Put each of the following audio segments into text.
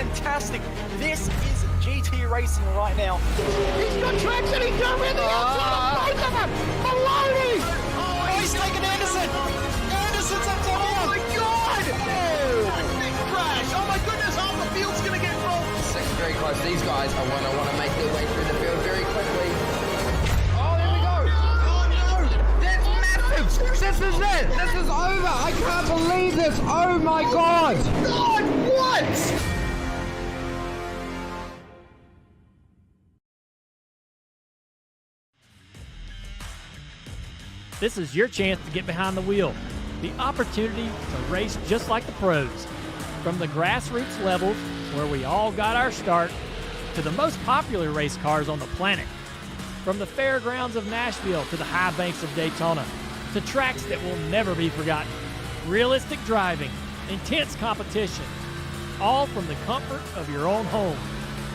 fantastic. This is GT Racing right now. He's got traction, he's going in the outside of both of them! Maloney! Oh, he's taken Anderson! Anderson's up top here! Oh my god! Oh! Big crash! Oh my goodness, half the field's gonna get rolled! Second very close. These guys are want to make their way through the field very quickly. Oh, there we go! Oh no! That's massive! This is it! This is over! I can't believe this! Oh my god! God, what? This is your chance to get behind the wheel. The opportunity to race just like the pros. From the grassroots levels, where we all got our start, to the most popular race cars on the planet. From the fairgrounds of Nashville to the high banks of Daytona, to tracks that will never be forgotten. Realistic driving, intense competition, all from the comfort of your own home.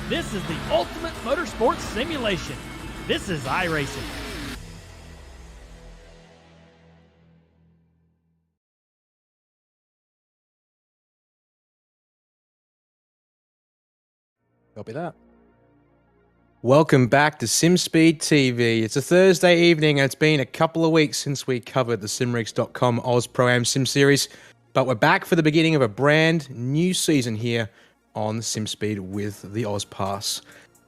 This is the ultimate motorsports simulation. This is iRacing. Copy that. Welcome back to SimSpeed TV. It's a Thursday evening and it's been a couple of weeks since we covered the simrigs.com Oz Pro-Am Sim Series, but we're back for the beginning of a brand new season here on SimSpeed with the AusPass.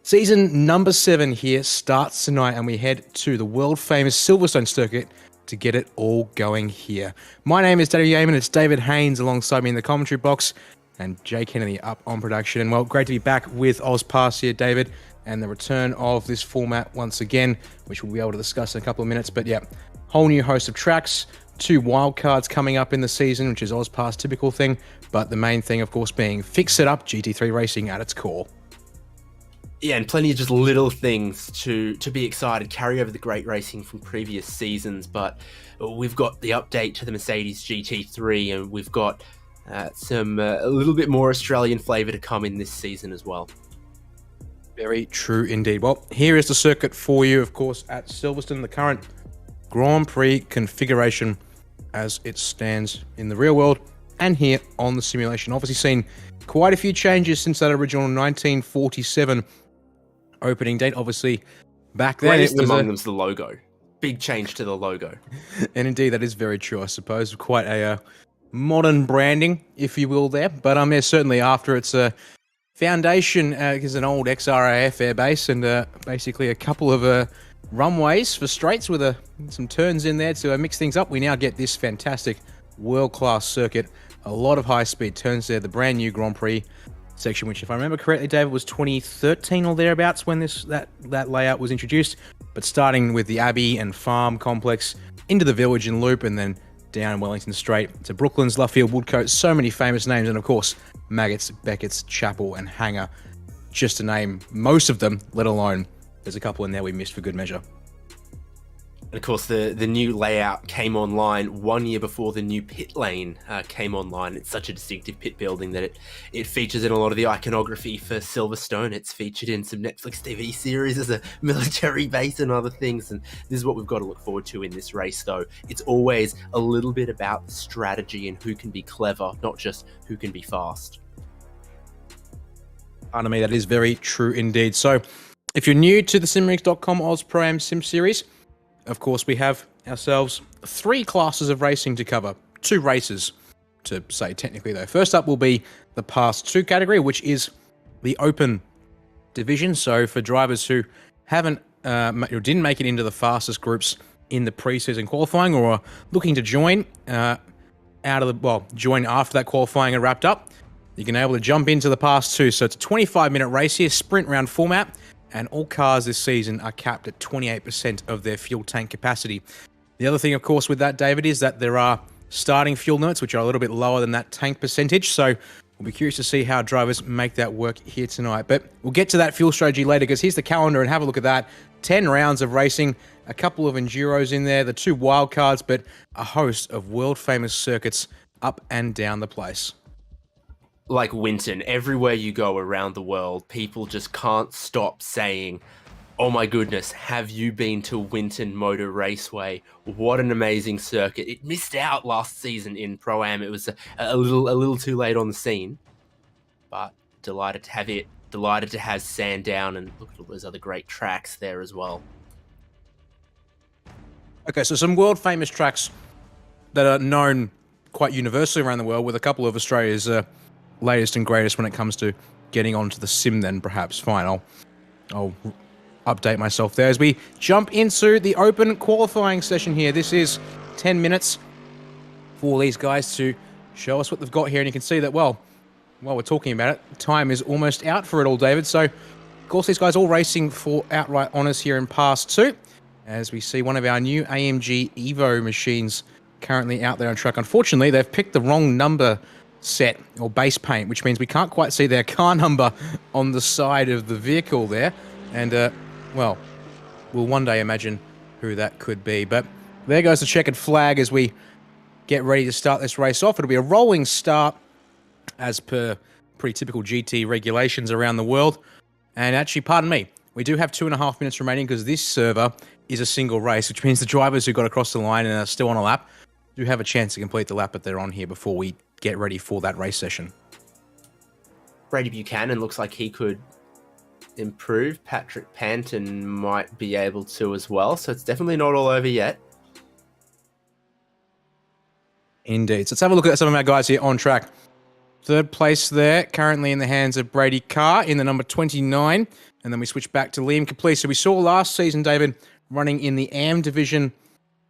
Season number 7 here starts tonight and we head to the world famous Silverstone circuit to get it all going here. My name is David Yeaman, it's David Haynes alongside me in the commentary box, and Jay Kennedy up on production. And well, great to be back with AusPass here, David, and the return of this format once again, which we'll be able to discuss in a couple of minutes. But yeah, whole new host of tracks, 2 wildcards coming up in the season, which is AusPass typical thing, but the main thing, of course, being Fixed Setup, GT3 Racing at its core. Yeah, and plenty of just little things to be excited, carry over the great racing from previous seasons, but we've got the update to the Mercedes GT3, and we've got some a little bit more Australian flavour to come in this season as well. Very true indeed. Well, here is the circuit for you, of course, at Silverstone, the current Grand Prix configuration as it stands in the real world and here on the simulation. Obviously seen quite a few changes since that original 1947 opening date. Obviously, back then Greatest among them's the logo. Big change to the logo. And indeed, that is very true, I suppose. Quite a modern branding, if you will, there. But yeah, certainly after its foundation is an old XRAF airbase and basically a couple of runways for straights with some turns in there to mix things up. We now get this fantastic world-class circuit. A lot of high-speed turns there. The brand new Grand Prix section, which if I remember correctly, David, was 2013 or thereabouts when that layout was introduced. But starting with the Abbey and Farm complex into the Village and Loop, and then down Wellington Straight to Brooklands, Luffield, Woodcote, so many famous names, and of course Maggots, Beckett's, Chapel and Hangar, just to name most of them, let alone there's a couple in there we missed for good measure. And of course, the new layout came online 1 year before the new pit lane came online. It's such a distinctive pit building that it features in a lot of the iconography for Silverstone. It's featured in some Netflix TV series as a military base and other things. And this is what we've got to look forward to in this race, though. It's always a little bit about the strategy and who can be clever, not just who can be fast. Pardon me, that is very true indeed. So, if you're new to the simrigs.com Oz Pro-Am Sim Series, of course, we have ourselves 3 classes of racing to cover. 2 races, to say technically, though. First up will be the Pass 2 category, which is the open division. So for drivers who haven't or didn't make it into the fastest groups in the pre-season qualifying or are looking to join join after that qualifying are wrapped up, you can be able to jump into the Pass 2. So it's a 25-minute race here, sprint round format. And all cars this season are capped at 28% of their fuel tank capacity. The other thing, of course, with that, David, is that there are starting fuel limits, which are a little bit lower than that tank percentage. So we'll be curious to see how drivers make that work here tonight. But we'll get to that fuel strategy later, because here's the calendar and have a look at that. 10 rounds of racing, a couple of Enduros in there, the 2 wildcards, but a host of world-famous circuits up and down the place. Like Winton, everywhere you go around the world, people just can't stop saying, oh my goodness, have you been to Winton Motor Raceway? What an amazing circuit. It missed out last season in Pro-Am. It was a little too late on the scene. But delighted to have it. Delighted to have Sandown, and look at all those other great tracks there as well. Okay, so some world famous tracks that are known quite universally around the world, with a couple of Australia's latest and greatest when it comes to getting onto the sim. Then perhaps fine, I'll update myself there as we jump into the open qualifying session here. This is 10 minutes for these guys to show us what they've got here, and you can see that, well, while we're talking about it, time is almost out for it all, David. So, of course, these guys all racing for outright honours here in Pass 2, as we see one of our new AMG Evo machines currently out there on track. Unfortunately, they've picked the wrong number set or base paint, which means we can't quite see their car number on the side of the vehicle there. And, well, we'll one day imagine who that could be. But there goes the checkered flag as we get ready to start this race off. It'll be a rolling start as per pretty typical GT regulations around the world. And actually, pardon me, we do have 2.5 minutes remaining because this server is a single race, which means the drivers who got across the line and are still on a lap do have a chance to complete the lap that they're on here before we get ready for that race session. Brady Buchanan looks like he could improve. Patrick Panton might be able to as well, so it's definitely not all over yet. Indeed. So let's have a look at some of our guys here on track. Third place there, currently in the hands of Brady Carr in the number 29. And then we switch back to Liam Capli. So we saw last season, David, running in the AM division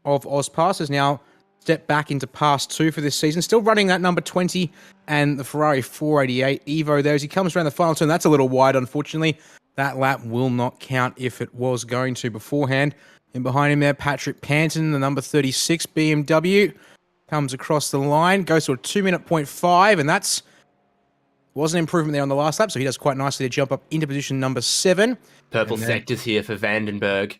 of AusPass, has now stepped back into Pass 2 for this season. Still running that number 20 and the Ferrari 488 Evo there as he comes around the final turn. That's a little wide, unfortunately. That lap will not count if it was going to beforehand. And behind him there, Patrick Panton, the number 36 BMW. Comes across the line, goes to a 2-minute 0.5, and that's was an improvement there on the last lap, so he does quite nicely to jump up into position number 7. Purple sectors here for Vandenberg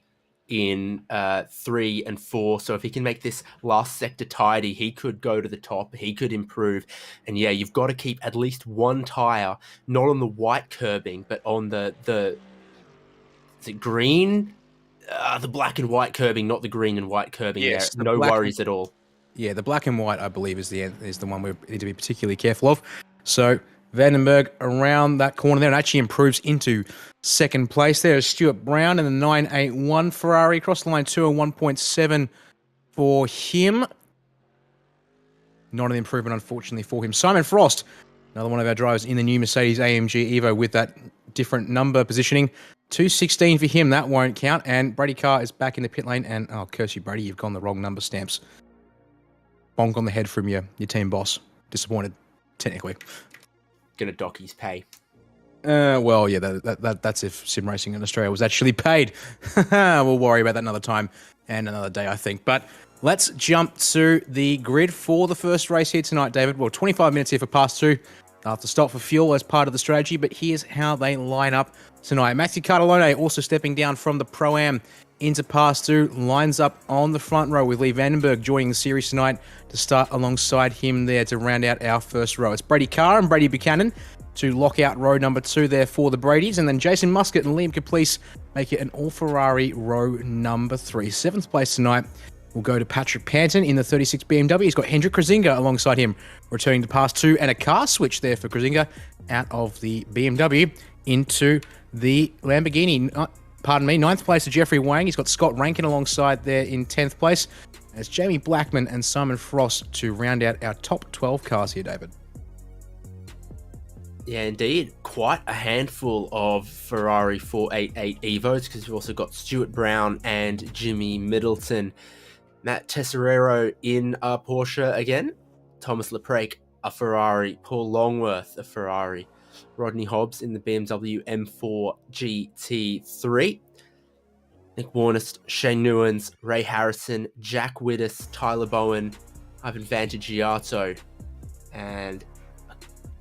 in 3 and 4, so if he can make this last sector tidy, he could go to the top, he could improve. And yeah, you've got to keep at least one tyre, not on the white curbing, but on the is it green? The black and white curbing, not the green and white curbing. Yes, there. No worries at all. Yeah, the black and white, I believe, is the one we need to be particularly careful of. So Vandenberg around that corner there and actually improves into second place. There is Stuart Brown in the 981 Ferrari. Across the line 201.7 for him. Not an improvement, unfortunately, for him. Simon Frost, another one of our drivers in the new Mercedes AMG Evo with that different number positioning. 216 for him, that won't count. And Brady Carr is back in the pit lane. And, oh, curse you, Brady, you've gone the wrong number stamps. Bonk on the head from your team boss. Disappointed, technically. Gonna dock his pay. Well, yeah, that's if sim racing in Australia was actually paid. We'll worry about that another time and another day, I think. But let's jump to the grid for the first race here tonight, David. Well, 25 minutes here for Pass 2. I'll have to stop for fuel as part of the strategy, but here's how they line up tonight. Maxi Cardellone also stepping down from the Pro-Am into Pass 2, lines up on the front row with Lee Vandenberg joining the series tonight to start alongside him there to round out our first row. It's Brady Carr and Brady Buchanan to lock out row number 2 there for the Bradys, and then Jason Muscat and Liam Caplice make it an all-Ferrari row number 3. 7th place tonight will go to Patrick Panton in the 36 BMW. He's got Hendrik Krasinga alongside him, returning to Pass 2, and a car switch there for Krasinga out of the BMW into the Lamborghini. Pardon me, 9th place to Jeffrey Wang. He's got Scott Rankin alongside there in 10th place. It's Jamie Blackman and Simon Frost to round out our top 12 cars here, David. Yeah, indeed. Quite a handful of Ferrari 488 Evos, because we've also got Stuart Brown and Jimmy Middleton. Matt Tesserero in a Porsche again. Thomas Leprake, a Ferrari. Paul Longworth, a Ferrari. Rodney Hobbs in the BMW M4 GT3. Nick Warnest, Shane Newens, Ray Harrison, Jack Widdis, Tyler Bowen, Ivan Vantagiato, and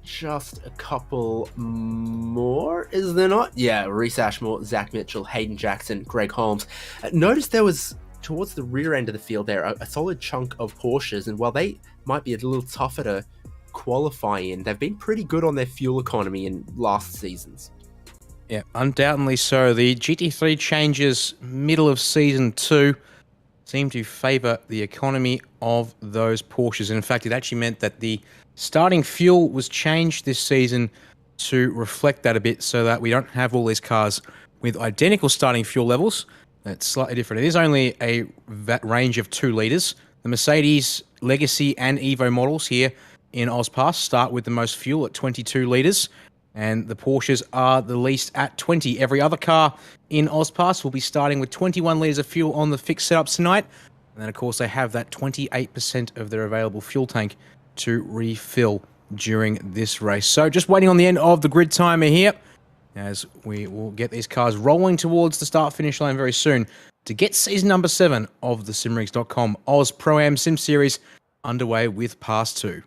just a couple more, is there not? Yeah, Reese Ashmore, Zach Mitchell, Hayden Jackson, Greg Holmes. Notice there was, towards the rear end of the field there, a solid chunk of Porsches, and while they might be a little tougher to qualify in, they've been pretty good on their fuel economy in last seasons. Yeah, undoubtedly so. The GT3 changes middle of Season 2 seem to favour the economy of those Porsches. And in fact, it actually meant that the starting fuel was changed this season to reflect that a bit so that we don't have all these cars with identical starting fuel levels. It's slightly different. It is only a range of 2 litres. The Mercedes Legacy and Evo models here in AusPass start with the most fuel at 22 litres, and the Porsches are the least at 20. Every other car in AusPass will be starting with 21 litres of fuel on the fixed setups tonight. And then, of course, they have that 28% of their available fuel tank to refill during this race. So just waiting on the end of the grid timer here, as we will get these cars rolling towards the start-finish line very soon to get season number 7 of the SimRigs.com Oz Pro-Am Sim Series underway with Pass 2.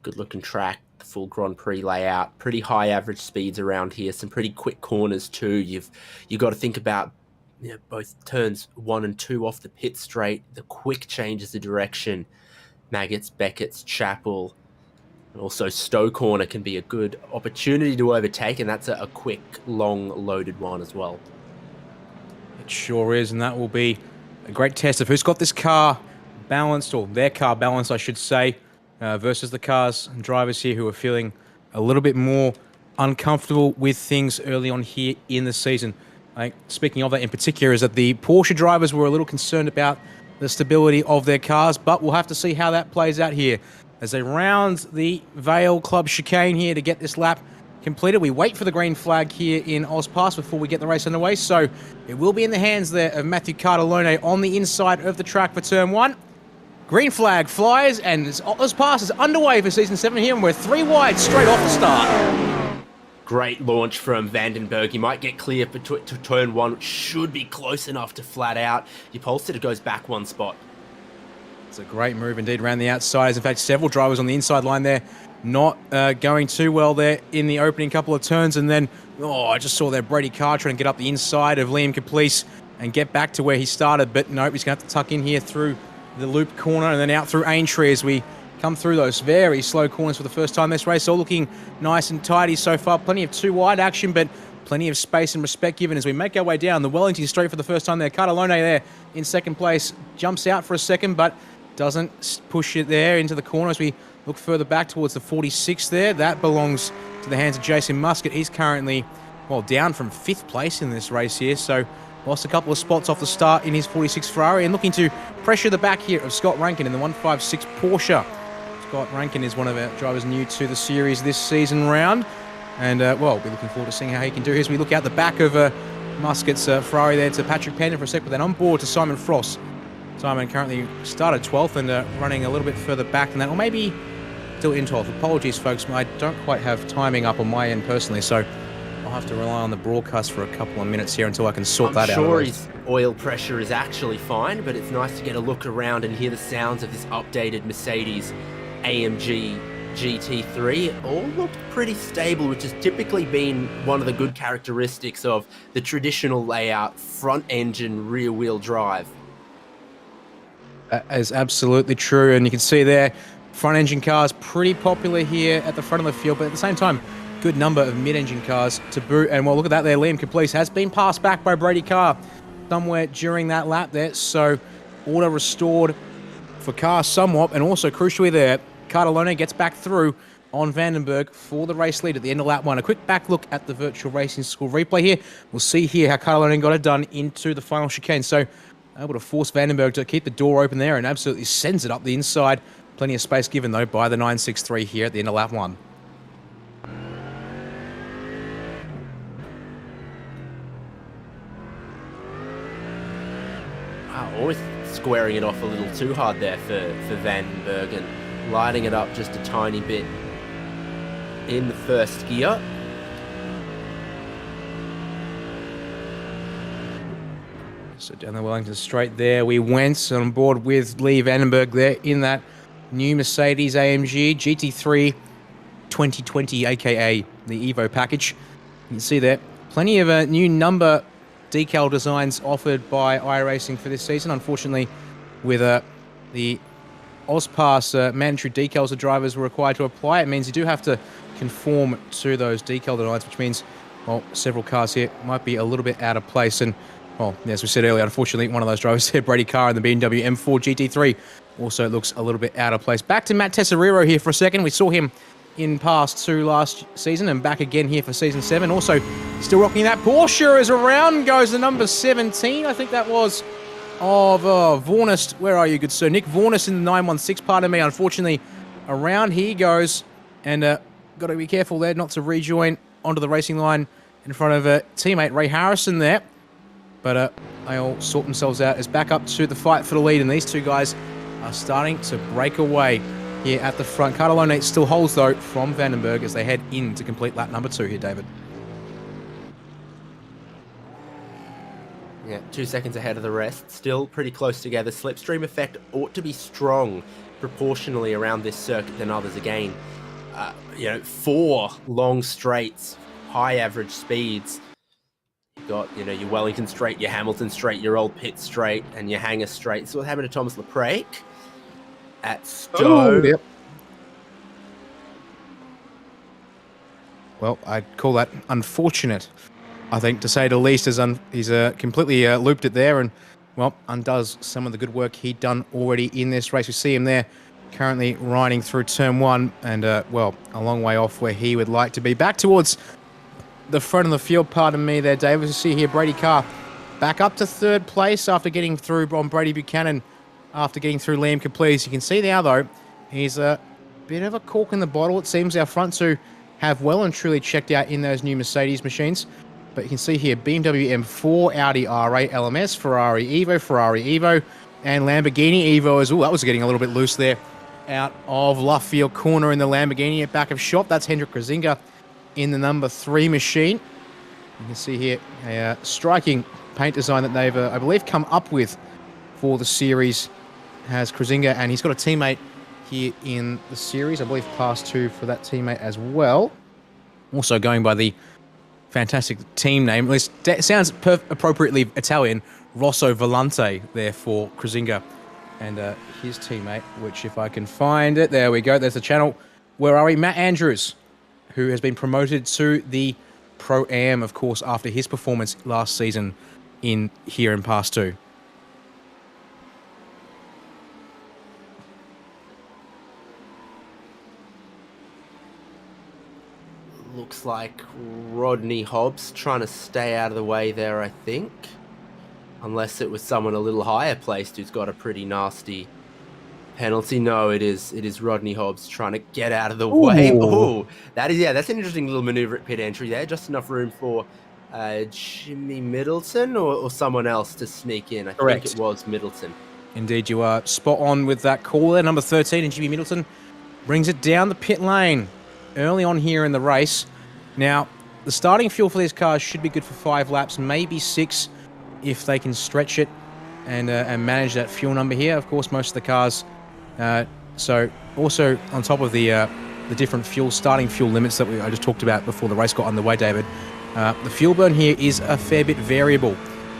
Good-looking track, the full Grand Prix layout, pretty high average speeds around here, some pretty quick corners too. You've got to think about both turns 1 and 2 off the pit straight, the quick changes of direction. Maggots, Beckett's, Chapel, and also Stowe Corner can be a good opportunity to overtake, and that's a quick, long, loaded one as well. It sure is, and that will be a great test of who's got this car balanced, or their car balanced, I should say, versus the cars and drivers here who are feeling a little bit more uncomfortable with things early on here in the season. Speaking of that in particular, is that the Porsche drivers were a little concerned about the stability of their cars, but we'll have to see how that plays out here as they round the Vale Club chicane here to get this lap completed. We wait for the green flag here in AusPass before we get the race underway, so it will be in the hands there of Matthew Cardellone on the inside of the track for turn 1. Green flag flies, and AusPass is underway for season 7 here, and we're 3 wide straight off the start. Great launch from Vandenberg. You might get clear to turn 1, which should be close enough to flat out. Your pole sitter goes back 1 spot. It's a great move indeed around the outside. In fact, several drivers on the inside line there not going too well there in the opening couple of turns. And then, I just saw there Brady Carr trying to get up the inside of Liam Caplice and get back to where he started. But nope, he's going to have to tuck in here through the loop corner and then out through Aintree as we come through those very slow corners for the first time this race. All looking nice and tidy so far. Plenty of 2 wide action, but plenty of space and respect given as we make our way down the Wellington Straight for the first time there. Cardellone there in second place. Jumps out for a second, but doesn't push it there into the corner as we look further back towards the 46 there. That belongs to the hands of Jason Muscat. He's currently, down from 5th place in this race here, so lost a couple of spots off the start in his 46 Ferrari and looking to pressure the back here of Scott Rankin in the 156 Porsche. Scott Rankin is one of our drivers new to the series this season round, and we'll be looking forward to seeing how he can do as we look out the back of Muscat's Ferrari there to Patrick Pender for a sec, but then on board to Simon Frost. Simon currently started 12th and running a little bit further back than that, or maybe still in 12th. Apologies, folks, I don't quite have timing up on my end personally, so I'll have to rely on the broadcast for a couple of minutes here until I can sort that out. I'm sure his oil pressure is actually fine, but it's nice to get a look around and hear the sounds of this updated Mercedes AMG GT3. It all looked pretty stable, which has typically been one of the good characteristics of the traditional layout, front engine, rear wheel drive. That is absolutely true, and you can see there, front engine cars pretty popular here at the front of the field, but at the same time, good number of mid-engine cars to boot. And look at that there, Liam Caplice has been passed back by Brady Carr somewhere during that lap there, so order restored for Carr somewhat, and also crucially there, Cardellone gets back through on Vandenberg for the race lead at the end of lap 1. A quick back look at the Virtual Racing School replay here. We'll see here how Cardellone got it done into the final chicane. So able to force Vandenberg to keep the door open there and absolutely sends it up the inside. Plenty of space given though by the 963 here at the end of lap 1. Always squaring it off a little too hard there for Vandenberg and lighting it up just a tiny bit in the first gear. So down the Wellington Straight there we went on board with Lee Vandenberg there in that new Mercedes AMG GT3 2020, aka the Evo package. You can see there plenty of new number decal designs offered by iRacing for this season. Unfortunately, with the AusPass mandatory decals the drivers were required to apply, it means you do have to conform to those decal designs, which means, several cars here might be a little bit out of place. And, as we said earlier, unfortunately, one of those drivers here, Brady Carr in the BMW M4 GT3, also looks a little bit out of place. Back to Matt Tesoriero here for a second. We saw him in Pass 2 last season and back again here for Season 7. Also, still rocking that Porsche as around goes the number 17. I think that was of Vornest. Where are you, good sir? Nick Vornest in the 916, pardon me. Unfortunately, around he goes. And got to be careful there not to rejoin onto the racing line in front of teammate Ray Harrison there. But they all sort themselves out as back up to the fight for the lead. And these two guys are starting to break away here at the front. Catalone still holds, though, from Vandenberg as they head in to complete lap number 2 here, David. Yeah, 2 seconds ahead of the rest. Still pretty close together. Slipstream effect ought to be strong proportionally around this circuit than others. Again, 4 long straights, high average speeds. You've got, your Wellington straight, your Hamilton straight, your old Pitt straight, and your Hangar straight. So what happened to Thomas Leprake at Stowe? Oh, yep. Well, I'd call that unfortunate, I think, to say the least, as he's completely looped it there and, well, undoes some of the good work he'd done already in this race. We see him there currently riding through turn 1 and, well, a long way off where he would like to be. Back towards the front of the field, pardon me there, David. You see here Brady Carr back up to 3rd place after getting through on Brady Buchanan, after getting through Liam Caplice. You can see now, though, he's a bit of a cork in the bottle. It seems our front 2 have well and truly checked out in those new Mercedes machines. But you can see here BMW M4, Audi R8, LMS, Ferrari Evo, and Lamborghini Evo as well. That was getting a little bit loose there out of left field corner in the Lamborghini at back of shop. That's Hendrik Krasinga in the number 3 machine. You can see here a striking paint design that they've, I believe, come up with for the series. Has Krasinga, and he's got a teammate here in the series. I believe Class 2 for that teammate as well. Also going by the fantastic team name, at least sounds appropriately Italian, Rosso Volante there for Krasinga and his teammate, which if I can find it, there we go, there's the channel. Where are we? Matt Andrews, who has been promoted to the Pro-Am, of course, after his performance last season here in Pass 2. Looks like Rodney Hobbs trying to stay out of the way there, I think. Unless it was someone a little higher placed who's got a pretty nasty penalty. No, it is Rodney Hobbs trying to get out of the way. Oh, that's an interesting little maneuver at pit entry there. Just enough room for Jimmy Middleton or someone else to sneak in. I think it was Middleton. Indeed, you are spot on with that call there. Number 13, and Jimmy Middleton brings it down the pit lane early on here in the race. Now, the starting fuel for these cars should be good for 5 laps, maybe 6 if they can stretch it and manage that fuel number here. Of course, most of the cars. So also on top of the different starting fuel limits that I just talked about before the race got underway, David, the fuel burn here is a fair bit variable.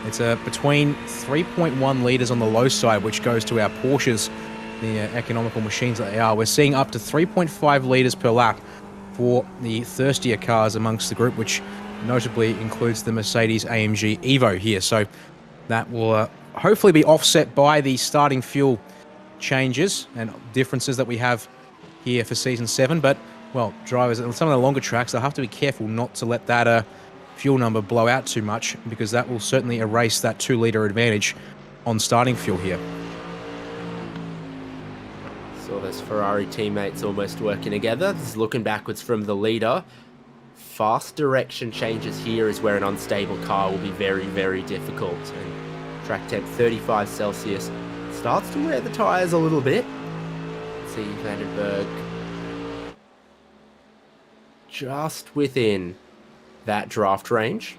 It's between 3.1 litres on the low side, which goes to our Porsches, the economical machines that they are. We're seeing up to 3.5 litres per lap for the thirstier cars amongst the group, which notably includes the Mercedes AMG Evo here. So that will hopefully be offset by the starting fuel changes and differences that we have here for Season 7. But, well, drivers on some of the longer tracks, they'll have to be careful not to let that fuel number blow out too much, because that will certainly erase that 2-litre advantage on starting fuel here. So those Ferrari teammates almost working together. This is looking backwards from the leader. Fast direction changes here is where an unstable car will be very, very difficult. And track temp 35 Celsius starts to wear the tyres a little bit. See Vandenberg just within that draft range.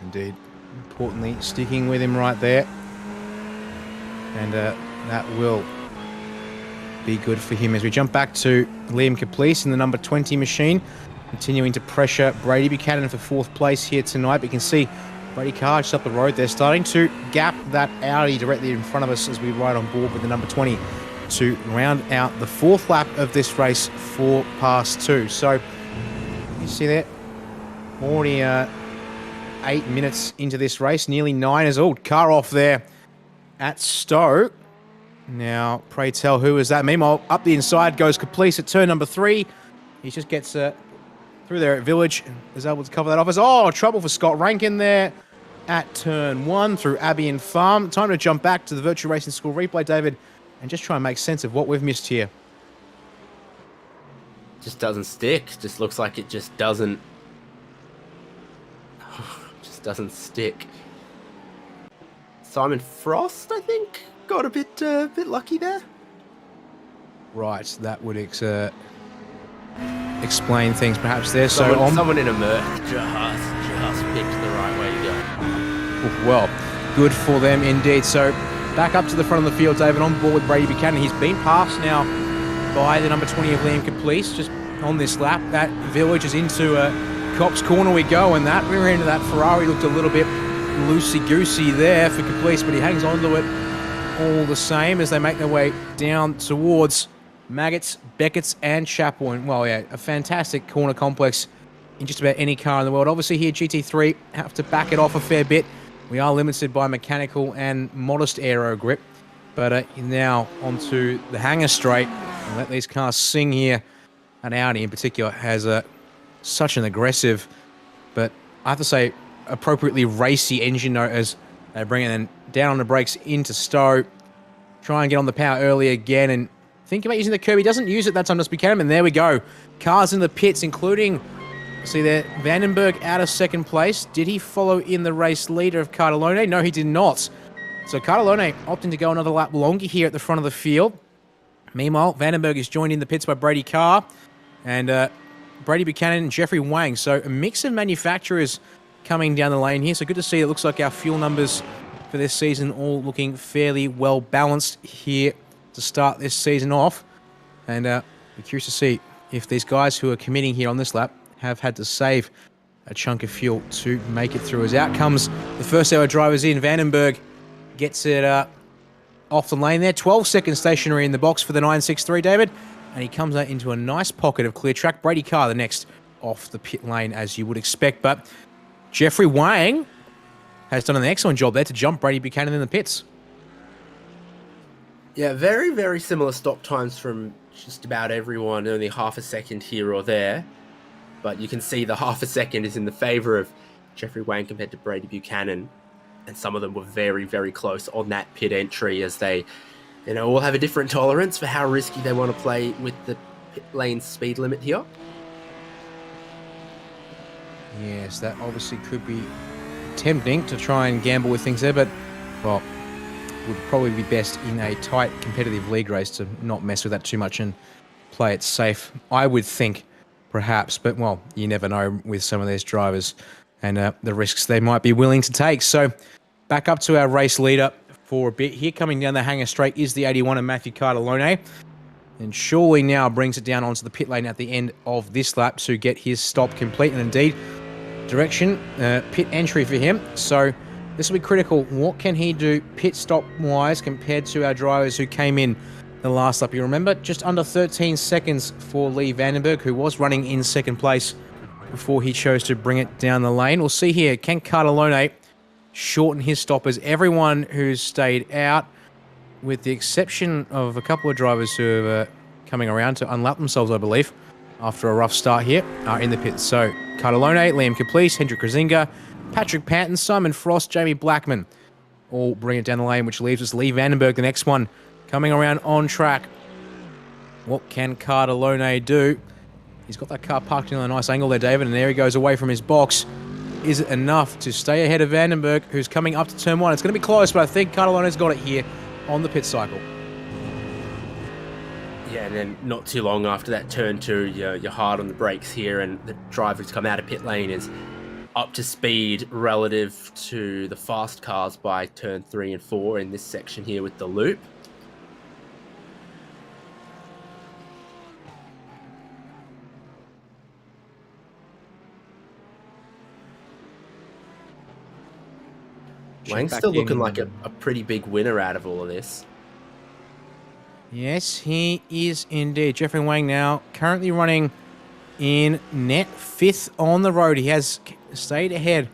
Indeed. Importantly, sticking with him right there. And that will be good for him as we jump back to Liam Caplice in the number 20 machine, continuing to pressure Brady Buchanan for 4th place here tonight. But you can see Brady Carr just up the road there, starting to gap that Audi directly in front of us as we ride on board with the number 20 to round out the 4th lap of this race for Pass 2. So you see that already 8 minutes into this race, nearly 9 as old. Car off there at Stowe. Now, pray tell, who is that? Meanwhile, up the inside goes Caplice at turn number 3. He just gets through there at Village. Is able to cover that off as, trouble for Scott Rankin there at turn 1 through Abbey and Farm. Time to jump back to the Virtual Racing School replay, David, and just try and make sense of what we've missed here. Just doesn't stick. Just looks like it just doesn't stick. Simon Frost, I think, got a bit lucky there. Right, that would explain things perhaps there. Someone in a Merc just picked the right way to go. Well, good for them indeed. So back up to the front of the field, David, on board with Brady Buchanan. He's been passed now by the number 20 of Liam Caplice just on this lap. That Village is into Cops Corner we go, and that rear end of that Ferrari looked a little bit loosey-goosey there for Caplice, but he hangs on to it all the same as they make their way down towards Maggots, Beckett's, and Chapel. And, well, yeah, a fantastic corner complex in just about any car in the world. Obviously here, GT3 have to back it off a fair bit. We are limited by mechanical and modest aero grip. But now onto the hangar straight. And let these cars sing here. And Audi in particular has such an aggressive, but I have to say, appropriately racy engine note as they bring it then down on the brakes into Stowe. Try and get on the power early again and think about using the curb. He doesn't use it that time, just Buchanan. And there we go. Cars in the pits, including, see there, Vandenberg out of second place. Did he follow in the race leader of Cardellone? No, he did not. So Cardellone opting to go another lap longer here at the front of the field. Meanwhile, Vandenberg is joined in the pits by Brady Carr and Brady Buchanan and Jeffrey Wang. So a mix of manufacturers coming down the lane here. So good to see. It looks like our fuel numbers for this season all looking fairly well balanced here to start this season off. And we're curious to see if these guys who are committing here on this lap have had to save a chunk of fuel to make it through. As out comes the first hour drivers in. Vandenberg gets it off the lane there. 12 seconds stationary in the box for the 963, David. And he comes out into a nice pocket of clear track. Brady Carr, the next off the pit lane, as you would expect. But Jeffrey Wang has done an excellent job there to jump Brady Buchanan in the pits. Yeah, very, very similar stop times from just about everyone. Only half a second here or there. But you can see the half a second is in the favour of Jeffrey Wang compared to Brady Buchanan. And some of them were very, very close on that pit entry as they, all have a different tolerance for how risky they want to play with the pit lane speed limit here. Yes, that obviously could be tempting to try and gamble with things there, but, well, would probably be best in a tight competitive league race to not mess with that too much and play it safe, I would think, perhaps. But, well, you never know with some of these drivers and the risks they might be willing to take. So, back up to our race leader for a bit. Here coming down the hangar straight is the 81 of Matthew Cardellone. And surely now brings it down onto the pit lane at the end of this lap to get his stop complete. And indeed, direction, pit entry for him. So this will be critical. What can he do pit stop-wise compared to our drivers who came in the last lap? You remember, just under 13 seconds for Lee Vandenberg, who was running in second place before he chose to bring it down the lane. We'll see here, can Cardellone shorten his stoppers? Everyone who's stayed out, with the exception of a couple of drivers who are coming around to unlap themselves, I believe, after a rough start here, are in the pits. So, Cardellone, Liam Caplice, Hendrik Razinga, Patrick Panton, Simon Frost, Jamie Blackman all bring it down the lane, which leaves us Lee Vandenberg, the next one, coming around on track. What can Cardellone do? He's got that car parked in a nice angle there, David, and there he goes away from his box. Is it enough to stay ahead of Vandenberg, who's coming up to turn 1? It's going to be close, but I think Cardellone's got it here on the pit cycle. Yeah, and then not too long after that turn 2, you're hard on the brakes here, and the driver who's come out of pit lane is up to speed relative to the fast cars by turn 3 and 4 in this section here with the loop. Wang's still looking like a pretty big winner out of all of this. Yes, he is indeed. Jeffrey Wang now currently running in net 5th on the road. He has stayed ahead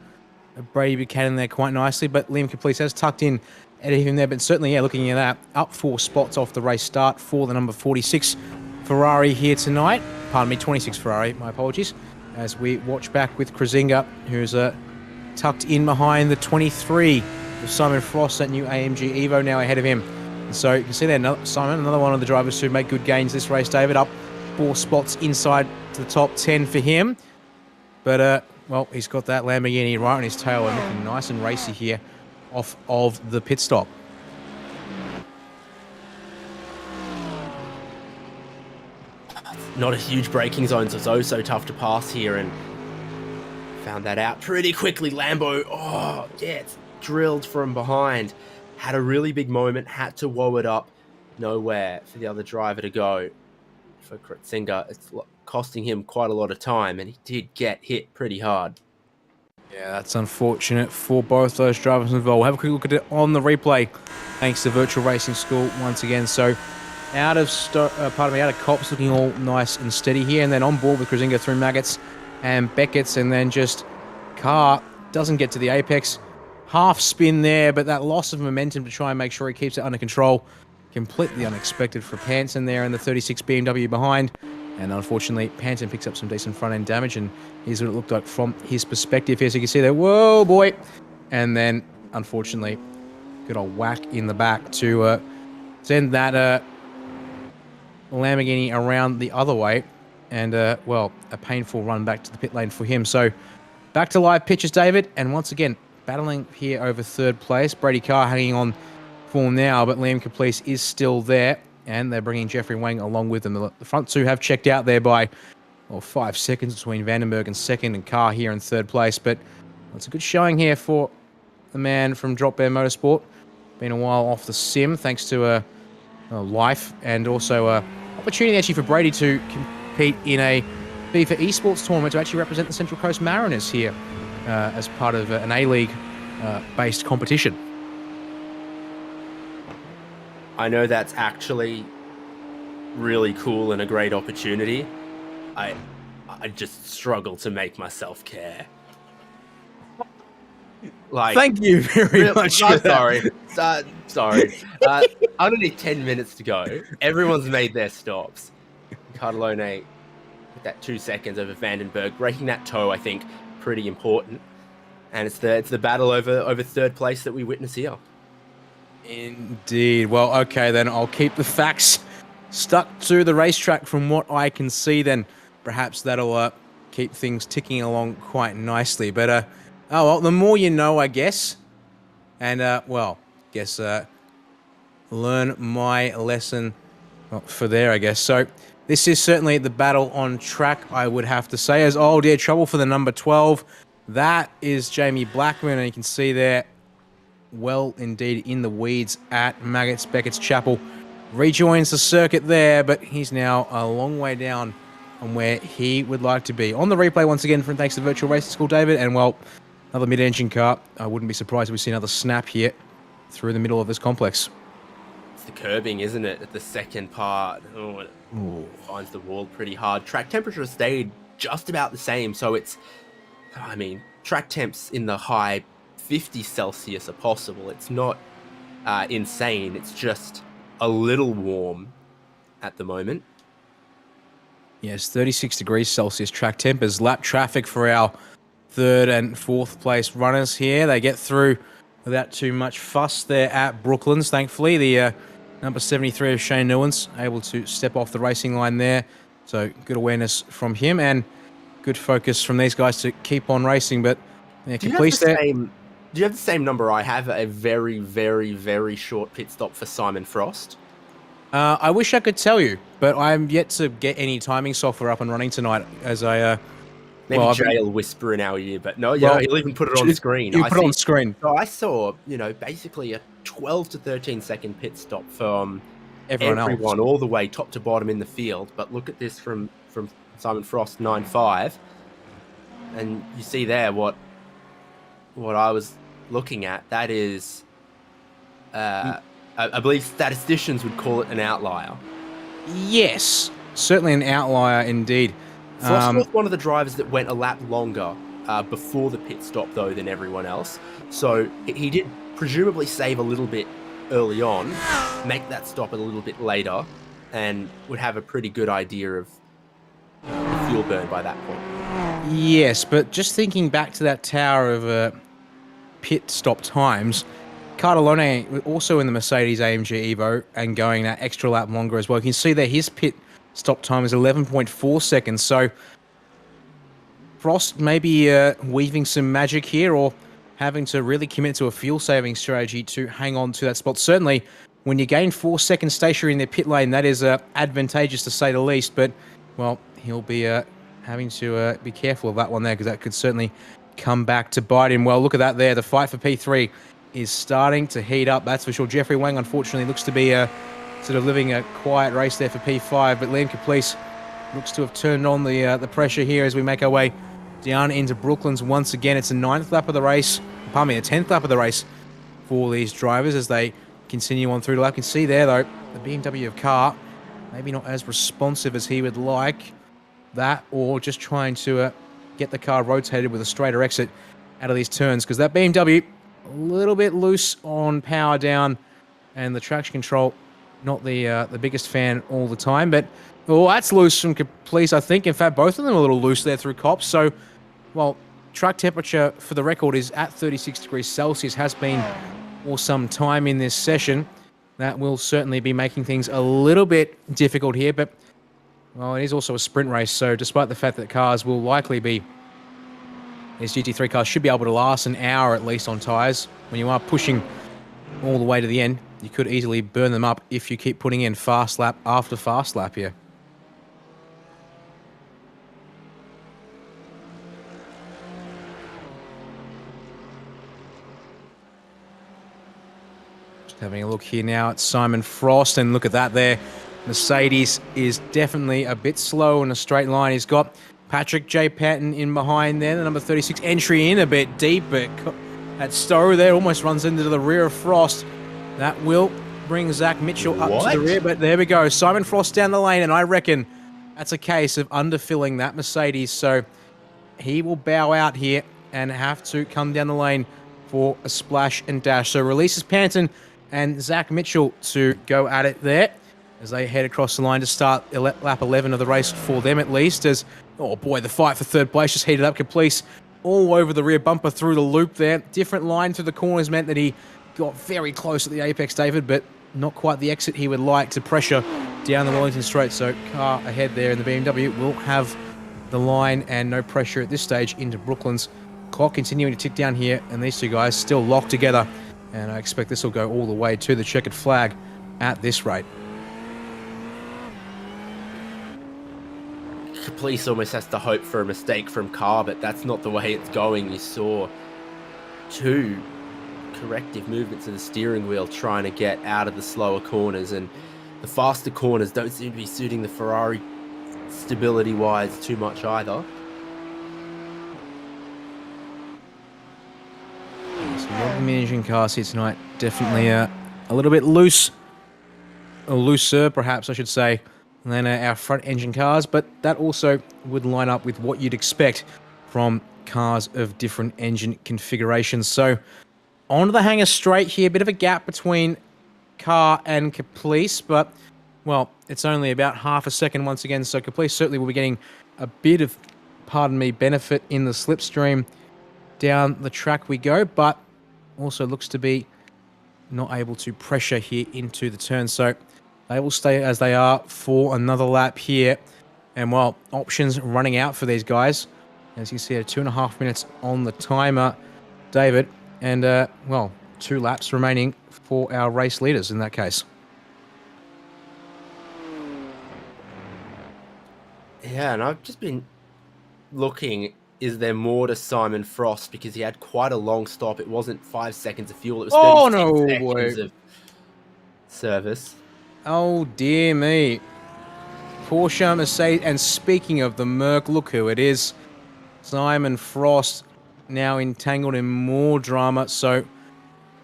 Brady Buchanan there quite nicely, but Liam Caplice has tucked in ahead of him there. But certainly, yeah, looking at that, up 4 spots off the race start for the number 46 Ferrari here tonight. Pardon me, 26 Ferrari, my apologies. As we watch back with Krasinga, who's tucked in behind the 23 of Simon Frost, that new AMG Evo now ahead of him. And so you can see there, Simon, another one of the drivers who make good gains this race, David, up 4 spots inside to the top 10 for him. But, well, he's got that Lamborghini right on his tail and looking nice and racy here off of the pit stop. Not a huge braking zone, so it's so tough to pass here, and found that out pretty quickly. Lambo, oh, yeah, it's drilled from behind. Had a really big moment, had to woe it up. Nowhere for the other driver to go. For Kratzinga, it's costing him quite a lot of time, and he did get hit pretty hard. Yeah, that's unfortunate for both those drivers involved. We'll have a quick look at it on the replay, thanks to Virtual Racing School once again. So out of Cops, looking all nice and steady here, and then on board with Krasinga through Maggots and Beckett's, and then just Carr doesn't get to the apex. Half spin there, but that loss of momentum to try and make sure he keeps it under control. Completely unexpected for Panton there in the 36 BMW behind. And unfortunately, Panton picks up some decent front-end damage, and here's what it looked like from his perspective here. So you can see there, whoa, boy. And then, unfortunately, good old whack in the back to send that Lamborghini around the other way. And, well, a painful run back to the pit lane for him. So back to live pitches, David. And once again, battling here over third place. Brady Carr hanging on for now, but Liam Caplice is still there. And they're bringing Jeffrey Wang along with them. The front two have checked out there by 5 seconds between Vandenberg in second and Carr here in third place. But it's a good showing here for the man from Drop Bear Motorsport. Been a while off the sim, thanks to a life and also a opportunity actually for Brady to compete in a FIFA esports tournament to actually represent the Central Coast Mariners here as part of an A-League based competition. I know that's actually really cool and a great opportunity. I just struggle to make myself care. Like, thank you very much. I'm sorry. Sorry. Only 10 minutes to go. Everyone's made their stops. Cardellone with that 2 seconds over Vandenberg, breaking that toe. I think pretty important. And it's the battle over third place that we witness here. Indeed. Well, okay, then I'll keep the facts stuck to the racetrack from what I can see. Then perhaps that'll keep things ticking along quite nicely. But oh well, the more you know, I guess. And well, guess learn my lesson for there, I guess. So this is certainly the battle on track, I would have to say. As oh dear, trouble for the number 12. That is Jamie Blackman, and you can see there. Well, indeed, in the weeds at Maggots Beckett's Chapel. Rejoins the circuit there, but he's now a long way down on where he would like to be. On the replay, once again, from thanks to Virtual Racing School, David, and, well, another mid-engine car. I wouldn't be surprised if we see another snap here through the middle of this complex. It's the curbing, isn't it, at the second part? Oh, it finds the wall pretty hard. Track temperature stayed just about the same, so it's, I mean, track temps in the high 50 Celsius are possible. It's not insane. It's just a little warm at the moment. Yes, 36 degrees Celsius track tempers. Lap traffic for our third and fourth place runners here. They get through without too much fuss there at Brooklands. Thankfully, the number 73 of Shane Newlands able to step off the racing line there. So good awareness from him and good focus from these guys to keep on racing. But yeah, do you have the same number I have? A very, very, very short pit stop for Simon Frost. I wish I could tell you, but I'm yet to get any timing software up and running tonight. As I maybe Jay will whisper in our ear, but no, yeah, he'll even put it on screen. You put it on screen. So I saw, basically a 12 to 13 second pit stop from everyone all the way top to bottom in the field. But look at this from Simon Frost 9.5, and you see there what I was looking at. That is, I believe statisticians would call it an outlier. Yes, certainly an outlier indeed. Frost was one of the drivers that went a lap longer before the pit stop, though, than everyone else. So he did presumably save a little bit early on, make that stop a little bit later, and would have a pretty good idea of the fuel burn by that point. Yes, but just thinking back to that tower of pit stop times, Cardellone also in the Mercedes AMG Evo and going that extra lap longer as well. You can see that his pit stop time is 11.4 seconds. So Frost maybe weaving some magic here, or having to really commit to a fuel saving strategy to hang on to that spot. Certainly, when you gain 4 seconds stationary in their pit lane, that is advantageous to say the least. But, well, he'll be having to be careful of that one there, because that could certainly come back to bite him. Well, look at that there. The fight for P3 is starting to heat up, that's for sure. Jeffrey Wang, unfortunately, looks to be sort of living a quiet race there for P5, but Liam Caplice looks to have turned on the pressure here as we make our way down into Brooklands once again. It's the 9th lap of the race, pardon me, the 10th lap of the race for these drivers as they continue on through the lap. You can see there, though, the BMW of car maybe not as responsive as he would like. That, or just trying to get the car rotated with a straighter exit out of these turns, because that BMW a little bit loose on power down, and the traction control not the biggest fan all the time. But that's loose from Caplice, I think. In fact, both of them are a little loose there through Cops. So, well, track temperature for the record is at 36 degrees Celsius, has been for some time in this session. That will certainly be making things a little bit difficult here, but, well, it is also a sprint race, so despite the fact that cars will likely be, these GT3 cars should be able to last an hour at least on tyres, when you are pushing all the way to the end, you could easily burn them up if you keep putting in fast lap after fast lap here. Having a look here now at Simon Frost, and look at that there. Mercedes is definitely a bit slow in a straight line. He's got Patrick J. Patton in behind there, the number 36 entry in a bit deep, but that Stowe there almost runs into the rear of Frost. That will bring Zach Mitchell up to the rear, but there we go. Simon Frost down the lane, and I reckon that's a case of underfilling that Mercedes, so he will bow out here and have to come down the lane for a splash and dash. So releases Panton and Zach Mitchell to go at it there as they head across the line to start lap 11 of the race for them at least. As, oh boy, the fight for third place just heated up. Caplice all over the rear bumper through the loop there. Different line through the corners meant that he got very close at the apex, David, but not quite the exit he would like to pressure down the Wellington Straight. So car ahead there in the BMW will have the line and no pressure at this stage into Brooklands. Clock continuing to tick down here, and these two guys still locked together. And I expect this will go all the way to the checkered flag at this rate. Caplice almost has to hope for a mistake from Carr, but that's not the way it's going. You saw two corrective movements of the steering wheel trying to get out of the slower corners, and the faster corners don't seem to be suiting the Ferrari stability-wise too much either. So the mid-engine cars here tonight, definitely a little bit loose, or looser perhaps I should say, than our front engine cars, but that also would line up with what you'd expect from cars of different engine configurations. So onto the hangar straight here, a bit of a gap between Carr and Caplice, but, well, it's only about half a second once again, so Caplice certainly will be getting a bit of, pardon me, benefit in the slipstream. Down the track we go, but also looks to be not able to pressure here into the turn. So they will stay as they are for another lap here. And, well, options running out for these guys. As you see, 2.5 minutes on the timer, David. And, well, 2 laps remaining for our race leaders in that case. Yeah, and I've just been looking, is there more to Simon Frost? Because he had quite a long stop. It wasn't 5 seconds of fuel. It was 36 seconds of service. Oh, dear me. Porsche, Mercedes, and speaking of the Merc, look who it is. Simon Frost now entangled in more drama. So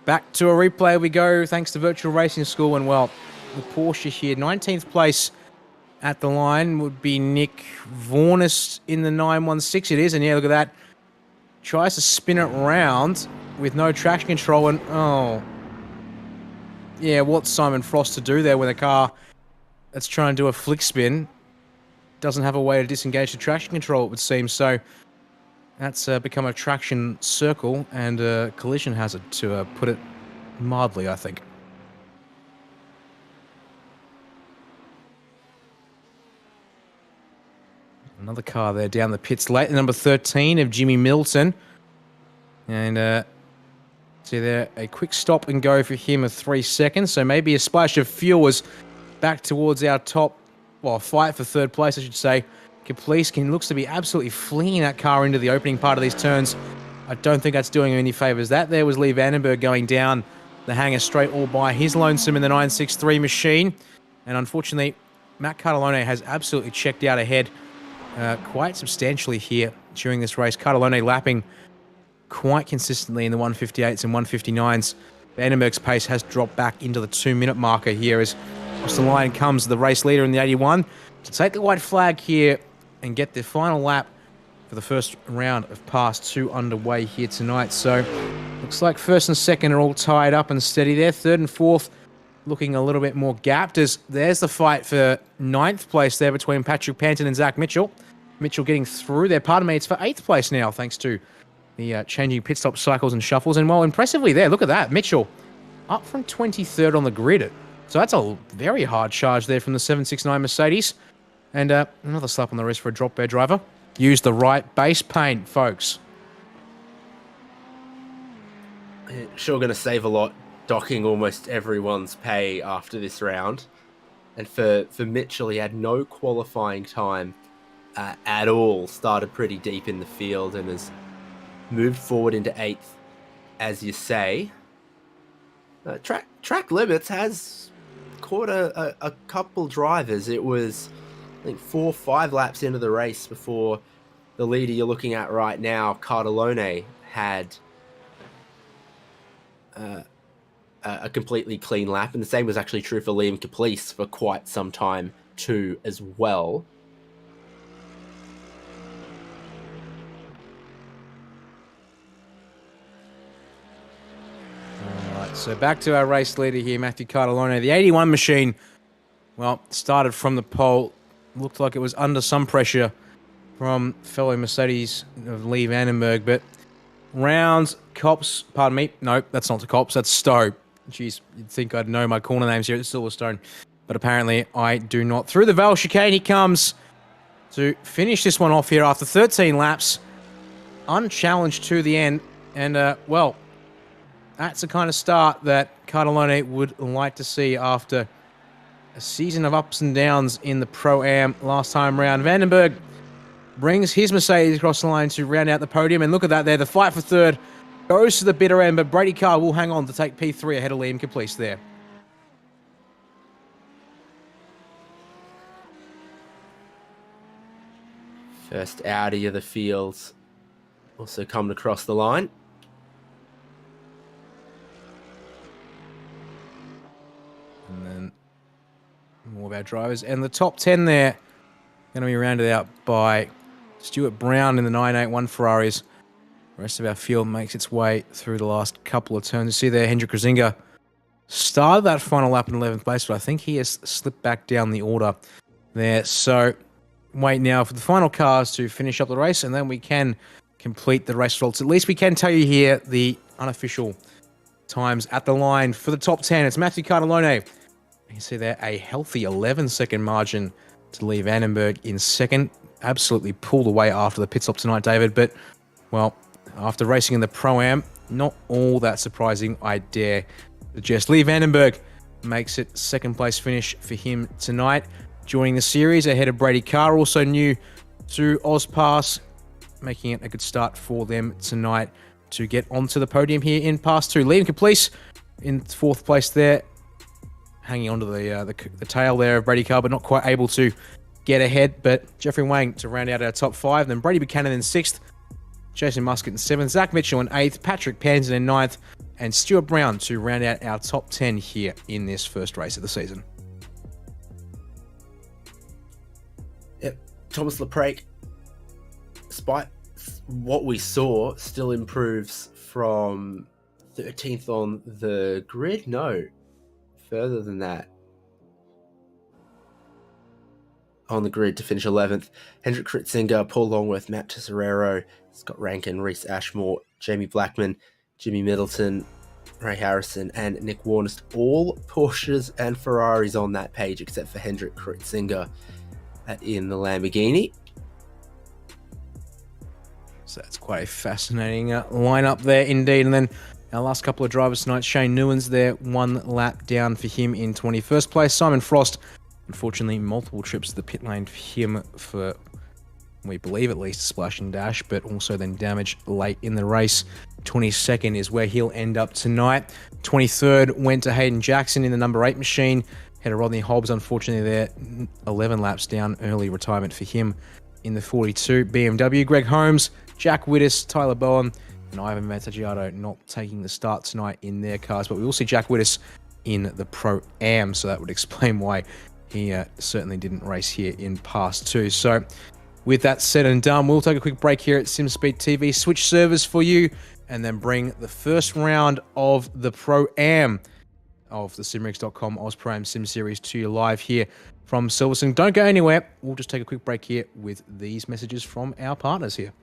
back to a replay we go, thanks to Virtual Racing School. And, well, the Porsche here, 19th place at the line would be Nick Vornest in the 916. It is, and yeah, look at that. tries to spin it round with no traction control, and oh. Yeah, what's Simon Frost to do there with a car that's trying to do a flick spin? Doesn't have a way to disengage the traction control, it would seem, so that's become a traction circle and a collision hazard, to put it mildly, I think. Another car there down the pits late, number 13 of Jimmy Middleton. And see there, a quick stop and go for him of 3 seconds. So maybe a splash of fuel was back towards our top, well, fight for third place, I should say. Kapliskin looks to be absolutely flinging that car into the opening part of these turns. I don't think that's doing him any favours. That there was Lee Vandenberg going down the hangar straight all by his lonesome in the 963 machine. And unfortunately, Matt Cartellone has absolutely checked out ahead quite substantially here during this race. Cartellone lapping quite consistently in the 158s and 159s. Vandenberg's pace has dropped back into the 2-minute marker here as across the line comes the race leader in the 81 to take the white flag here and get the final lap for the first round of Pass 2 underway here tonight. So looks like first and second are all tied up and steady there. Third and fourth looking a little bit more gapped as there's the fight for 9th place there between Patrick Panton and Zach Mitchell. Mitchell getting through there. Pardon me, it's for 8th place now thanks to the changing pit stop cycles and shuffles. And well, impressively there, look at that. Mitchell up from 23rd on the grid. So that's a very hard charge there from the 769 Mercedes. And another slap on the wrist for a drop bear driver. Use the right base paint, folks. Sure going to save a lot, docking almost everyone's pay after this round. And for Mitchell, he had no qualifying time at all. Started pretty deep in the field and has moved forward into 8th, as you say. Track Limits has caught a couple drivers. It was, I think, 4 or 5 laps into the race before the leader you're looking at right now, Cartellone, had a completely clean lap. And the same was actually true for Liam Caplice for quite some time too as well. So back to our race leader here, Matthew Cartellone. The 81 machine, well, started from the pole. Looked like it was under some pressure from fellow Mercedes of Lee Vandenberg. But rounds, Cops, pardon me. No, that's not the Cops, that's Stowe. Jeez, you'd think I'd know my corner names here at Silverstone. But apparently I do not. Through the Val chicane he comes to finish this one off here after 13 laps. Unchallenged to the end. And, well, that's the kind of start that Cartellone would like to see after a season of ups and downs in the Pro-Am last time round. Vandenberg brings his Mercedes across the line to round out the podium. And look at that there. The fight for third goes to the bitter end, but Brady Carr will hang on to take P3 ahead of Liam Caplice there. First Audi of the fields also coming across the line. And then more of our drivers. And the top 10 there going to be rounded out by Stuart Brown in the 981 Ferraris. The rest of our field makes its way through the last couple of turns. You see there, Hendrik Razinga started that final lap in 11th place, but I think he has slipped back down the order there. So wait now for the final cars to finish up the race, and then we can complete the race results. At least we can tell you here the unofficial times at the line for the top 10. It's Matthew Cartellone. You can see there a healthy 11-second margin to Lee Vandenberg in second. Absolutely pulled away after the pit stop tonight, David. But, well, after racing in the Pro-Am, not all that surprising, I dare suggest. Lee Vandenberg makes it second place finish for him tonight. Joining the series ahead of Brady Carr, also new to AusPass, making it a good start for them tonight to get onto the podium here in Pass 2. Liam Caplice in 4th place there, hanging onto the tail there of Brady Carr, but not quite able to get ahead. But Jeffrey Wang to round out our top 5. Then Brady Buchanan in 6th, Jason Muscat in 7th, Zach Mitchell in 8th, Patrick Panton in 9th, and Stuart Brown to round out our top 10 here in this first race of the season. Yep, Thomas Leprake, despite what we saw still improves from 13th on the grid. No, further than that. On the grid to finish 11th. Hendrik Kritzinger, Paul Longworth, Matt Tesserero, Scott Rankin, Reese Ashmore, Jamie Blackman, Jimmy Middleton, Ray Harrison, and Nick Warnest. All Porsches and Ferraris on that page, except for Hendrik Kritzinger in the Lamborghini. So that's quite a fascinating lineup there indeed. And then our last couple of drivers tonight, Shane Newens there, 1 lap down for him in 21st place. Simon Frost, unfortunately, multiple trips to the pit lane for him for, we believe at least, a splash and dash, but also then damage late in the race. 22nd is where he'll end up tonight. 23rd went to Hayden Jackson in the number 8 machine. Had a Rodney Hobbs, unfortunately, there, 11 laps down, early retirement for him in the 42 BMW. Greg Holmes, Jack Whittis, Tyler Bowen, and Ivan Matagiato not taking the start tonight in their cars, but we will see Jack Whittis in the Pro-Am, so that would explain why he certainly didn't race here in past 2. So with that said and done, we'll take a quick break here at SimSpeed TV, switch servers for you, and then bring the first round of the Pro-Am of the Simrigs.com Oz Pro-Am Sim Series to you live here from Silverstone. Don't go anywhere. We'll just take a quick break here with these messages from our partners here.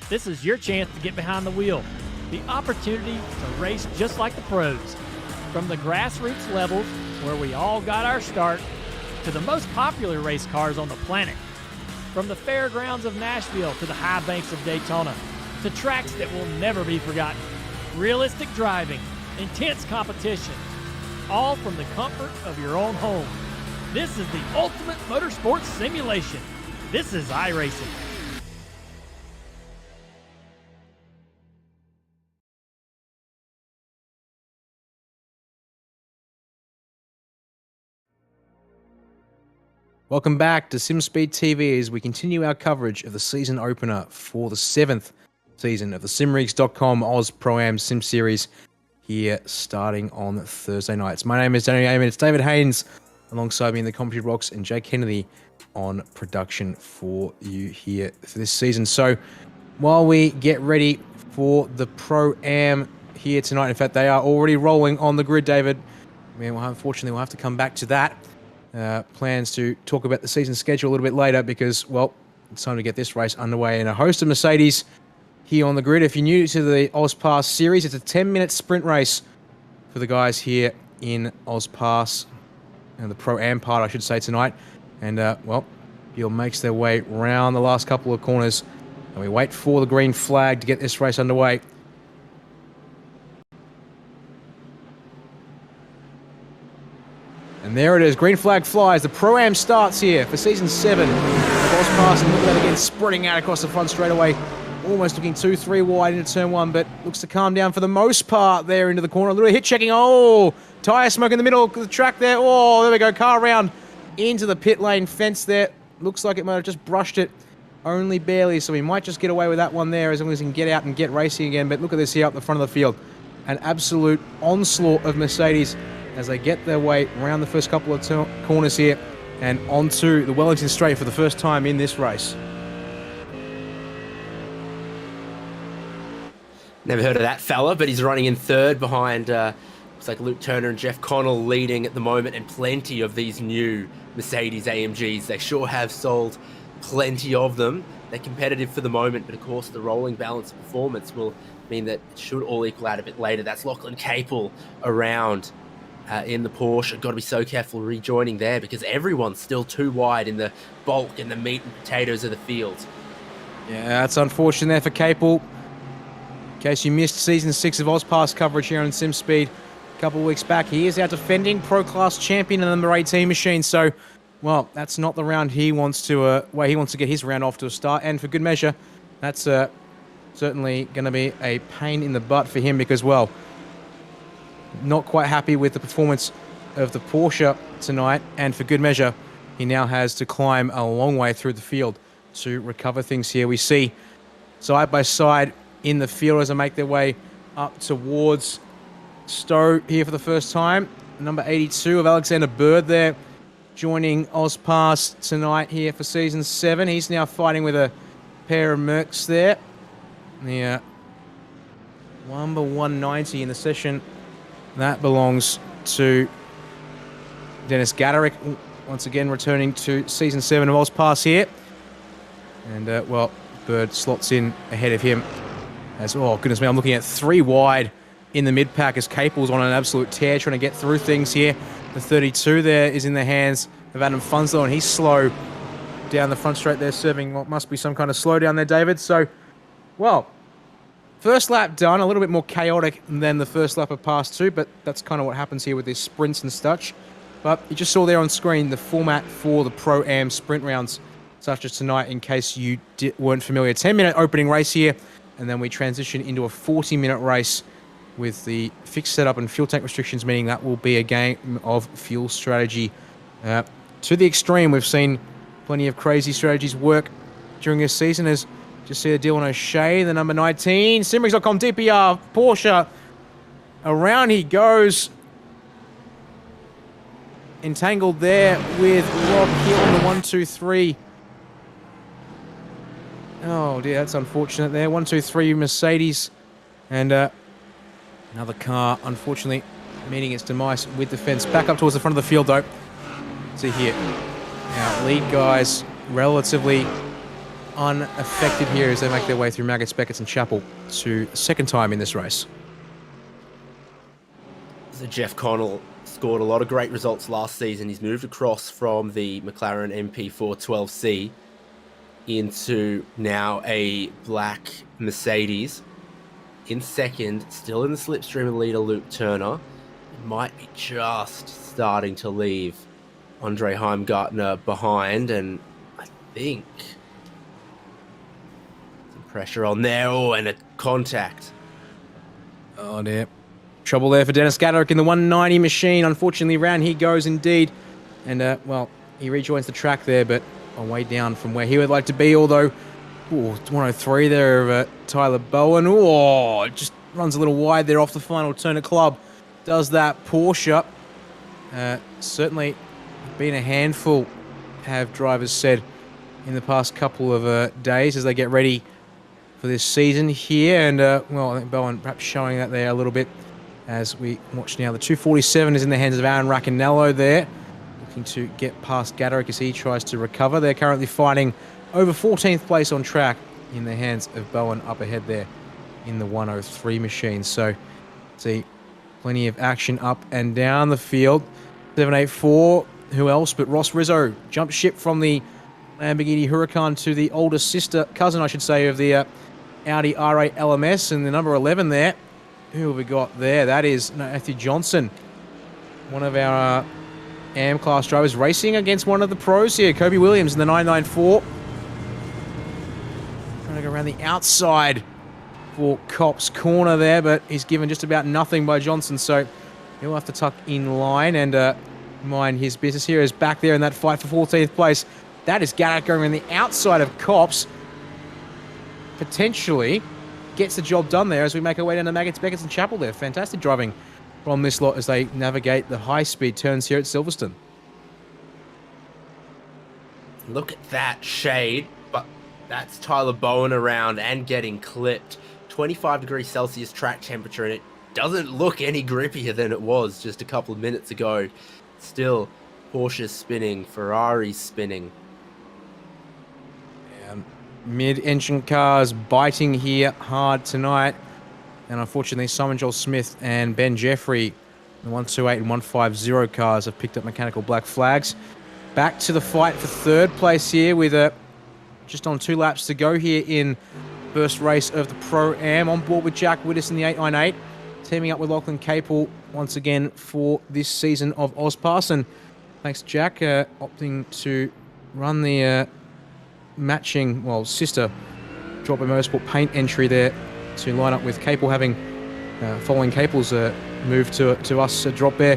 This is your chance to get behind the wheel. The opportunity to race just like the pros. From the grassroots levels, where we all got our start, to the most popular race cars on the planet. From the fairgrounds of Nashville to the high banks of Daytona, to tracks that will never be forgotten. Realistic driving, intense competition, all from the comfort of your own home. This is the ultimate motorsports simulation. This is iRacing. Welcome back to SimSpeed TV as we continue our coverage of the season opener for the 7th season of the Simrigs.com Oz Pro-Am Sim Series here starting on Thursday nights. My name is Daniel Amon. It's David Haynes alongside me in the commentary box and Jake Kennedy on production for you here for this season. So while we get ready for the Pro-Am here tonight, in fact, they are already rolling on the grid, David. Unfortunately, we'll have to come back to that. Plans to talk about the season schedule a little bit later because, well, it's time to get this race underway. And a host of Mercedes here on the grid. If you're new to the AusPass series, it's a 10-minute sprint race for the guys here in AusPass, and the Pro-Am part, I should say, tonight. And, well, Bill makes their way round the last couple of corners, and we wait for the green flag to get this race underway. And there it is, green flag flies. The Pro-Am starts here for Season 7. AusPass, and look at that again, spreading out across the front straightaway. Almost looking 2-3 wide into turn 1, but looks to calm down for the most part there into the corner. A little hit checking. Oh, tyre smoke in the middle of the track there. Oh, there we go. Car around into the pit lane fence there. Looks like it might have just brushed it only barely, so we might just get away with that one there as long as he can get out and get racing again. But look at this here up the front of the field. An absolute onslaught of Mercedes as they get their way around the first couple of corners here and onto the Wellington Straight for the first time in this race. Never heard of that fella, but he's running in third behind, looks like Luke Turner and Jeff Connell leading at the moment, and plenty of these new Mercedes AMGs. They sure have sold plenty of them. They're competitive for the moment, but of course the rolling balance of performance will mean that it should all equal out a bit later. That's Lachlan Capel around in the Porsche. Got to be so careful rejoining there because everyone's still too wide in the bulk and the meat and potatoes of the field. Yeah, that's unfortunate there for Capel. In case you missed Season 6 of AusPass coverage here on SimSpeed a couple of weeks back, he is our defending Pro-Class champion in the number 18 machine. So, well, that's not the round he wants to, way he wants to get his round off to a start. And for good measure, that's certainly going to be a pain in the butt for him because, well, not quite happy with the performance of the Porsche tonight. And for good measure, he now has to climb a long way through the field to recover things here. We see side by side in the field as they make their way up towards Stowe here for the first time. Number 82 of Alexander Bird there joining AusPass tonight here for Season 7. He's now fighting with a pair of Mercs there. The number 190 in the session. That belongs to Dennis Gaderick, once again returning to Season 7 of AusPass here. And, well, Bird slots in ahead of him. As, oh, goodness me, I'm looking at 3 wide in the mid-pack as Capel's on an absolute tear trying to get through things here. The 32 there is in the hands of Adam Funslow, and he's slow down the front straight there, serving what must be some kind of slowdown there, David. So, well, first lap done, a little bit more chaotic than the first lap of Pass 2, but that's kind of what happens here with these sprints and such. But you just saw there on screen the format for the Pro-Am sprint rounds, such as tonight, in case you weren't familiar. 10-minute opening race here, and then we transition into a 40-minute race with the fixed setup and fuel tank restrictions, meaning that will be a game of fuel strategy to the extreme. We've seen plenty of crazy strategies work during this season, as just see the deal on O'Shea, the number 19. Simrix.com DPR, Porsche. Around he goes. Entangled there with Rob Hill in the 1-2-3. Oh dear, that's unfortunate there. 1-2-3 Mercedes. And another car, unfortunately, meeting its demise with the fence. Back up towards the front of the field, though. See here. Our lead guys relatively unaffected here as they make their way through Maggots, Beckett's and Chapel to the second time in this race. So Jeff Connell scored a lot of great results last season. He's moved across from the McLaren MP412C into now a black Mercedes. In second, still in the slipstream of leader Luke Turner. It might be just starting to leave Andre Heimgartner behind, and I think some pressure on there. Oh, and a contact. Oh dear. Trouble there for Dennis Gaderick in the 190 machine. Unfortunately, round he goes indeed. And, well, he rejoins the track there, but a way down from where he would like to be, although, 103 there of Tyler Bowen. Oh, just runs a little wide there off the final turn. Club does that. Porsche certainly been a handful, have drivers said, in the past couple of days as they get ready for this season here. And, well, I think Bowen perhaps showing that there a little bit as we watch now. The 247 is in the hands of Aaron Racanello there, looking to get past Gaderick as he tries to recover. They're currently fighting over 14th place on track in the hands of Bowen up ahead there in the 103 machine. So, see plenty of action up and down the field. 784, who else but Ross Rizzo jumped ship from the Lamborghini Huracan to the older cousin, I should say, of the Audi R8 LMS, and the number 11 there. Who have we got there? That is Matthew Johnson, one of our AM class drivers, racing against one of the pros here, Kobe Williams in the 994. Trying to go around the outside for Cop's corner there, but he's given just about nothing by Johnson, so he'll have to tuck in line and mind his business here. Is back there in that fight for 14th place. That is Garrett going around the outside of Cops. Potentially gets the job done there as we make our way down to Maggots, Beckett's and Chapel there. Fantastic driving from this lot as they navigate the high-speed turns here at Silverstone. Look at that shade, but that's Tyler Bowen around and getting clipped. 25 degrees Celsius track temperature, and it doesn't look any grippier than it was just a couple of minutes ago. Still, Porsche's spinning, Ferrari's spinning. Mid-engine cars biting here hard tonight. And unfortunately, Simon Joel Smith and Ben Jeffrey, the 128 and 150 cars, have picked up mechanical black flags. Back to the fight for third place here with just on 2 laps to go here in first race of the Pro-Am. On board with Jack Widdis in the 898. Teaming up with Lachlan Capel once again for this season of AusPass. And thanks, Jack, opting to run the matching, well, sister Drop in Motorsport paint entry there to line up with Capel, having following Capel's move to us Drop Bear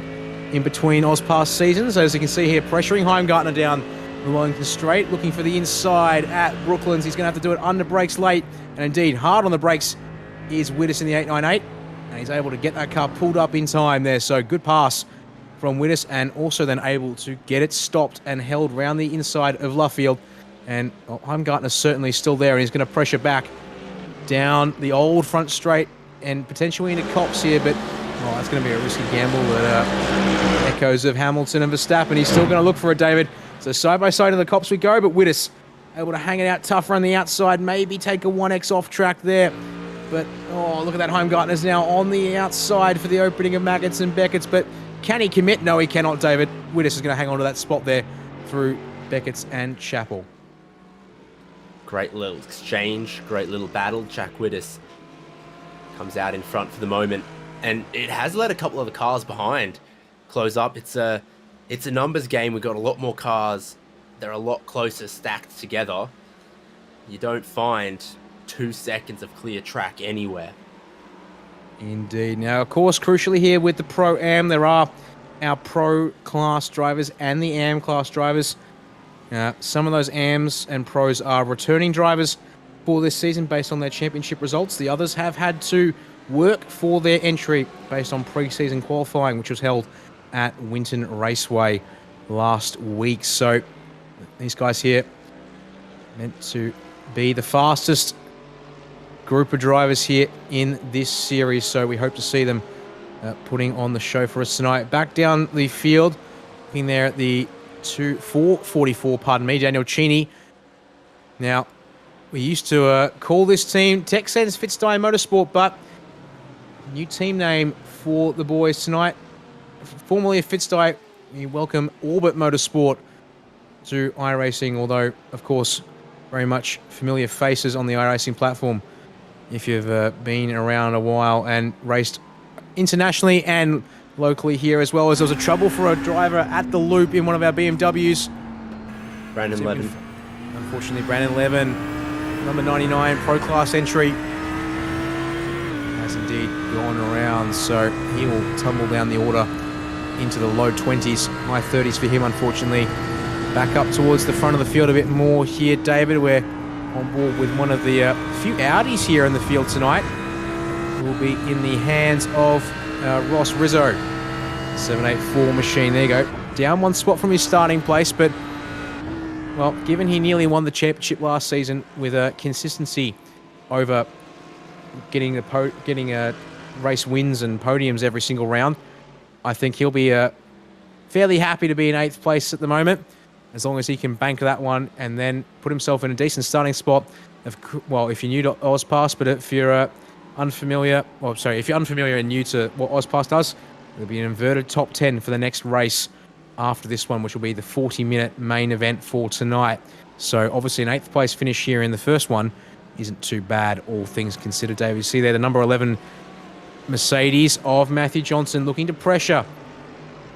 in between AusPass seasons. As you can see here, pressuring Heimgartner down the Wellington Straight, looking for the inside at Brooklands. He's going to have to do it under brakes late, and indeed hard on the brakes is Widdis in the 898, and he's able to get that car pulled up in time there. So good pass from Widdis, and also then able to get it stopped and held round the inside of Luffield. And Heimgartner's certainly still there, and he's going to pressure back down the old front straight and potentially into Cops here, but that's going to be a risky gamble that echoes of Hamilton and Verstappen. He's still going to look for it, David. So side by side in the Cops we go, but Widdis able to hang it out tougher on the outside, maybe take a 1x off track there. But, look at that. Heimgartner's now on the outside for the opening of Maggots and Beckett's, but can he commit? No, he cannot, David. Widdis is going to hang on to that spot there through Beckett's and Chapel. Great little exchange, great little battle. Jack Widdis comes out in front for the moment, and it has let a couple of the cars behind close up. It's a numbers game. We've got a lot more cars. They're a lot closer stacked together. You don't find 2 seconds of clear track anywhere. Indeed. Now, of course, crucially here with the Pro-Am, there are our Pro class drivers and the Am class drivers. Some of those AMs and Pros are returning drivers for this season based on their championship results. The others have had to work for their entry based on pre-season qualifying, which was held at Winton Raceway last week. So these guys here meant to be the fastest group of drivers here in this series. So we hope to see them putting on the show for us tonight. Back down the field, looking there at the 444, Daniel Cheney. Now, we used to call this team Texans Fitzstein Motorsport, but new team name for the boys tonight. Formerly of Fitzstein, we welcome Orbit Motorsport to iRacing, although, of course, very much familiar faces on the iRacing platform if you've been around a while and raced internationally and locally here, as well as there was a trouble for a driver at the loop in one of our BMWs. Brandon Levin. Unfortunately, Brandon Levin, number 99, Pro Class entry, has indeed gone around, so he will tumble down the order into the low 20s, high 30s for him, unfortunately. Back up towards the front of the field a bit more here, David. We're on board with one of the few Audis here in the field tonight. will be in the hands of Ross Rizzo. 784 machine, there you go. Down one spot from his starting place, but, well, given he nearly won the championship last season with a consistency over getting race wins and podiums every single round, I think he'll be fairly happy to be in 8th place at the moment, as long as he can bank that one and then put himself in a decent starting spot. Well, if you're new to AusPass, but if you're unfamiliar and new to what AusPass does, there'll be an inverted top 10 for the next race after this one, which will be the 40-minute main event for tonight. So obviously an 8th place finish here in the first one isn't too bad, all things considered, David. You see there the number 11 Mercedes of Matthew Johnson looking to pressure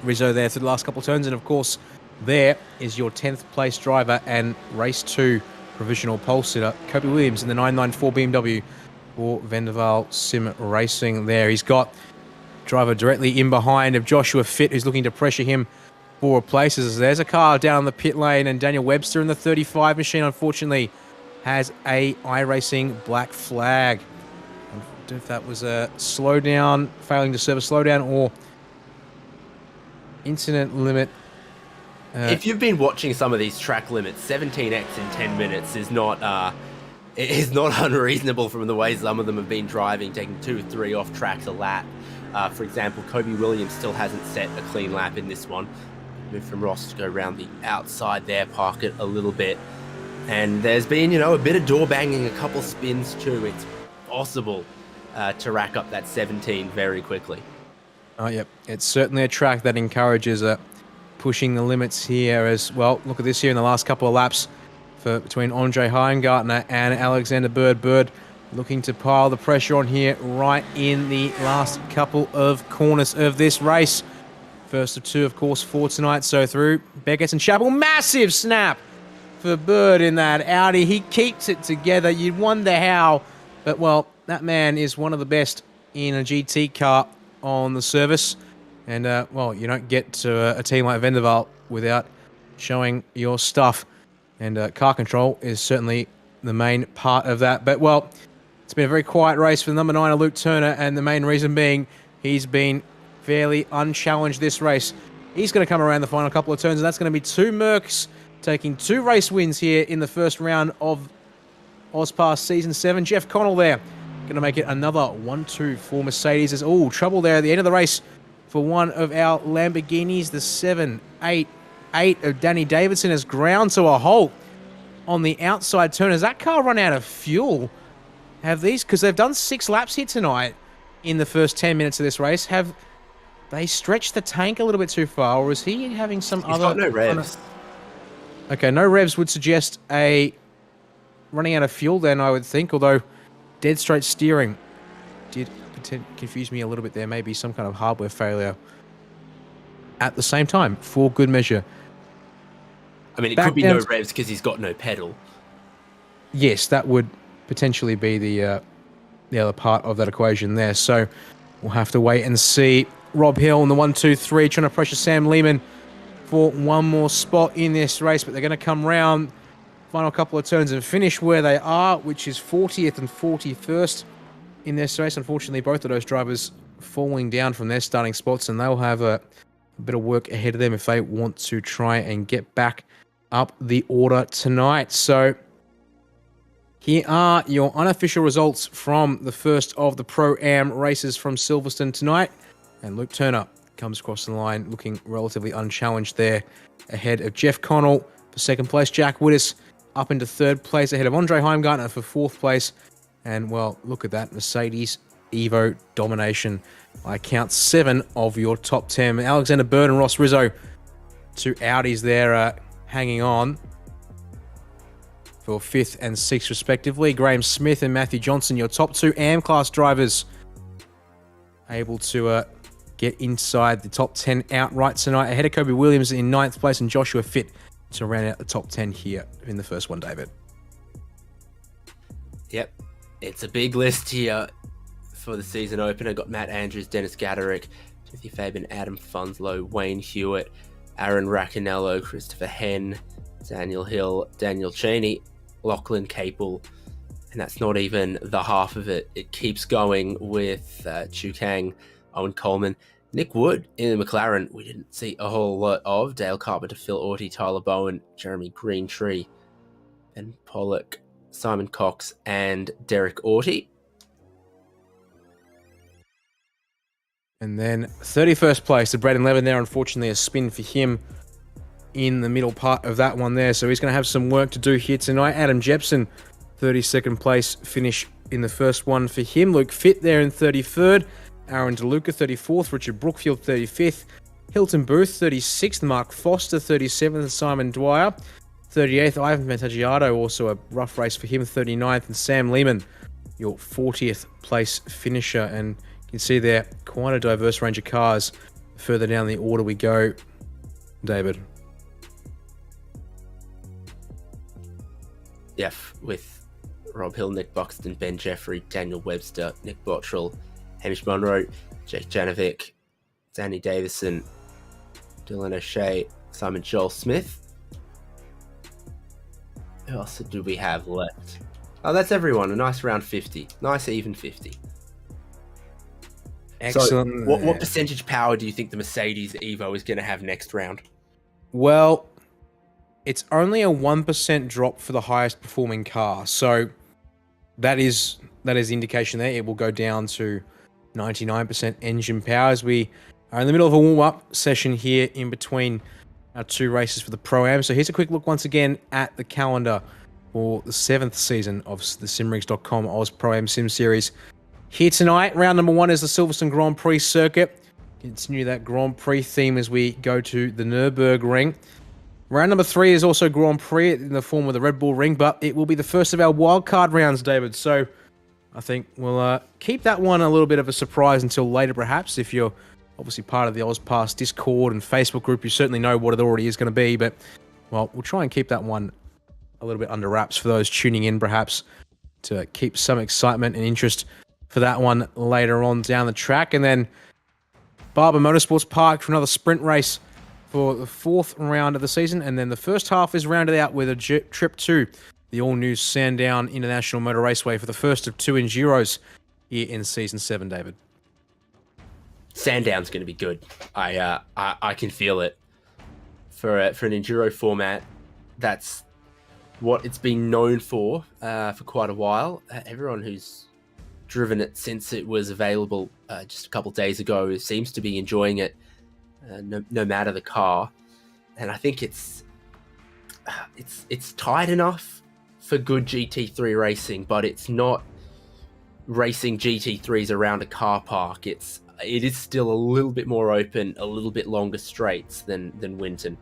Rizzo there through the last couple of turns. And of course, there is your 10th place driver and race 2 provisional pole sitter, Kobe Williams in the 994 BMW for Vendaval Sim Racing there. He's got driver directly in behind of Joshua Fitt, who's looking to pressure him for places. There's a car down the pit lane, and Daniel Webster in the 35 machine, unfortunately, has a iRacing black flag. I don't know if that was a slowdown, failing to serve a slowdown, or incident limit. If you've been watching some of these track limits, 17x in 10 minutes is not unreasonable from the way some of them have been driving, taking 2-3 off tracks a lap. For example, Kobe Williams still hasn't set a clean lap in this one. Move from Ross to go around the outside there, park it a little bit. And there's been, a bit of door banging, a couple spins too. It's possible to rack up that 17 very quickly. Oh, yep. It's certainly a track that encourages pushing the limits here as well. Look at this here in the last couple of laps between Andre Heimgartner and Alexander Bird. Bird looking to pile the pressure on here right in the last couple of corners of this race. First of 2, of course, for tonight. So through Beckett and Chappell. Massive snap for Bird in that Audi. He keeps it together. You'd wonder how, but, well, that man is one of the best in a GT car on the service. And, well, you don't get to a team like Vendaval without showing your stuff. And car control is certainly the main part of that. But, well, it's been a very quiet race for the number 9, Luke Turner, and the main reason being he's been fairly unchallenged this race. He's going to come around the final couple of turns, and that's going to be 2 Mercs taking 2 race wins here in the first round of AusPass Season 7. Jeff Connell there going to make it another 1-2 for Mercedes. There's trouble there at the end of the race for one of our Lamborghinis. The 788 of Danny Davidson has ground to a halt on the outside turn. Has that car run out of fuel? Have these, because they've done 6 laps here tonight in the first 10 minutes of this race, have they stretched the tank a little bit too far, or is he having some He's got no revs. Okay, no revs would suggest a running out of fuel then, I would think, although dead straight steering did confuse me a little bit there. Maybe some kind of hardware failure at the same time, for good measure. I mean, it could be no revs because he's got no pedal. Yes, that would potentially be the other part of that equation there. So we'll have to wait and see. Rob Hill in the 1-2-3 trying to pressure Sam Lehman for one more spot in this race, but they're going to come round final couple of turns and finish where they are, which is 40th and 41st in this race. Unfortunately, both of those drivers falling down from their starting spots, and they'll have a bit of work ahead of them if they want to try and get back up the order tonight. So here are your unofficial results from the first of the Pro-Am races from Silverstone tonight. And Luke Turner comes across the line looking relatively unchallenged there, ahead of Jeff Connell for second place. Jack Wittes up into third place, ahead of Andre Heimgartner for fourth place. And, well, look at that. Mercedes Evo domination. I count 7 of your top 10. Alexander Bird and Ross Rizzo, 2 Audis there hanging on for 5th and 6th respectively. Graham Smith and Matthew Johnson, your top 2 AM class drivers, able to get inside the top 10 outright tonight. Ahead of Kobe Williams in 9th place and Joshua Fitt to round out the top 10 here in the first one, David. Yep, it's a big list here for the season opener. Got Matt Andrews, Dennis Gaderick, Timothy Fabian, Adam Funslow, Wayne Hewitt, Aaron Raccanello, Christopher Henn, Daniel Hill, Daniel Cheney, Lachlan Capel, And that's not even the half of it. It keeps going with Chu Kang, Owen Coleman, Nick Wood in the McLaren. We didn't see a whole lot of Dale Carpenter, Phil Orty, Tyler Bowen, Jeremy Greentree, Ben Pollock, Simon Cox, and Derek Orty. And then 31st place to Braden Levin there. Unfortunately, a spin for him in the middle part of that one there. So he's going to have some work to do here tonight. Adam Jepson, 32nd place finish in the first one for him. Luke Fitt there in 33rd. Aaron DeLuca, 34th. Richard Brookfield, 35th. Hilton Booth, 36th. Mark Foster, 37th. And Simon Dwyer, 38th. Ivan Ventagiato, also a rough race for him, 39th. And Sam Lehman, your 40th place finisher. And you can see there quite a diverse range of cars. Further down the order we go, David. Yeah, with Rob Hill, Nick Buxton, Ben Jeffrey, Daniel Webster, Nick Bottrell, Hamish Monroe, Jake Janovic, Danny Davison, Dylan O'Shea, Simon Joel Smith. Who else do we have left? Oh, that's everyone. A nice round 50. Nice even 50. Excellent. So what percentage power do you think the Mercedes Evo is going to have next round? Well, it's only a 1% drop for the highest performing car. So that is the indication there. It will go down to 99% engine power as we are in the middle of a warm-up session here in between our two races for the Pro-Am. So here's a quick look once again at the calendar for the 7th season of the SimRigs.com Oz Pro-Am Sim Series. Here tonight, round number 1 is the Silverstone Grand Prix circuit. Continue that Grand Prix theme as we go to the Nürburgring. Round number 3 is also Grand Prix in the form of the Red Bull Ring, but it will be the first of our wildcard rounds, David. So I think we'll keep that one a little bit of a surprise until later, perhaps. If you're obviously part of the AusPass Discord and Facebook group, you certainly know what it already is going to be. But, well, we'll try and keep that one a little bit under wraps for those tuning in, perhaps, to keep some excitement and interest for that one later on down the track. And then Barber Motorsports Park for another sprint race for the 4th round of the season, and then the first half is rounded out with a trip to the all-new Sandown International Motor Raceway for the first of 2 Enduros here in Season 7, David. Sandown's going to be good. I can feel it. For an Enduro format, that's what it's been known for quite a while. Everyone who's driven it since it was available just a couple of days ago seems to be enjoying it. No matter the car, and I think it's tight enough for good GT3 racing, but it's not racing GT3s around a car park. It is still a little bit more open, a little bit longer straights than Winton.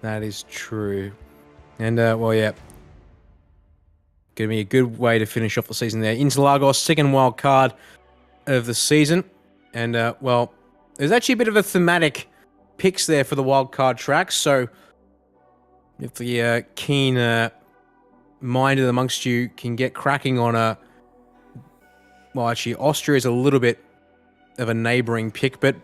That is true, and well, yeah, gonna be a good way to finish off the season there. Interlagos, second wild card of the season. And, well, there's actually a bit of a thematic picks there for the wildcard tracks. So if the keen-minded amongst you can get cracking on well, actually, Austria is a little bit of a neighbouring pick, but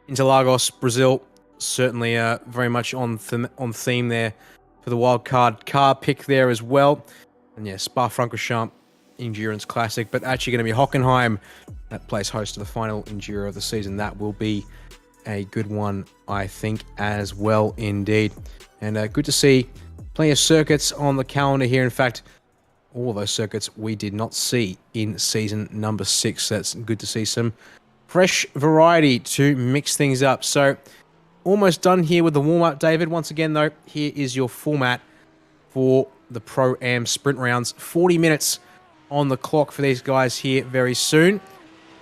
Interlagos, Brazil, certainly very much on theme there for the wildcard car pick there as well. And, yeah, Spa-Francorchamps Endurance Classic, but actually going to be Hockenheim that plays host to the final Enduro of the season. That will be a good one, I think, as well indeed. And good to see plenty of circuits on the calendar here. In fact, all of those circuits we did not see in season number 6. That's good to see some fresh variety to mix things up. So almost done here with the warm-up, David. Once again, though, here is your format for the Pro-Am sprint rounds. 40 minutes on the clock for these guys here very soon.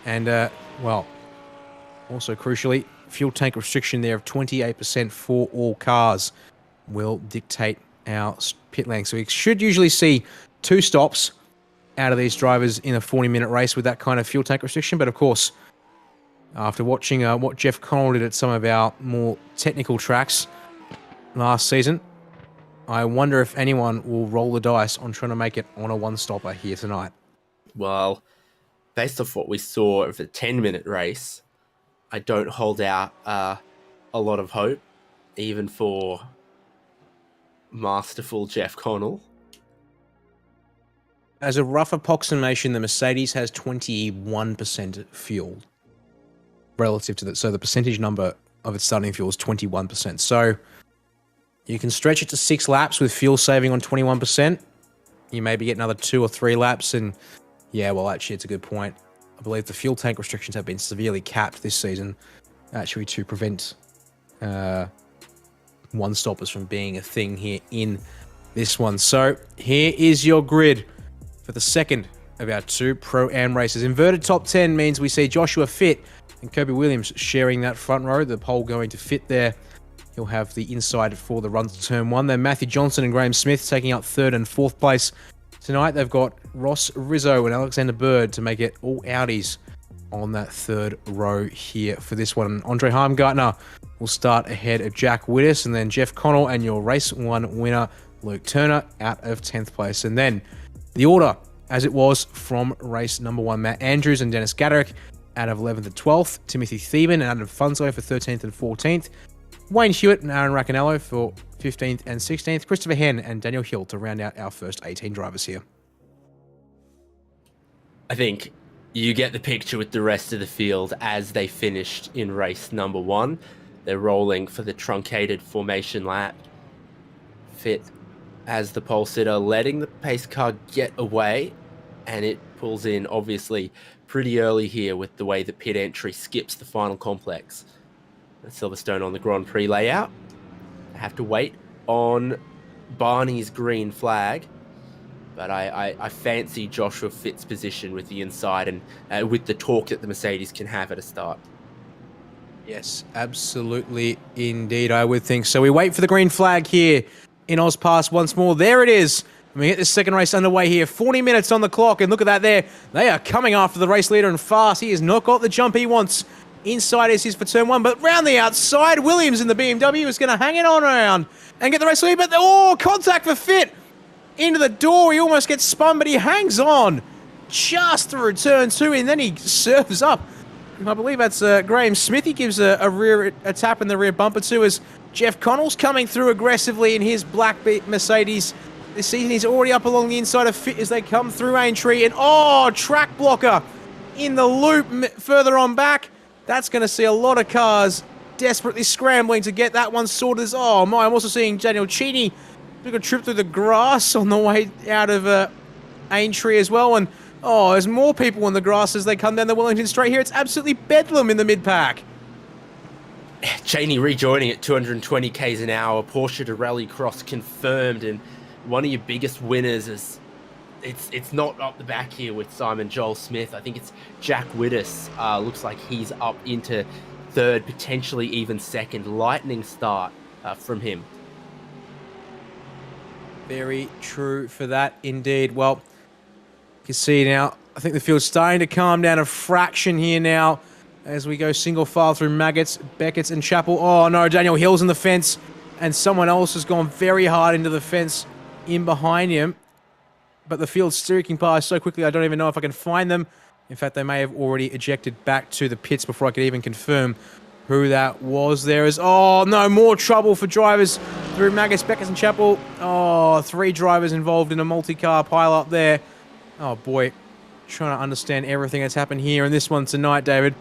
And, well, also crucially, fuel tank restriction there of 28% for all cars will dictate our pit length. So we should usually see 2 stops out of these drivers in a 40-minute race with that kind of fuel tank restriction. But, of course, after watching what Jeff Connell did at some of our more technical tracks last season, I wonder if anyone will roll the dice on trying to make it on a one-stopper here tonight. Well, based off what we saw of the 10-minute race, I don't hold out a lot of hope, even for masterful Jeff Connell. as a rough approximation, the Mercedes has 21% fuel relative to that. So the percentage number of its starting fuel is 21%. So you can stretch it to 6 laps with fuel saving on 21%. You maybe get another 2 or 3 laps. And yeah, well, actually, it's a good point. I believe the fuel tank restrictions have been severely capped this season, actually, to prevent one-stoppers from being a thing here in this one. So here is your grid for the second of our 2 Pro-Am races. Inverted top 10 means we see Joshua Fitt and Kobe Williams sharing that front row. The pole going to Fitt there. He'll have the inside for the run to turn 1. Then Matthew Johnson and Graham Smith taking up 3rd and 4th place. Tonight they've got Ross Rizzo and Alexander Bird to make it all Audis on that 3rd row here for this one. Andre Heimgartner will start ahead of Jack Whittis, and then Jeff Connell and your race 1 winner Luke Turner out of 10th place. And then the order as it was from race number 1, Matt Andrews and Dennis Gaderick out of 11th and 12th, Timothy Thieban and Adam Funzo for 13th and 14th, Wayne Hewitt and Aaron Racanello for 15th and 16th, Christopher Henn and Daniel Hill to round out our first 18 drivers here. I think you get the picture with the rest of the field as they finished in race number 1. They're rolling for the truncated formation lap. Fitt as the pole sitter, letting the pace car get away, and it pulls in obviously pretty early here with the way the pit entry skips the final complex. Silverstone on the Grand Prix layout. I have to wait on Barney's green flag, but I fancy Joshua Fitt's position with the inside and with the torque that the Mercedes can have at a start. Yes, absolutely indeed, I would think. So we wait for the green flag here in AusPass once more. There it is. We get this second race underway here. 40 minutes on the clock, and look at that there. They are coming after the race leader and fast. He has not got the jump he wants. Inside is his for turn 1, but round the outside, Williams in the BMW is going to hang it on around and get the race lead. But contact for Fitt into the door. He almost gets spun, but he hangs on just through turn 2, and then he serves up. I believe that's Graham Smith. He gives a tap in the rear bumper to as Jeff Connell's coming through aggressively in his black Mercedes. This season he's already up along the inside of Fitt as they come through Aintree, and track blocker in the loop further on back. That's going to see a lot of cars desperately scrambling to get that one sorted. Oh my, I'm also seeing Daniel Cheney took a trip through the grass on the way out of Aintree as well. And there's more people in the grass as they come down the Wellington Straight here. It's absolutely bedlam in the mid-pack. Cheney rejoining at 220 k's an hour. Porsche to Rallycross confirmed, and one of your biggest winners is it's not up the back here with Simon Joel Smith. I think it's Jack Whittis. Looks like he's up into 3rd, potentially even 2nd. Lightning start from him. Very true for that indeed. Well, you can see now, I think the field's starting to calm down a fraction here now as we go single file through Maggots, Beckett's and Chappell. Oh no, Daniel Hill's in the fence, and someone else has gone very hard into the fence in behind him. But the field's streaking past so quickly, I don't even know if I can find them. In fact, they may have already ejected back to the pits before I could even confirm who that was. There is, more trouble for drivers through Maggots, Beckett's and Chappell. 3 drivers involved in a multi-car pile-up there. Oh boy, trying to understand everything that's happened here in this one tonight, David.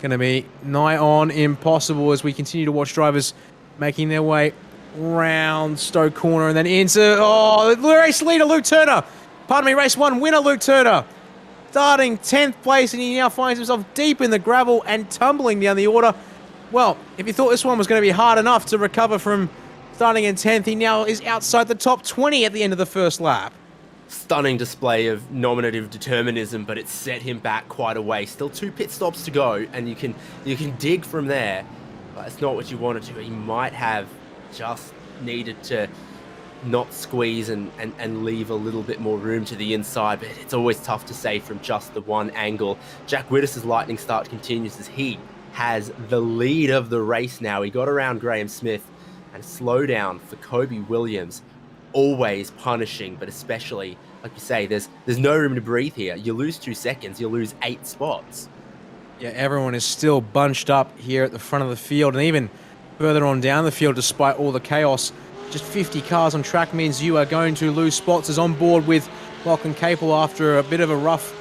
Going to be nigh on impossible as we continue to watch drivers making their way round Stoke Corner and then into, the race leader, Luke Turner. Race 1 winner, Luke Turner. Starting 10th place, and he now finds himself deep in the gravel and tumbling down the order. Well, if you thought this one was going to be hard enough to recover from starting in 10th, he now is outside the top 20 at the end of the first lap. Stunning display of nominative determinism, but it set him back quite a way. Still 2 pit stops to go, and you can dig from there. But it's not what you wanted to. He might have just needed to not squeeze and leave a little bit more room to the inside, but it's always tough to say from just the one angle. Jack Whittis' lightning start continues as he has the lead of the race now. He got around Graham Smith, and slow down for Kobe Williams. Always punishing, but especially, like you say, there's no room to breathe here. You lose 2 seconds, you lose 8 spots. Yeah, everyone is still bunched up here at the front of the field, and even further on down the field, despite all the chaos. Just 50 cars on track means you are going to lose spots, as on board with Lachlan Capel after a bit of a rough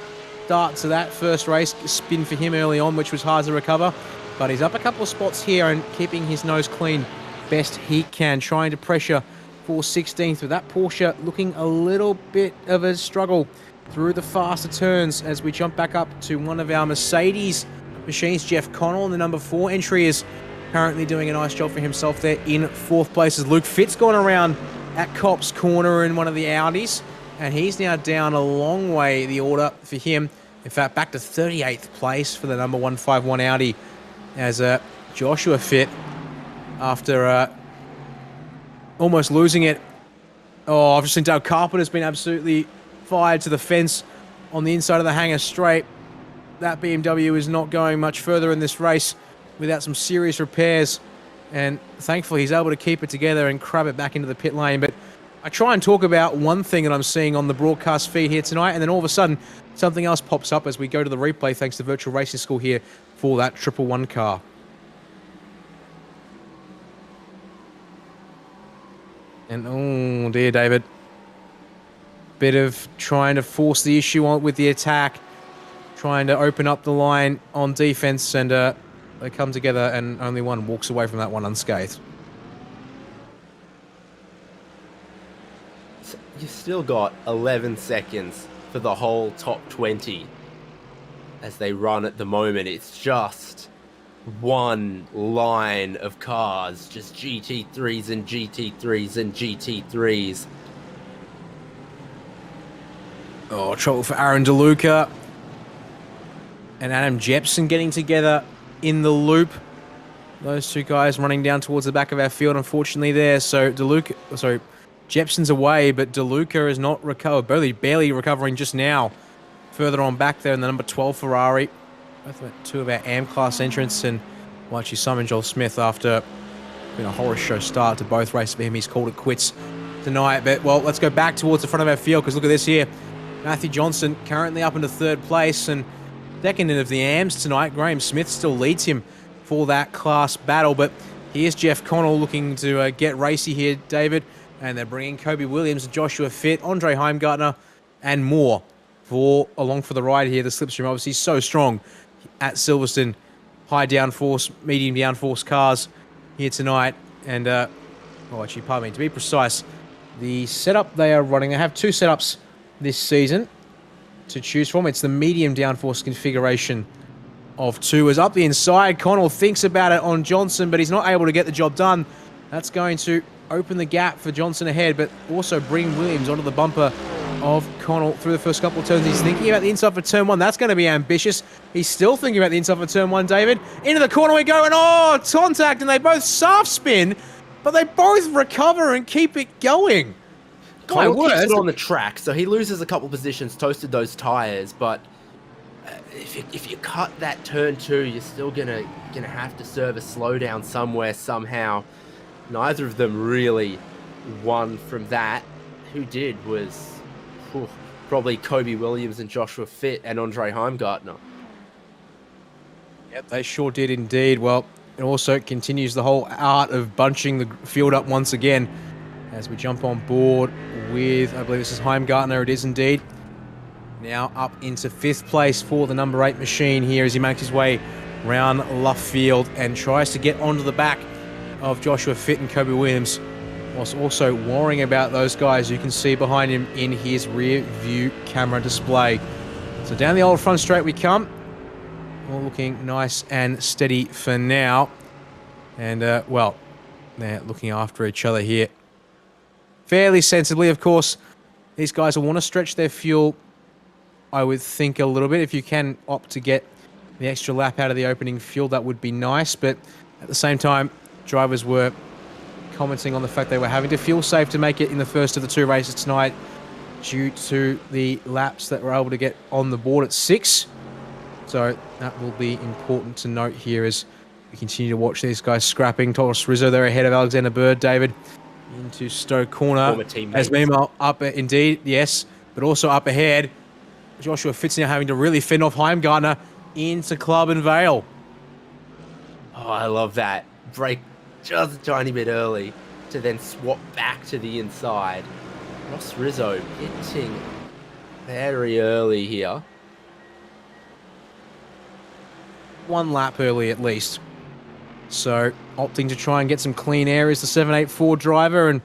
start to that first race. Spin for him early on, which was hard to recover. But he's up a couple of spots here and keeping his nose clean best he can, trying to pressure for 16th with that Porsche looking a little bit of a struggle through the faster turns as we jump back up to one of our Mercedes machines. Jeff Connell in the number 4 entry is currently doing a nice job for himself there in 4th place as Luke Fitz gone around at Copse Corner in one of the Audis, and he's now down a long way the order for him. In fact, back to 38th place for the number 151 Audi as Joshua Fitt, after almost losing it. Oh, I've just seen Dale Carpenter's been absolutely fired to the fence on the inside of the hangar straight. That BMW is not going much further in this race without some serious repairs, and thankfully he's able to keep it together and crab it back into the pit lane. But I try and talk about one thing that I'm seeing on the broadcast feed here tonight, and then all of a sudden something else pops up as we go to the replay thanks to Virtual Racing School here for that 111 car. And oh dear, David. Bit of trying to force the issue on with the attack, trying to open up the line on defense, and they come together and only one walks away from that one unscathed. So you've still got 11 seconds for the whole top 20 as they run at the moment. It's just one line of cars, just GT3s and GT3s and GT3s. Oh, trouble for Aaron DeLuca and Adam Jepson getting together in the loop. Those two guys running down towards the back of our field, unfortunately, there. So Jepson's away, but DeLuca is not recovered, barely recovering just now. Further on back there in the number 12 Ferrari. Both two of our AM class entrants, and well, actually Simon Joel Smith, after been a horror show start to both races for him, he's called it quits tonight. But well, let's go back towards the front of our field, because look at this here. Matthew Johnson currently up into 3rd place, and second of the AMs tonight. Graham Smith still leads him for that class battle, but here's Jeff Connell looking to get racy here, David, and they're bringing Kobe Williams, Joshua Fitt, Andre Heimgartner, and more along for the ride here. The slipstream obviously so strong at Silverstone. High downforce, medium downforce cars here tonight, and to be precise, the setup they are running, they have 2 setups this season to choose from. It's the medium downforce configuration of 2. Is up the inside. Connell thinks about it on Johnson, but he's not able to get the job done. That's going to open the gap for Johnson ahead, but also bring Williams onto the bumper of Connell through the first couple of turns. He's thinking about the inside for turn 1. That's going to be ambitious. He's still thinking about the inside for turn 1, David. Into the corner we go, and contact, and they both soft spin, but they both recover and keep it going. Connell keeps it on the track, so he loses a couple positions, toasted those tires, but if you cut that turn 2, you're still gonna have to serve a slowdown somewhere, somehow. Neither of them really won from that. Who did was probably Kobe Williams and Joshua Fitt and Andre Heimgartner. Yep, they sure did indeed. Well, it also continues the whole art of bunching the field up once again as we jump on board with, I believe this is Heimgartner, it is indeed. Now up into 5th place for the number 8 machine here as he makes his way round Luffield and tries to get onto the back of Joshua Fitt and Kobe Williams, whilst also worrying about those guys you can see behind him in his rear view camera display. So down the old front straight we come. All looking nice and steady for now. And, well, they're looking after each other here fairly sensibly. Of course, these guys will want to stretch their fuel, I would think, a little bit. If you can opt to get the extra lap out of the opening fuel, that would be nice. But at the same time, drivers were commenting on the fact they were having to fuel safe to make it in the first of the 2 races tonight due to the laps that were able to get on the board at 6. So that will be important to note here as we continue to watch these guys scrapping. Thomas Rizzo there ahead of Alexander Bird, David, into Stoke Corner. Former teammates. As meanwhile, up indeed, yes, but also up ahead, Joshua Fitz now having to really fend off Heimgartner into Club and Vale. Oh, I love that. Break just a tiny bit early to then swap back to the inside. Ross Rizzo hitting very early here. One lap early at least. So opting to try and get some clean air is the 784 driver, and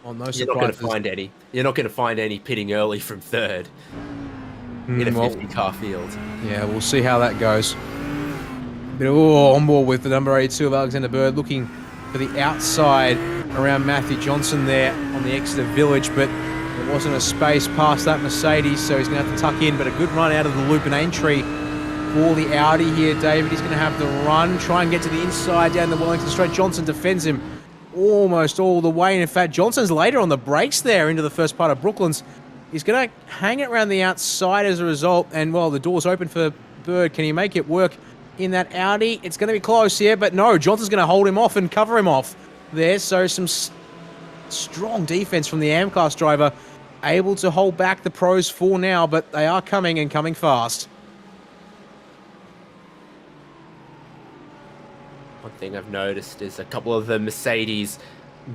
well, no You're not going to surprises. find any. You're not going to find any pitting early from third in a 50-car field. Yeah, we'll see how that goes. But on board with the number 82 of Alexander Bird, looking for the outside around Matthew Johnson there on the exit of Village, but there wasn't a space past that Mercedes, so he's going to have to tuck in. But a good run out of the loop and entry for the Audi here, David. He's going to have the run, try and get to the inside down the Wellington straight. Johnson defends him almost all the way. And in fact, Johnson's later on the brakes there into the first part of Brooklands. He's going to hang it around the outside as a result. And, well, the door's open for Bird. Can he make it work in that Audi? It's going to be close here, but no, Johnson's going to hold him off and cover him off there. So some strong defense from the AM-class driver, able to hold back the pros for now, but they are coming and coming fast. One thing I've noticed is a couple of the Mercedes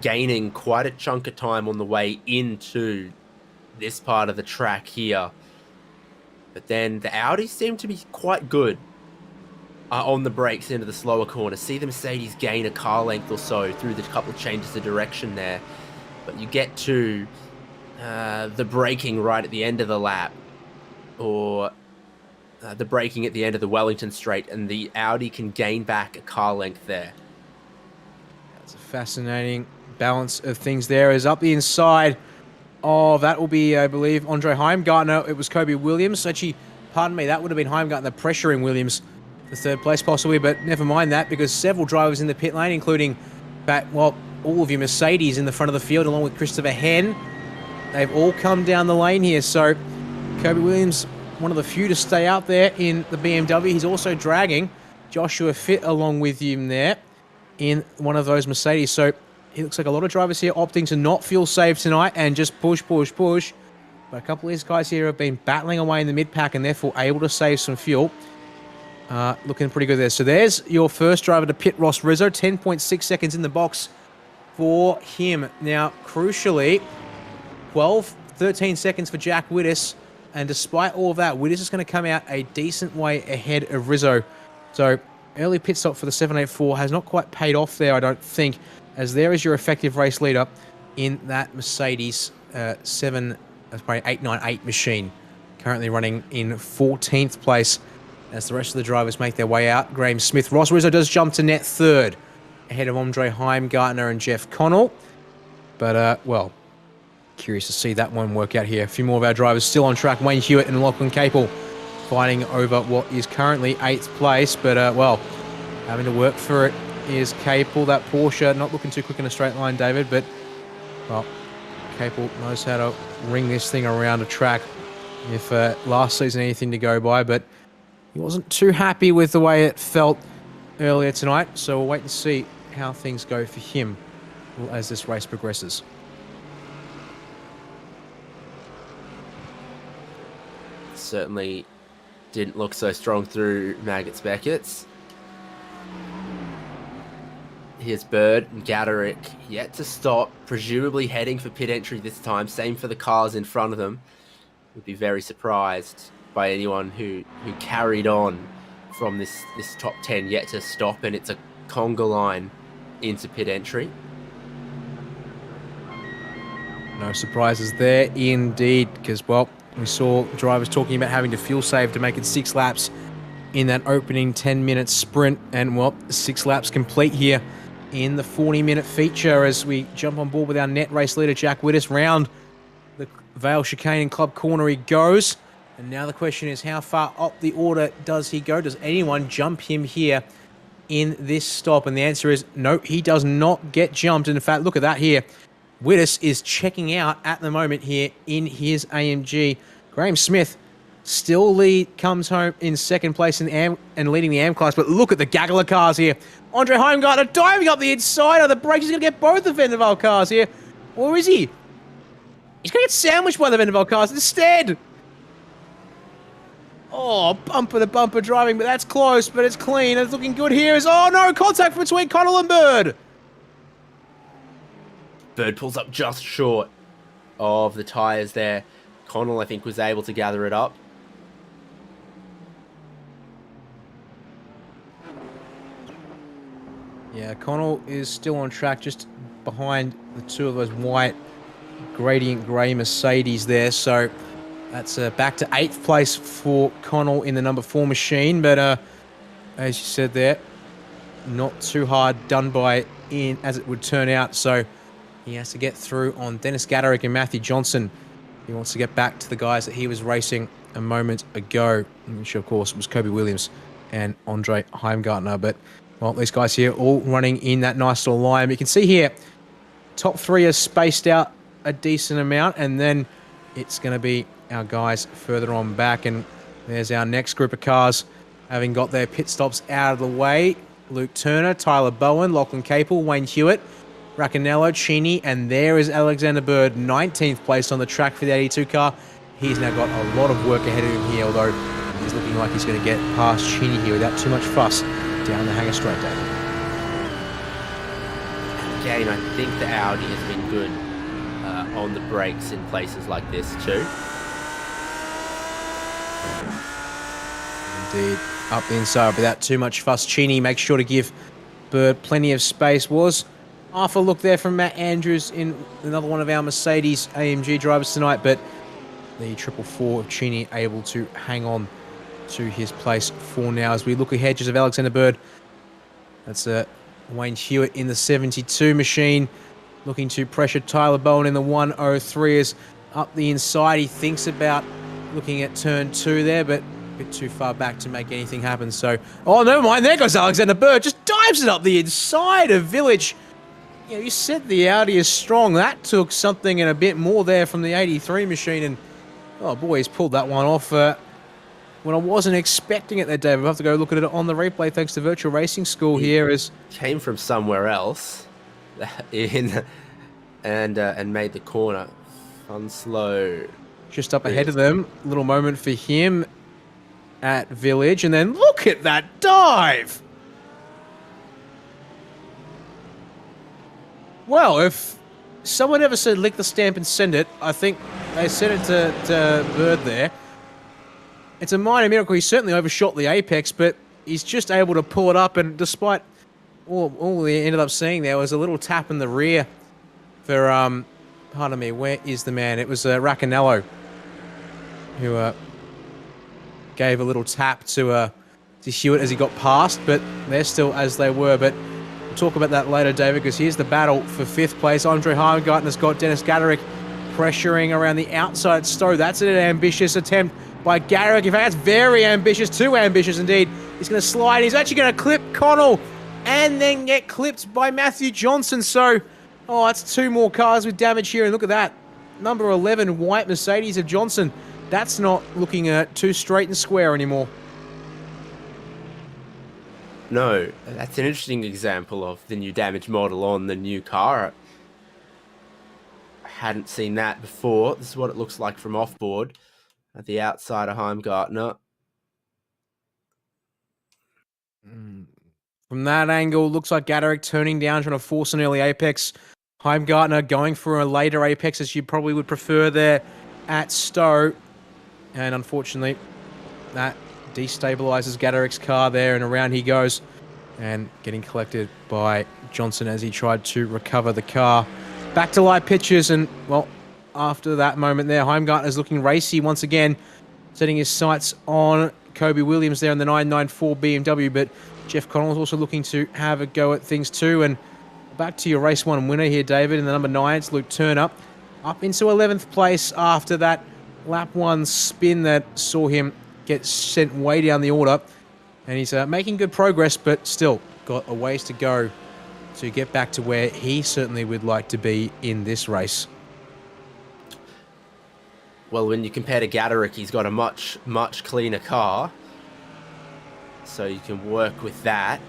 gaining quite a chunk of time on the way into this part of the track here. But then the Audis seem to be quite good on the brakes into the slower corner. See the Mercedes gain a car length or so through the couple of changes of direction there. But you get to the braking right at the end of the lap, or the braking at the end of the Wellington straight, and the Audi can gain back a car length there. That's a fascinating balance of things there. Is up the inside of, that will be, I believe, Andre Heimgartner. It was Kobe Williams. Actually, pardon me, that would have been Heimgartner pressuring Williams for third place possibly, but never mind that, because several drivers in the pit lane, including all of your Mercedes in the front of the field, along with Christopher Henn, they've all come down the lane here. So Kobe Williams, one of the few to stay out there in the BMW. He's also dragging Joshua Fitt along with him there in one of those Mercedes. So it looks like a lot of drivers here opting to not fuel save tonight and just push. But a couple of these guys here have been battling away in the mid-pack and therefore able to save some fuel. Looking pretty good there. So there's your first driver to pit, Ross Rizzo. 10.6 seconds in the box for him. Now, crucially, 13 seconds for Jack Wittes. And despite all of that, Wittes is going to come out a decent way ahead of Rizzo. So early pit stop for the 784 has not quite paid off there, I don't think, as there is your effective race leader in that Mercedes 898 machine, currently running in 14th place as the rest of the drivers make their way out. Graham Smith. Ross Rizzo does jump to net third, ahead of Andre Heimgartner and Jeff Connell. But, well, curious to see that one work out here. A few more of our drivers still on track. Wayne Hewitt and Lachlan Capel fighting over what is currently 8th place. But, well, having to work for it is Capel. That Porsche not looking too quick in a straight line, David. But, well, Capel knows how to ring this thing around a track if last season anything to go by. But he wasn't too happy with the way it felt earlier tonight. So we'll wait and see how things go for him as this race progresses. Certainly didn't look so strong through Maggots Beckett's. Here's Bird and Gaderick yet to stop, presumably heading for pit entry this time. Same for the cars in front of them. Would be very surprised by anyone who carried on from this top 10 yet to stop, and it's a conga line into pit entry. No surprises there indeed, because, well, we saw drivers talking about having to fuel save to make it 6 laps in that opening 10-minute sprint. And, well, 6 laps complete here in the 40-minute feature as we jump on board with our net race leader, Jack Wittes. Round the Vale Chicane and Club Corner he goes. And now the question is, how far up the order does he go? Does anyone jump him here in this stop? And the answer is no, he does not get jumped. And in fact, look at that here. Wittes is checking out at the moment here in his AMG. Graham Smith still comes home in second place in the and leading the AM class. But look at the gaggle of cars here. Andre Heimgartner diving up the inside of the brakes. He's going to get both the Vendaval cars here. Or is he? He's going to get sandwiched by the Vendaval cars instead. Oh, bumper-to-bumper driving, but that's close, but it's clean. It's looking good here. Oh, no, contact between Connell and Bird. Bird pulls up just short of the tyres there Connell, I think, was able to gather it up. Yeah, Connell is still on track, just behind the two of those white gradient grey Mercedes there. So that's back to 8th place for Connell in the number 4 machine. But as you said there, not too hard done by in as it would turn out. So he has to get through on Dennis Gaderick and Matthew Johnson. He wants to get back to the guys that he was racing a moment ago, which of course was Kobe Williams and Andre Heimgartner. But well, these guys here all running in that nice little line. You can see here, top 3 are spaced out a decent amount, and then it's going to be our guys further on back. And there's our next group of cars having got their pit stops out of the way. Luke Turner, Tyler Bowen, Lachlan Capel, Wayne Hewitt, Racanello, Cheney, and there is Alexander Bird, 19th place on the track for the 82 car. He's now got a lot of work ahead of him here, although he's looking like he's going to get past Cheney here without too much fuss down the hangar straight, David. Again, I think the Audi has been good on the brakes in places like this too. Indeed, up the inside without too much fuss. Cheney makes sure to give Bird plenty of space. Was half a look there from Matt Andrews in another one of our Mercedes AMG drivers tonight, but the 444 of Cheney able to hang on to his place for now. As we look ahead just of Alexander Bird, that's Wayne Hewitt in the 72 machine, looking to pressure Tyler Bowen in the 103 as up the inside. He thinks about looking at turn 2 there, but a bit too far back to make anything happen. So, oh, never mind. There goes Alexander Bird. Just dives it up the inside of Village. You know, you said the Audi is strong. That took something and a bit more there from the 83 machine. And, oh, boy, he's pulled that one off when I wasn't expecting it there, Dave. We'll have to go look at it on the replay thanks to Virtual Racing School here. As came from somewhere else and made the corner. Fun slow. Just up ahead of them. Little moment for him at Village. And then look at that dive. Well, if someone ever said lick the stamp and send it, I think they sent it to Bird there. It's a minor miracle. He certainly overshot the apex, but he's just able to pull it up. And despite all we ended up seeing there was a little tap in the rear for, pardon me, where is the man? It was Racanello who gave a little tap to Hewitt as he got past, but they're still as they were. But we'll talk about that later, David, because here's the battle for 5th place. Andre Heimgartner's got Dennis Gaderick pressuring around the outside Stowe. That's an ambitious attempt by Gaderick. In fact, that's very ambitious, too ambitious indeed. He's going to slide. He's actually going to clip Connell and then get clipped by Matthew Johnson. So, oh, that's 2 more cars with damage here. And look at that. Number 11, white Mercedes of Johnson. That's not looking too straight and square anymore. No, that's an interesting example of the new damage model on the new car. I hadn't seen that before. This is what it looks like from off-board. At the outside of Heimgartner. From that angle, looks like Gaderick turning down, trying to force an early apex. Heimgartner going for a later apex, as you probably would prefer there at Stowe. And unfortunately, that destabilizes Gaderick's car there, and around he goes. And getting collected by Johnson as he tried to recover the car. Back to live pictures, and, well, after that moment there, Heimgartner's looking racy once again, setting his sights on Kobe Williams there in the 994 BMW, but Jeff Connell's also looking to have a go at things too. And back to your race 1 winner here, David, in the number 9, it's Luke Turner, up into 11th place after that lap 1 spin that saw him get sent way down the order. And he's making good progress, but still got a ways to go to get back to where he certainly would like to be in this race. Well, when you compare to Gaderick, he's got a much, much cleaner car. So you can work with that.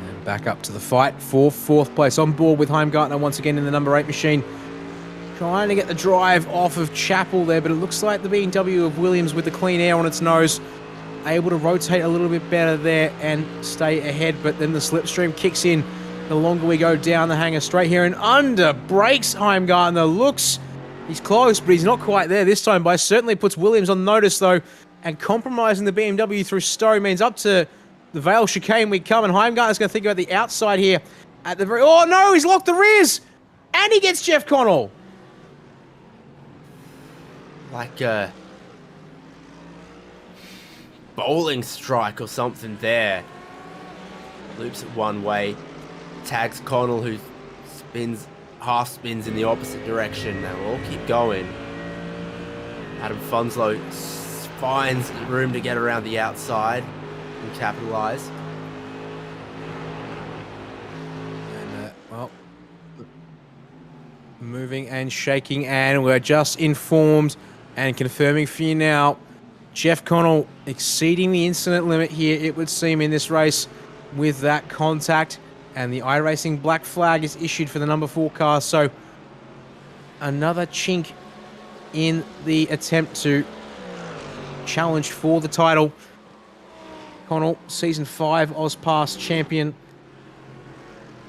And back up to the fight for 4th place. On board with Heimgartner once again in the number 8 machine. Trying to get the drive off of Chappell there, but it looks like the BMW of Williams with the clean air on its nose, able to rotate a little bit better there and stay ahead. But then the slipstream kicks in the longer we go down the hangar straight here. And under brakes Heimgartner. Looks, he's close, but he's not quite there this time. But certainly puts Williams on notice, though. And compromising the BMW through Stowe means up to the Vale chicane we come. And Heimgartner's going to think about the outside here. At the very... Oh, no, he's locked the rears! And he gets Jeff Connell. Like a bowling strike or something there. Loops it one way, tags Connell, who spins, half spins in the opposite direction. Now we'll all keep going. Adam Funslow finds room to get around the outside and capitalise. And, well, moving and shaking, and we're just informed and confirming for you now, Jeff Connell exceeding the incident limit here, it would seem, in this race with that contact. And the iRacing black flag is issued for the number 4 car. So another chink in the attempt to challenge for the title. Connell, Season 5 AusPass champion.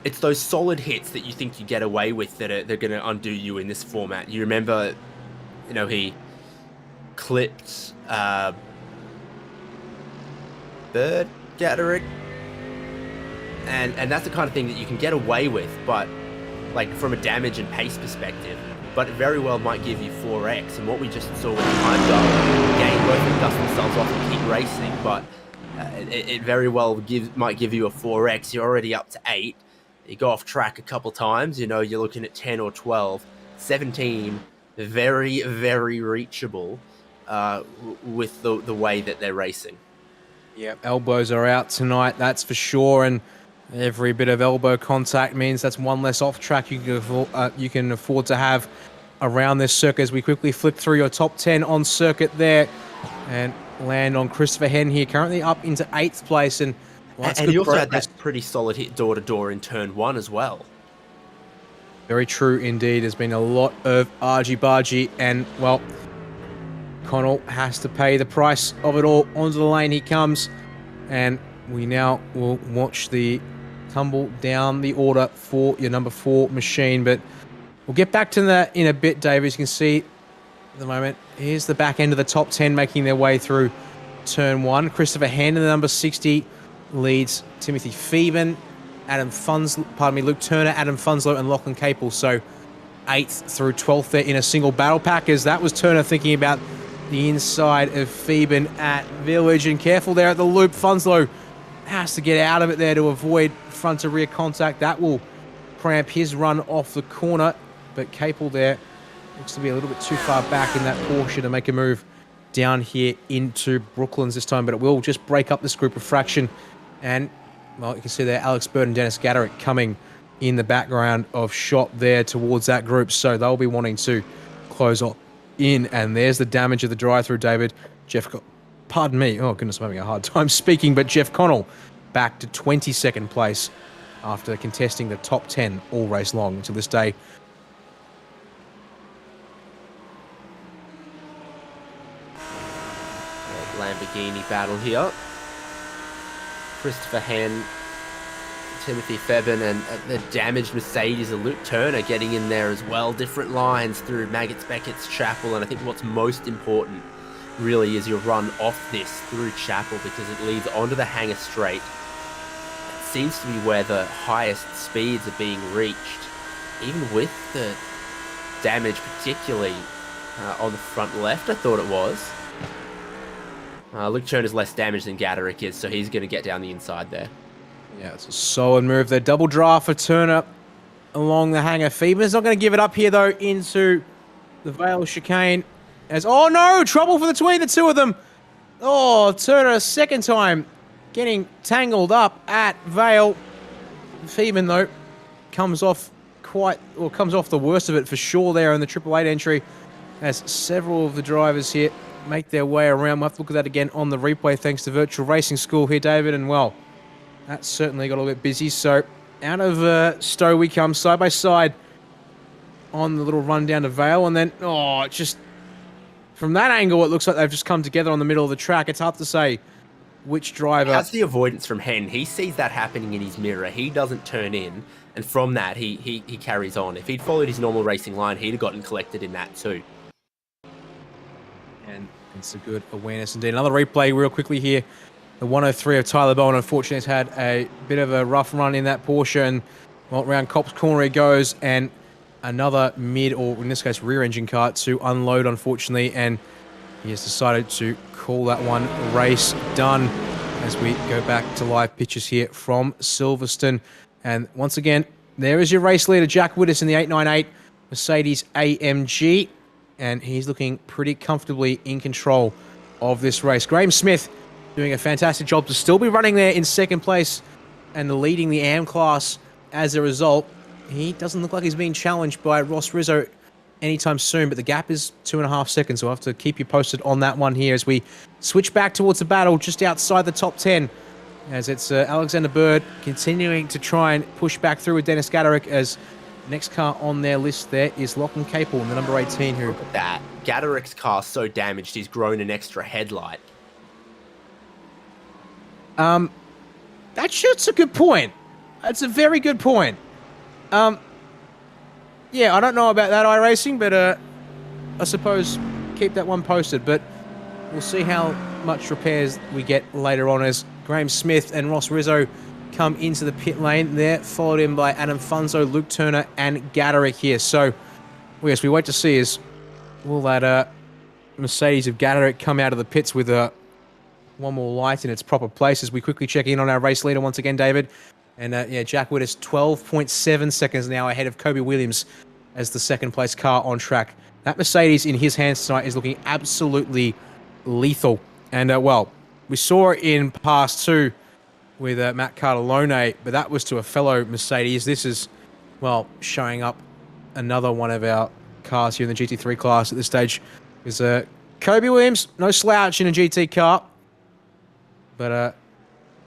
It's those solid hits that you think you get away with that they're going to undo you in this format. You remember, you know, he clipped Bird Gattering, and that's the kind of thing that you can get away with, but like from a damage and pace perspective, but it very well might give you 4x. And what we just saw with Heimgartner, again, both of them dust themselves off and keep racing, but it very well might give you a 4x. You're already up to 8. You go off track a couple times, you know, you're looking at 10 or 12. 17, very, very reachable with the way that they're racing. Yeah, elbows are out tonight, that's for sure. And every bit of elbow contact means that's one less off track you can afford to have around this circuit. As we quickly flick through your top 10 on circuit there and land on Christopher Henn here, currently up into 8th place. And well, and he also had that pretty solid hit door-to-door in turn 1 as well. Very true indeed. There's been a lot of argy-bargy, and, well, Connell has to pay the price of it all. Onto the lane he comes, and we now will watch the tumble down the order for your number 4 machine. But we'll get back to that in a bit, Dave. As you can see at the moment, here's the back end of the top 10 making their way through turn 1. Christopher Hand in the number 60 leads Timothy Phoeben, Luke Turner, Adam Funslow, and Lachlan Capel. So 8th through 12th there in a single battle pack, as that was Turner thinking about the inside of Phoeben at Village. And careful there at the loop. Funslow has to get out of it there to avoid front to rear contact. That will cramp his run off the corner. But Capel there looks to be a little bit too far back in that Porsche to make a move down here into Brooklands this time. But it will just break up this group of fraction. And, well, you can see there Alex Bird and Dennis Gattarick coming in the background of shot there towards that group. So they'll be wanting to close off in. And there's the damage of the drive-through, David. Pardon me. Oh, goodness, I'm having a hard time speaking. But Jeff Connell back to 22nd place after contesting the top 10 all race long until this day. Lamborghini battle here. Christopher Henn, Timothy Phoeben, and the damaged Mercedes of Luke Turner getting in there as well. Different lines through Maggots, Beckett's, Chapel, and I think what's most important really is your run off this through Chapel, because it leads onto the hangar straight. It seems to be where the highest speeds are being reached, even with the damage, particularly on the front left, I thought it was. Luke Turner's less damaged than Gattarick is, so he's going to get down the inside there. Yeah, it's a solid move there. Double draft for Turner along the hangar. Phoeben's not going to give it up here, though, into the Vale chicane. As, oh, no! Trouble for between the two of them. Oh, Turner, second time getting tangled up at Vale. Phoeben, though, comes off the worst of it for sure there in the Triple Eight entry, as several of the drivers here make their way around. We'll have to look at that again on the replay thanks to Virtual Racing School here, David. And, well, that certainly got a little bit busy. So out of Stowe we come, side by side on the little run down to Vale. And then, just from that angle, it looks like they've just come together on the middle of the track. It's hard to say which driver... That's the avoidance from Hen. He sees that happening in his mirror. He doesn't turn in, and from that, he carries on. If he'd followed his normal racing line, he'd have gotten collected in that too. And it's a good awareness indeed. Another replay real quickly here. The 103 of Tyler Bowen, unfortunately, has had a bit of a rough run in that Porsche, and well, around Cop's corner he goes, and another mid, or in this case, rear-engine car to unload, unfortunately, and he has decided to call that one race done as we go back to live pictures here from Silverstone. And once again, there is your race leader, Jack Whittis, in the 898 Mercedes AMG, and he's looking pretty comfortably in control of this race. Graham Smith doing a fantastic job to still be running there in second place and leading the AM class as a result. He doesn't look like he's being challenged by Ross Rizzo anytime soon, but the gap is 2.5 seconds, so we'll have to keep you posted on that one here as we switch back towards the battle just outside the top 10, as it's Alexander Bird continuing to try and push back through with Dennis Gaderick, as next car on their list there is Lachlan Capel in the number 18. Who... Look at that. Gaderick's car's so damaged, he's grown an extra headlight. That's a good point. That's a very good point. Yeah, I don't know about that iRacing, but I suppose keep that one posted. But we'll see how much repairs we get later on as Graham Smith and Ross Rizzo come into the pit lane there, followed in by Adam Funzo, Luke Turner, and Gaderick here. So, well, yes, we wait to see is will that Mercedes of Gaderick come out of the pits with one more light in its proper place as we quickly check in on our race leader once again, David. And yeah, Jack Whittis 12.7 seconds now ahead of Kobe Williams as the second place car on track. That Mercedes in his hands tonight is looking absolutely lethal. And well, we saw it in pass 2 with Matt Cartalone, but that was to a fellow Mercedes. This is, well, showing up another one of our cars here in the GT3 class at this stage. Is Kobe Williams, no slouch in a GT car, but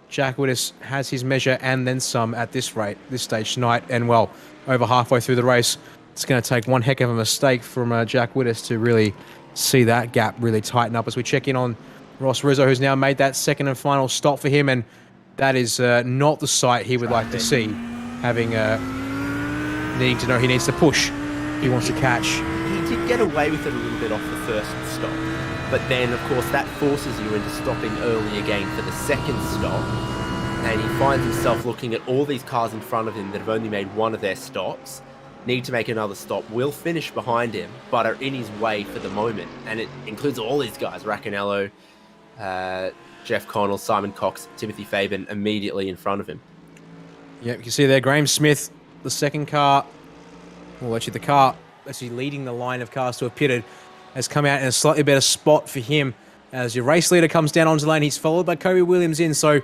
Jack Whittis has his measure and then some at this stage tonight. And well, over halfway through the race, it's going to take one heck of a mistake from Jack Whittis to really see that gap really tighten up as we check in on Ross Rizzo, who's now made that second and final stop for him. And that is not the sight he would like to see, having needing to know he needs to push if he wants to catch. He did get away with it a little bit off the first stop. But then, of course, that forces you into stopping early again for the second stop. And he finds himself looking at all these cars in front of him that have only made one of their stops, need to make another stop, will finish behind him, but are in his way for the moment. And it includes all these guys, Racconello, Jeff Connell, Simon Cox, Timothy Fabian, immediately in front of him. Yeah, you can see there, Graham Smith, the second car, well, actually the car actually leading the line of cars to have pitted, has come out in a slightly better spot for him. As your race leader comes down onto the lane, he's followed by Kobe Williams in. So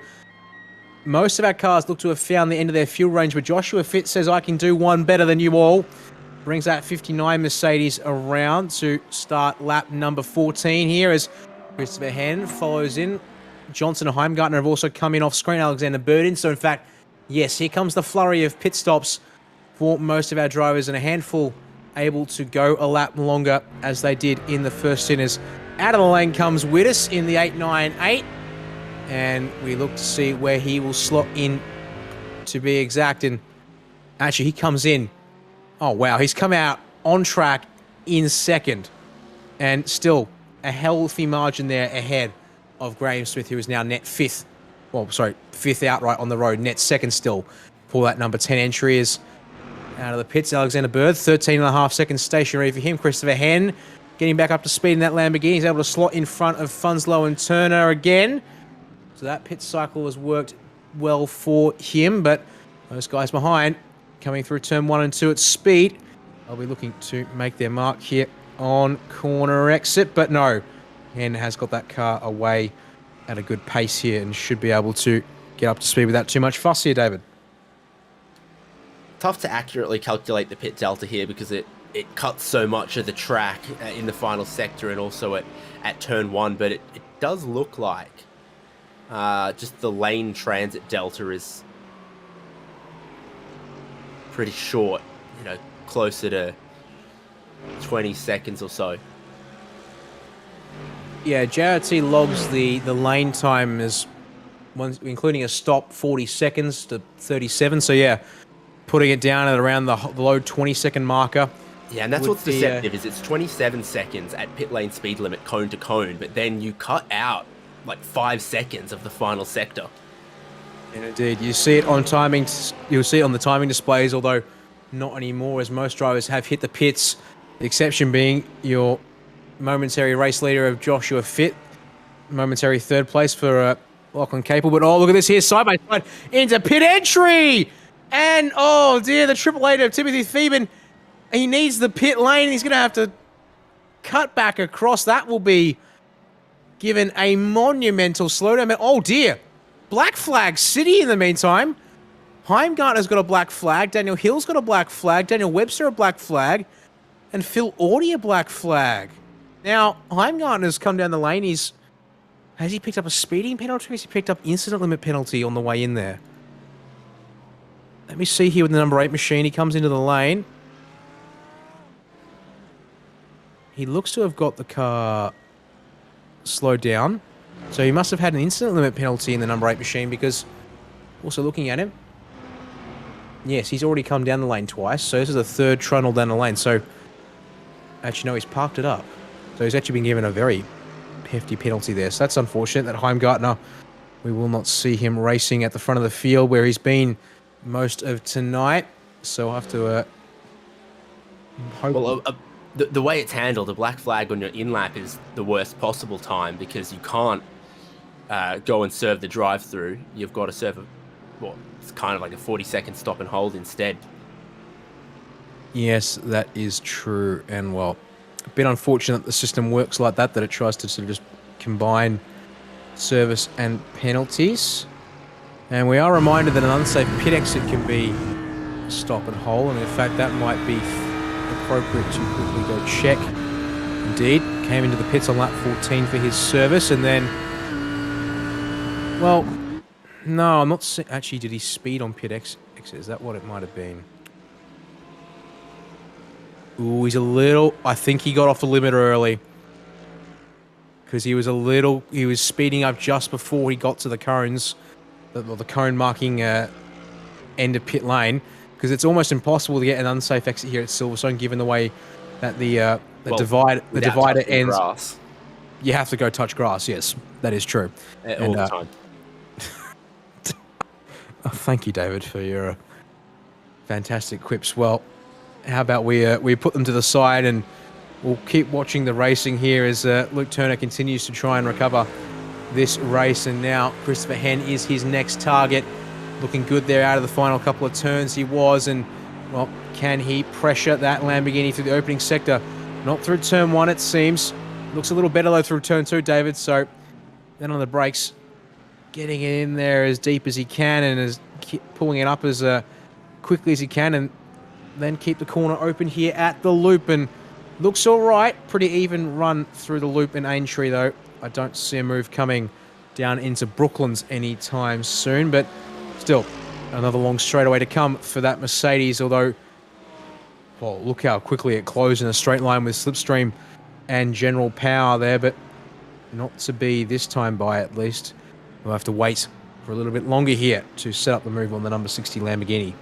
most of our cars look to have found the end of their fuel range, but Joshua Fitz says, I can do one better than you all. Brings that 59 Mercedes around to start lap number 14 here as Christopher Hen follows in. Johnson and Heimgartner have also come in off screen, Alexander Burden. So in fact, yes, here comes the flurry of pit stops for most of our drivers, and a handful able to go a lap longer as they did in the first stint. Out of the lane comes Whittis in the 898, and we look to see where he will slot in, to be exact. And actually, he comes in. Oh, wow. He's come out on track in second, and still a healthy margin there ahead of Graham Smith, who is now net fifth. Well, sorry, fifth outright on the road, net second still for that number 10 entry. Is out of the pits, Alexander Bird, 13.5 seconds stationary for him. Christopher Hen getting back up to speed in that Lamborghini. He's able to slot in front of Funslow and Turner again. So that pit cycle has worked well for him, but those guys behind coming through turn 1 and 2 at speed. They'll be looking to make their mark here on corner exit, but no, Hen has got that car away at a good pace here and should be able to get up to speed without too much fuss here, David. Tough to accurately calculate the pit delta here because it cuts so much of the track in the final sector and also at turn 1, but it does look like just the lane transit delta is pretty short, you know, closer to 20 seconds or so. Yeah, JRT logs the lane time as including a stop, 40 seconds to 37. So yeah, putting it down at around the low 20-second marker. Yeah, and that's what's deceptive, is it's 27 seconds at pit lane speed limit cone to cone, but then you cut out like 5 seconds of the final sector. And indeed, you see it on timing. You'll see it on the timing displays, although not anymore, as most drivers have hit the pits. The exception being your momentary race leader of Joshua Fitt, momentary third place for Lachlan Capel. But oh, look at this here, side by side into pit entry, and oh dear, the Triple Eight of Timothy Theben. He needs the pit lane. He's going to have to cut back across. That will be given a monumental slowdown. Oh dear. Black flag city in the meantime. Heimgartner's got a black flag. Daniel Hill's got a black flag. Daniel Webster a black flag. And Phil Audie a black flag. Now, Heimgartner's come down the lane. Has he picked up a speeding penalty, or has he picked up incident limit penalty on the way in there? Let me see here with the number 8 machine. He comes into the lane. He looks to have got the car slowed down. So he must have had an incident limit penalty in the number 8 machine, because also looking at him, yes, he's already come down the lane twice. So this is the third trundle down the lane. So actually, no, he's parked it up. So he's actually been given a very hefty penalty there. So that's unfortunate that Heimgartner, we will not see him racing at the front of the field where he's been most of tonight. So I'll have to hope... Well, the way it's handled, a black flag on your in-lap is the worst possible time, because you can't go and serve the drive-through. You've got to serve it's kind of like a 40-second stop and hold instead. Yes, that is true. And, well, a bit unfortunate the system works like that it tries to sort of just combine service and penalties. And we are reminded that an unsafe pit exit can be a stop and hold. And, in fact, that might be appropriate to quickly go check. Indeed, came into the pits on lap 14 for his service, and then, well, no, I'm not actually, did he speed on pit exit? Is that what it might have been? Ooh, he's a little, I think he got off the limiter early, because he was speeding up just before he got to the cones, the cone marking end of pit lane. Because it's almost impossible to get an unsafe exit here at Silverstone, given the way that the divider ends. Grass. You have to go touch grass. Yes, that is true. All the time. Thank you, David, for your fantastic quips. Well, how about we put them to the side, and we'll keep watching the racing here as Luke Turner continues to try and recover this race. And now Christopher Henn is his next target. Looking good there out of the final couple of turns he was, and, well, can he pressure that Lamborghini through the opening sector? Not through turn 1, it seems. Looks a little better, though, through turn 2, David. So then on the brakes, getting it in there as deep as he can, and pulling it up as quickly as he can, and then keep the corner open here at the loop. And looks all right. Pretty even run through the loop in Aintree, though. I don't see a move coming down into Brooklands anytime soon, but still, another long straightaway to come for that Mercedes, although, well, look how quickly it closed in a straight line with Slipstream and General Power there, but not to be this time by, at least. We'll have to wait for a little bit longer here to set up the move on the number 60 Lamborghini.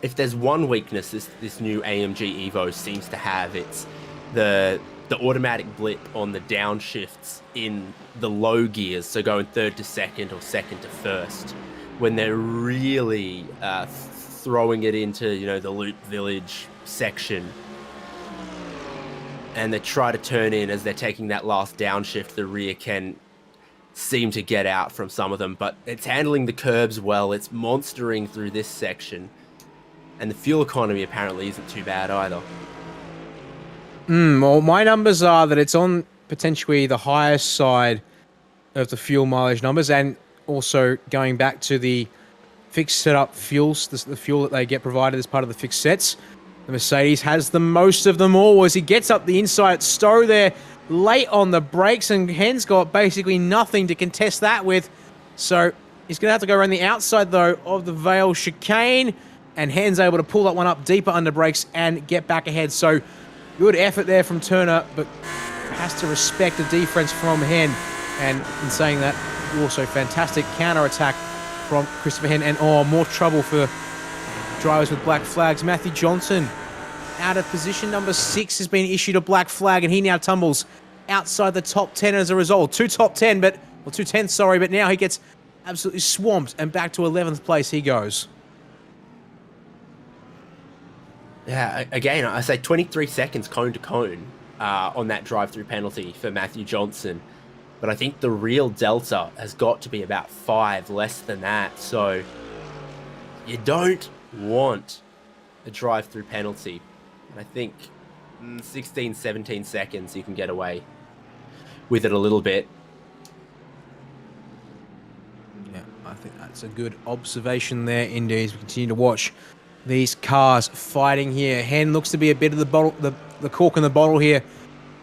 If there's one weakness this new AMG Evo seems to have, it's the automatic blip on the downshifts in the low gears, so going third to second or second to first, when they're really throwing it into, the Loop Village section, and they try to turn in as they're taking that last downshift, the rear can seem to get out from some of them, but it's handling the curbs well. It's monstering through this section, and the fuel economy apparently isn't too bad either. Well, my numbers are that it's on potentially the highest side of the fuel mileage numbers, and also going back to the fixed setup fuels, the fuel that they get provided as part of the fixed sets. The Mercedes has the most of them all as he gets up the inside Stowe there, late on the brakes, and Henn's got basically nothing to contest that with. So he's going to have to go around the outside, though, of the Vale chicane, and Henn's able to pull that one up deeper under brakes and get back ahead. So good effort there from Turner, but has to respect the defense from Henn. And in saying that, Also, fantastic counter-attack from Christopher Hen. And, more trouble for drivers with black flags. Matthew Johnson out of position number 6 has been issued a black flag, and he now tumbles outside the top 10 as a result. 2 top 10, but 2 tenths, sorry, but now he gets absolutely swamped, and back to 11th place he goes. Yeah, again, I say 23 seconds cone to cone on that drive-through penalty for Matthew Johnson. But I think the real delta has got to be about 5 less than that. So you don't want a drive-through penalty. I think 16, 17 seconds you can get away with it a little bit. Yeah, I think that's a good observation there, indeed, as we continue to watch these cars fighting here. Hen looks to be a bit of the bottle, the cork in the bottle here,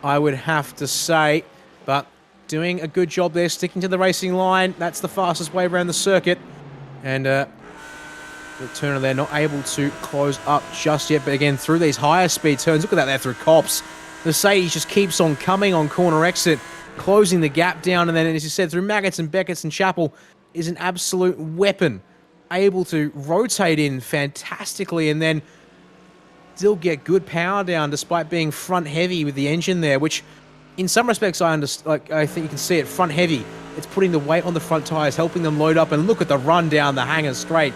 I would have to say, but doing a good job there, sticking to the racing line. That's the fastest way around the circuit, and the Turner there not able to close up just yet, but again, through these higher speed turns, look at that there through Copse. Mercedes just keeps on coming on corner exit, closing the gap down, and then, as you said, through Maggots and Beckett's and Chapel is an absolute weapon, able to rotate in fantastically and then still get good power down despite being front heavy with the engine there, which in some respects I think you can see it front heavy. It's putting the weight on the front tires, helping them load up, and look at the run down the hanger straight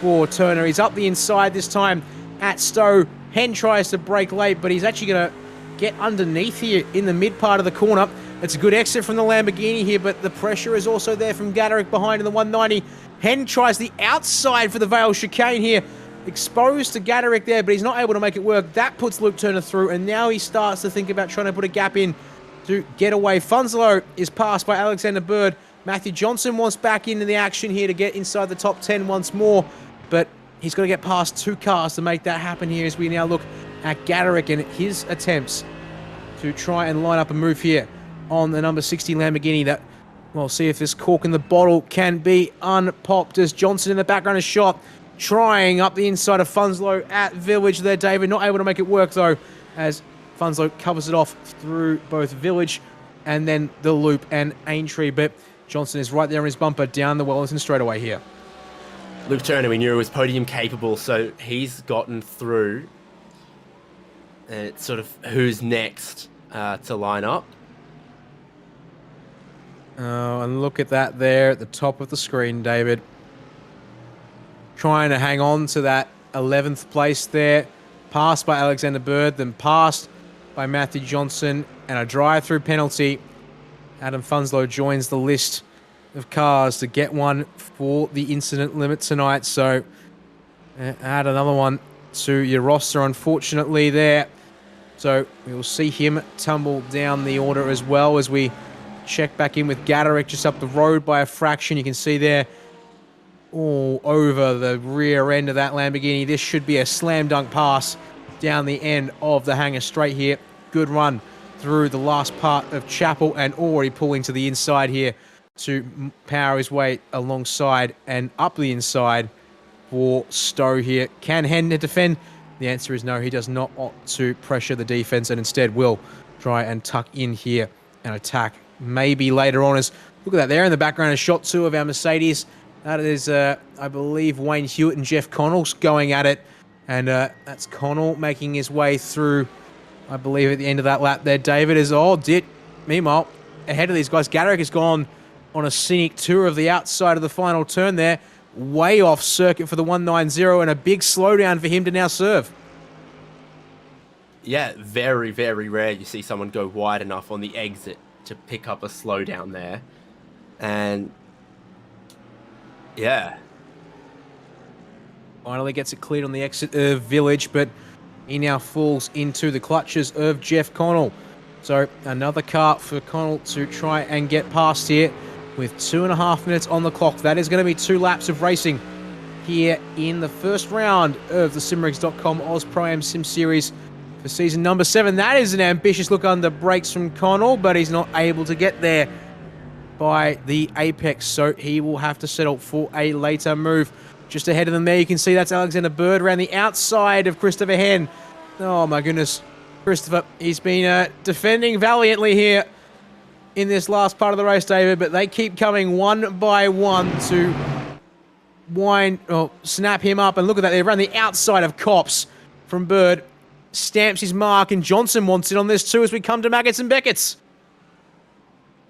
for Turner. He's up the inside this time at Stowe. Hen tries to brake late, but he's actually going to get underneath here in the mid part of the corner. It's a good exit from the Lamborghini here, but the pressure is also there from Gaderick behind in the 190. Hen tries the outside for the Vale chicane here. Exposed to Gaderick there, but he's not able to make it work. That puts Luke Turner through, and now he starts to think about trying to put a gap in to get away. Funzelo is passed by Alexander Bird. Matthew Johnson wants back into the action here to get inside the top 10 once more, but he's got to get past 2 cars to make that happen here as we now look at Gaderick and his attempts to try and line up a move here on the number 60 Lamborghini. That we'll see if this cork in the bottle can be unpopped as Johnson in the background is shot, trying up the inside of Funslow at Village there, David. Not able to make it work though, as Funslow covers it off through both Village and then the loop and Aintree, but Johnson is right there on his bumper down the Wellington straightaway here. Luke Turner, we knew was podium capable, so he's gotten through. And it's sort of who's next to line up. Oh, and look at that there at the top of the screen, David. Trying to hang on to that 11th place there. Passed by Alexander Bird, then passed by Matthew Johnson, and a drive-through penalty. Adam Funslow joins the list of cars to get one for the incident limit tonight. So add another one to your roster, unfortunately, there. So we will see him tumble down the order as well as we check back in with Gaderick just up the road by a fraction. You can see there all over the rear end of that Lamborghini. This should be a slam dunk pass down the end of the hangar straight here. Good run through the last part of Chapel and already pulling to the inside here to power his way alongside and up the inside for Stowe here. Can Hen defend? The answer is no. He does not want to pressure the defense and instead will try and tuck in here and attack maybe later on. As look at that there in the background is shot 2 of our Mercedes. That is, I believe, Wayne Hewitt and Jeff Connell going at it. And that's Connell making his way through, I believe, at the end of that lap there. David is, meanwhile, ahead of these guys. Gaderick has gone on a scenic tour of the outside of the final turn there. Way off circuit for the 190 and a big slowdown for him to now serve. Yeah, very, very rare you see someone go wide enough on the exit to pick up a slowdown there. And yeah. Finally gets it cleared on the exit of Village, but he now falls into the clutches of Jeff Connell. So another car for Connell to try and get past here with 2.5 minutes on the clock. That is going to be 2 laps of racing here in the first round of the Simrigs.com Oz Pro-Am Sim Series for season number 7. That is an ambitious look under brakes from Connell, but he's not able to get there by the apex, so he will have to settle for a later move. Just ahead of them there, you can see that's Alexander Bird around the outside of Christopher Hen. Oh my goodness. Christopher, he's been defending valiantly here. in this last part of the race, David, but they keep coming one by one to snap him up. And look at that, they're around the outside of Copse from Bird. Stamps his mark, and Johnson wants it on this too as we come to Maggots and Beckett's.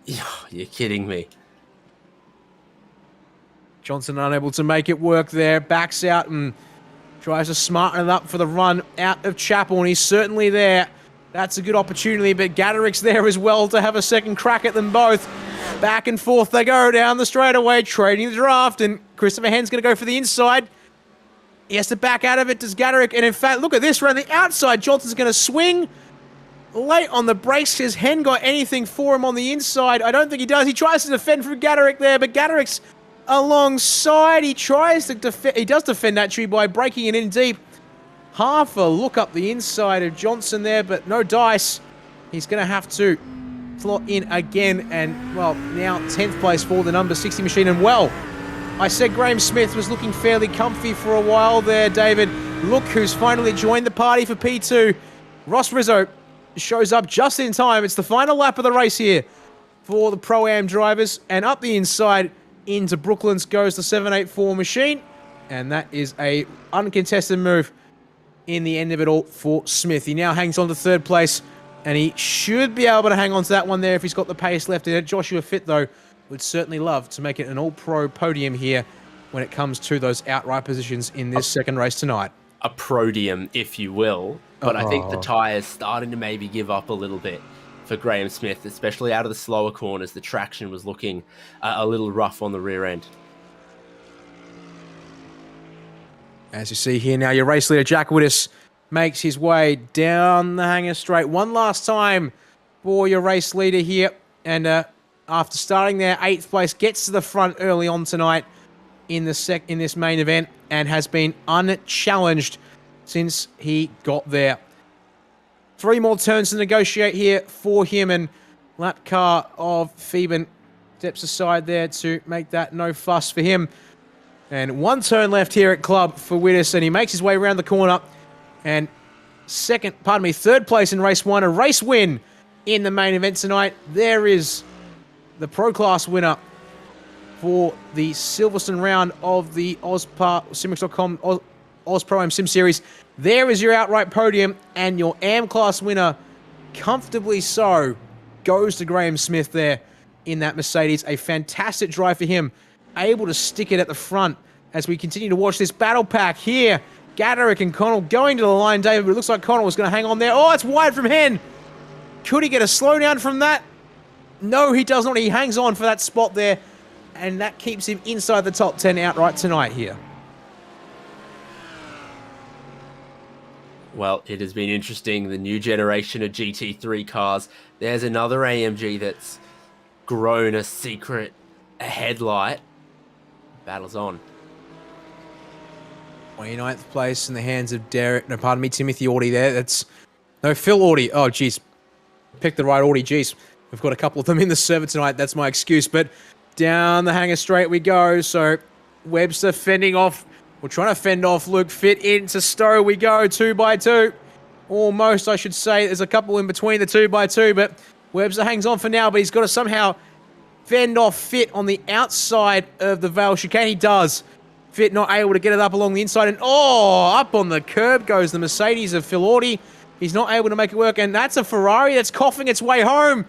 You're kidding me. Johnson unable to make it work there, backs out and tries to smarten it up for the run out of Chapel, and he's certainly there. That's a good opportunity, but Gaderick's there as well to have a second crack at them both. Back and forth they go down the straightaway, trading the draft, and Christopher Hen's going to go for the inside. He has to back out of it, does Gaderick, and in fact, look at this, around the outside, Johnson's going to swing late on the brakes. Has Hen got anything for him on the inside? I don't think he does. He tries to defend from Gaderick there, but Gaderick's alongside. He tries to defend. He does defend actually by breaking it in deep. Half a look up the inside of Johnson there, but no dice. He's going to have to slot in again, and well, now 10th place for the number 60 machine. And well, I said Graham Smith was looking fairly comfy for a while there, David. Look who's finally joined the party for P2. Ross Rizzo shows up just in time. It's the final lap of the race here for the Pro-Am drivers, and up the inside into Brooklands goes the 784 machine, and that is a uncontested move in the end of it all for Smith. He now hangs on to third place, and he should be able to hang on to that one there if he's got the pace left in it. Joshua Fitt, though, would certainly love to make it an all-pro podium here when it comes to those outright positions in this second race tonight. A prodium, if you will, but I think the tyre's starting to maybe give up a little bit for Graham Smith, especially out of the slower corners. The traction was looking a little rough on the rear end. As you see here now, your race leader, Jack Widdis, makes his way down the hangar straight one last time for your race leader here. And after starting there, 8th place, gets to the front early on tonight in this main event and has been unchallenged since he got there. 3 more turns to negotiate here for him, and lap car of Phoeben steps aside there to make that no fuss for him. And 1 turn left here at Club for Widdis, and he makes his way around the corner. And third place in race 1, a race win in the main event tonight. There is the Pro Class winner for the Silverstone round of the Simrix.com Oz Pro-Am Sim Series. There is your outright podium, and your AM Class winner, comfortably so, goes to Graham Smith there in that Mercedes. A fantastic drive for him, able to stick it at the front as we continue to watch this battle pack here. Gaderick and Connell going to the line, David, but it looks like Connell was going to hang on there. Oh, it's wide from Hen. Could he get a slowdown from that? No, he does not. He hangs on for that spot there, and that keeps him inside the top 10 outright tonight here. Well, it has been interesting, the new generation of GT3 cars. There's another AMG that's grown a secret headlight. Battle's on. 29th place in the hands of Timothy Audi there. Phil Audi. Oh, geez. Picked the right Audi. Geez. We've got a couple of them in the server tonight. That's my excuse. But down the hangar straight we go. So Webster fending off. We're trying to fend off Luke. Fit into Stowe we go. 2 by 2. Almost, I should say. There's a couple in between the 2 by 2. But Webster hangs on for now. But he's got to somehow fend off Fit on the outside of the Vale chicane. He does. Fit not able to get it up along the inside. And up on the curb goes the Mercedes of Phil Audi. He's not able to make it work. And that's a Ferrari that's coughing its way home.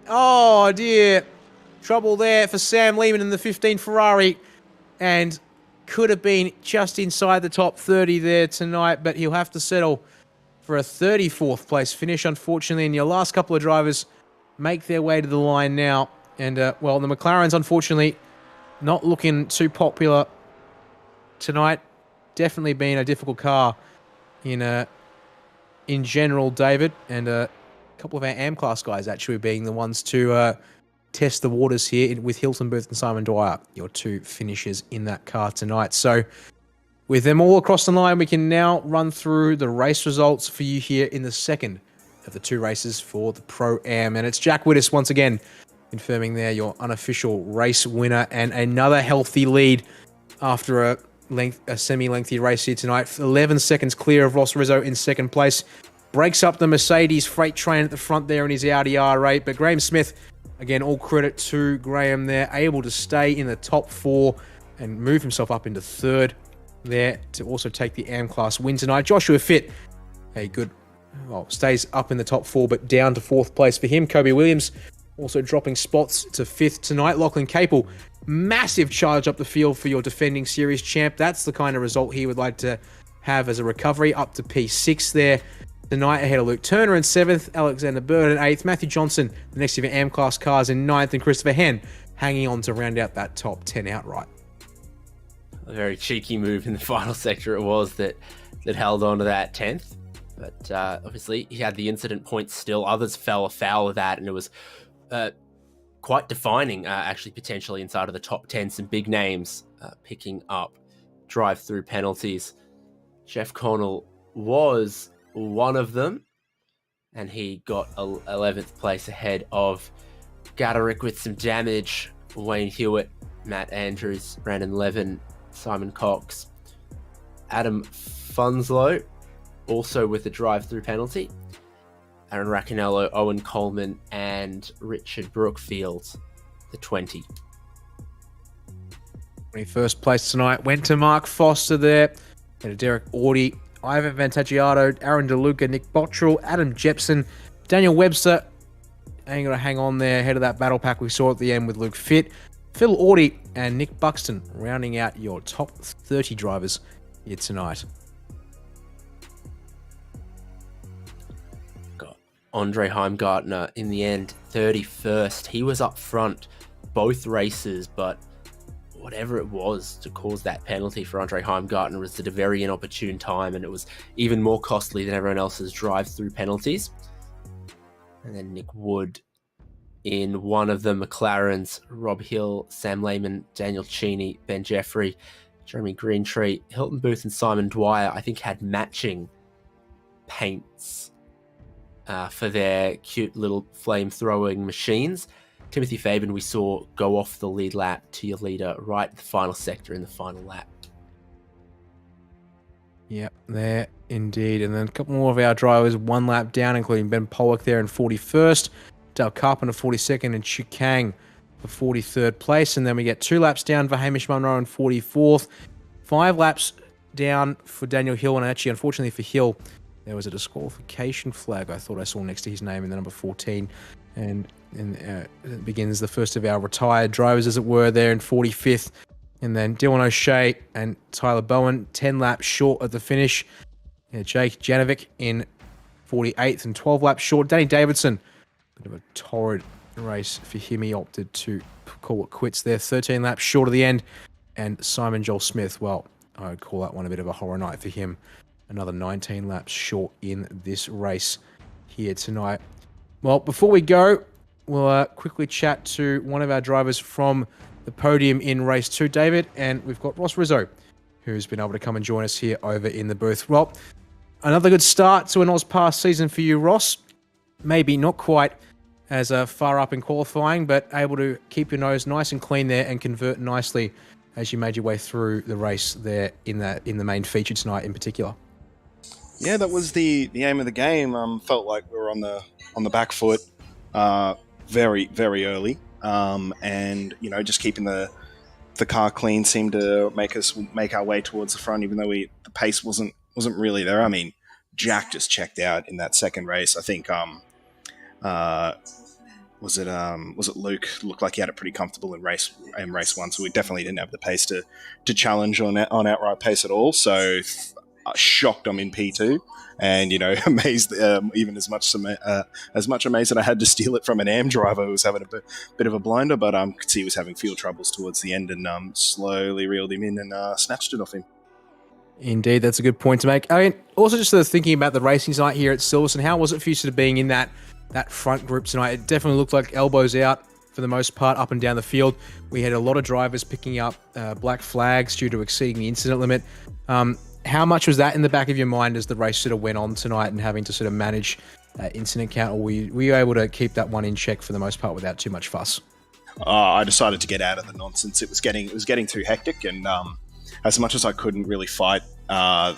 Oh, dear. Trouble there for Sam Lehman in the 15 Ferrari. And could have been just inside the top 30 there tonight. But he'll have to settle for a 34th place finish, unfortunately. And your last couple of drivers make their way to the line now. And, well, the McLarens, unfortunately, not looking too popular tonight. Definitely been a difficult car in general, David. And a couple of our AM class guys actually being the ones to test the waters here with Hilton Booth and Simon Dwyer, your 2 finishers in that car tonight. So with them all across the line, we can now run through the race results for you here in the second of the 2 races for the Pro-Am. And it's Jack Widdis once again confirming there your unofficial race winner, and another healthy lead after a semi-lengthy race here tonight. 11 seconds clear of Ross Rizzo in second place. Breaks up the Mercedes freight train at the front there in his Audi R8, but Graham Smith Again, all credit to Graham there, able to stay in the top 4 and move himself up into 3rd there to also take the AM Class win tonight. Joshua Fitt, stays up in the top 4, but down to 4th place for him. Kobe Williams also dropping spots to 5th tonight. Lachlan Capel, massive charge up the field for your defending series champ. That's the kind of result he would like to have as a recovery, up to P6 there tonight, ahead of Luke Turner in 7th, Alexander Bird in 8th, Matthew Johnson, the next of your AM Class cars, in 9th, and Christopher Henn hanging on to round out that top 10 outright. A very cheeky move in the final sector it was that held on to that 10th. But obviously he had the incident points still. Others fell afoul of that, and it was quite defining, actually, potentially inside of the top 10. Some big names picking up drive-through penalties. Jeff Connell was one of them, and he got 11th place ahead of Gaderick with some damage. Wayne Hewitt, Matt Andrews, Brandon Levin, Simon Cox, Adam Funslow, also with a drive-through penalty. Aaron Raccanello, Owen Coleman, and Richard Brookfield, the 20. 21st place tonight went to Mark Foster there, and Derek Audie, Ivan Vantagiato, Aaron DeLuca, Nick Bottrell, Adam Jepson, Daniel Webster. Ain't going to hang on there ahead of that battle pack we saw at the end with Luke Fitt, Phil Audie, and Nick Buxton rounding out your top 30 drivers here tonight. Got Andre Heimgartner in the end, 31st. He was up front both races, but whatever it was to cause that penalty for Andre Heimgartner was at a very inopportune time, and it was even more costly than everyone else's drive-through penalties. And then Nick Wood in one of the McLarens, Rob Hill, Sam Lehman, Daniel Cheney, Ben Jeffrey, Jeremy Greentree, Hilton Booth, and Simon Dwyer, I think, had matching paints for their cute little flame-throwing machines. Timothy Fabian we saw go off the lead lap to your leader right at the final sector in the final lap. Yep, there indeed. And then a couple more of our drivers, one lap down, including Ben Pollock there in 41st, Dale Carpenter 42nd, and Chu Kang for 43rd place. And then we get 2 laps down for Hamish Munro in 44th, 5 laps down for Daniel Hill, and actually, unfortunately for Hill, there was a disqualification flag I thought I saw next to his name in the number 14. And it begins the first of our retired drivers, as it were, there in 45th. And then Dylan O'Shea and Tyler Bowen, 10 laps short at the finish. Jake Janovic in 48th and 12 laps short. Danny Davidson, bit of a torrid race for him. He opted to call it quits there, 13 laps short of the end. And Simon Joel Smith, well, I would call that one a bit of a horror night for him. Another 19 laps short in this race here tonight. Well, before we go, we'll quickly chat to one of our drivers from the podium in race 2, David, and we've got Ross Rizzo, who's been able to come and join us here over in the booth. Well, another good start to an AusPass season for you, Ross. Maybe not quite as far up in qualifying, but able to keep your nose nice and clean there and convert nicely as you made your way through the race there in the main feature tonight in particular. Yeah, that was the aim of the game. Felt like we were on the back foot very, very early. And, you know, just keeping the car clean seemed to make our way towards the front, even though the pace wasn't really there. I mean, Jack just checked out in that second race. I think was it Luke? Looked like he had it pretty comfortable in race 1, so we definitely didn't have the pace to challenge on outright pace at all. So shocked I'm in P2, and you know, amazed even as much amazed that I had to steal it from an AM driver who was having a bit of a blinder, but could see he was having field troubles towards the end, and slowly reeled him in and snatched it off him. Indeed, that's a good point to make. I mean, also just sort of thinking about the racing tonight here at Silverstone, how was it for you sort of being in that front group tonight? It definitely looked like elbows out for the most part up and down the field. We had a lot of drivers picking up black flags due to exceeding the incident limit. How much was that in the back of your mind as the race sort of went on tonight and having to sort of manage incident count, or were you able to keep that one in check for the most part without too much fuss? I decided to get out of the nonsense. It was getting too hectic, and as much as I couldn't really fight the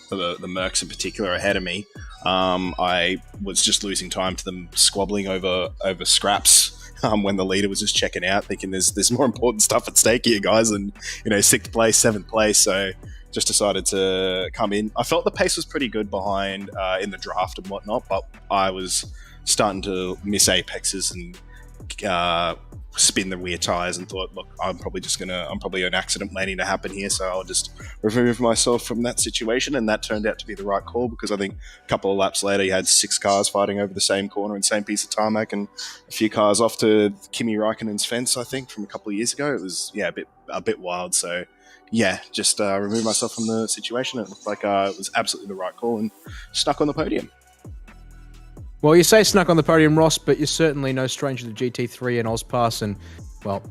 Mercs in particular ahead of me, I was just losing time to them squabbling over scraps when the leader was just checking out, thinking there's more important stuff at stake here, guys, and 6th place, 7th place. So just decided to come in. I felt the pace was pretty good behind in the draft and whatnot, but I was starting to miss apexes and spin the rear tires, and thought, look, I'm probably an accident waiting to happen here, so I'll just remove myself from that situation. And that turned out to be the right call, because I think a couple of laps later you had 6 cars fighting over the same corner and same piece of tarmac, and a few cars off to Kimi Raikkonen's fence, I think, from a couple of years ago. It was a bit wild. So just remove myself from the situation. It looked like it was absolutely the right call, and stuck on the podium. Well, you say snuck on the podium, Ross, but you're certainly no stranger to GT3 and AusPass, and, well,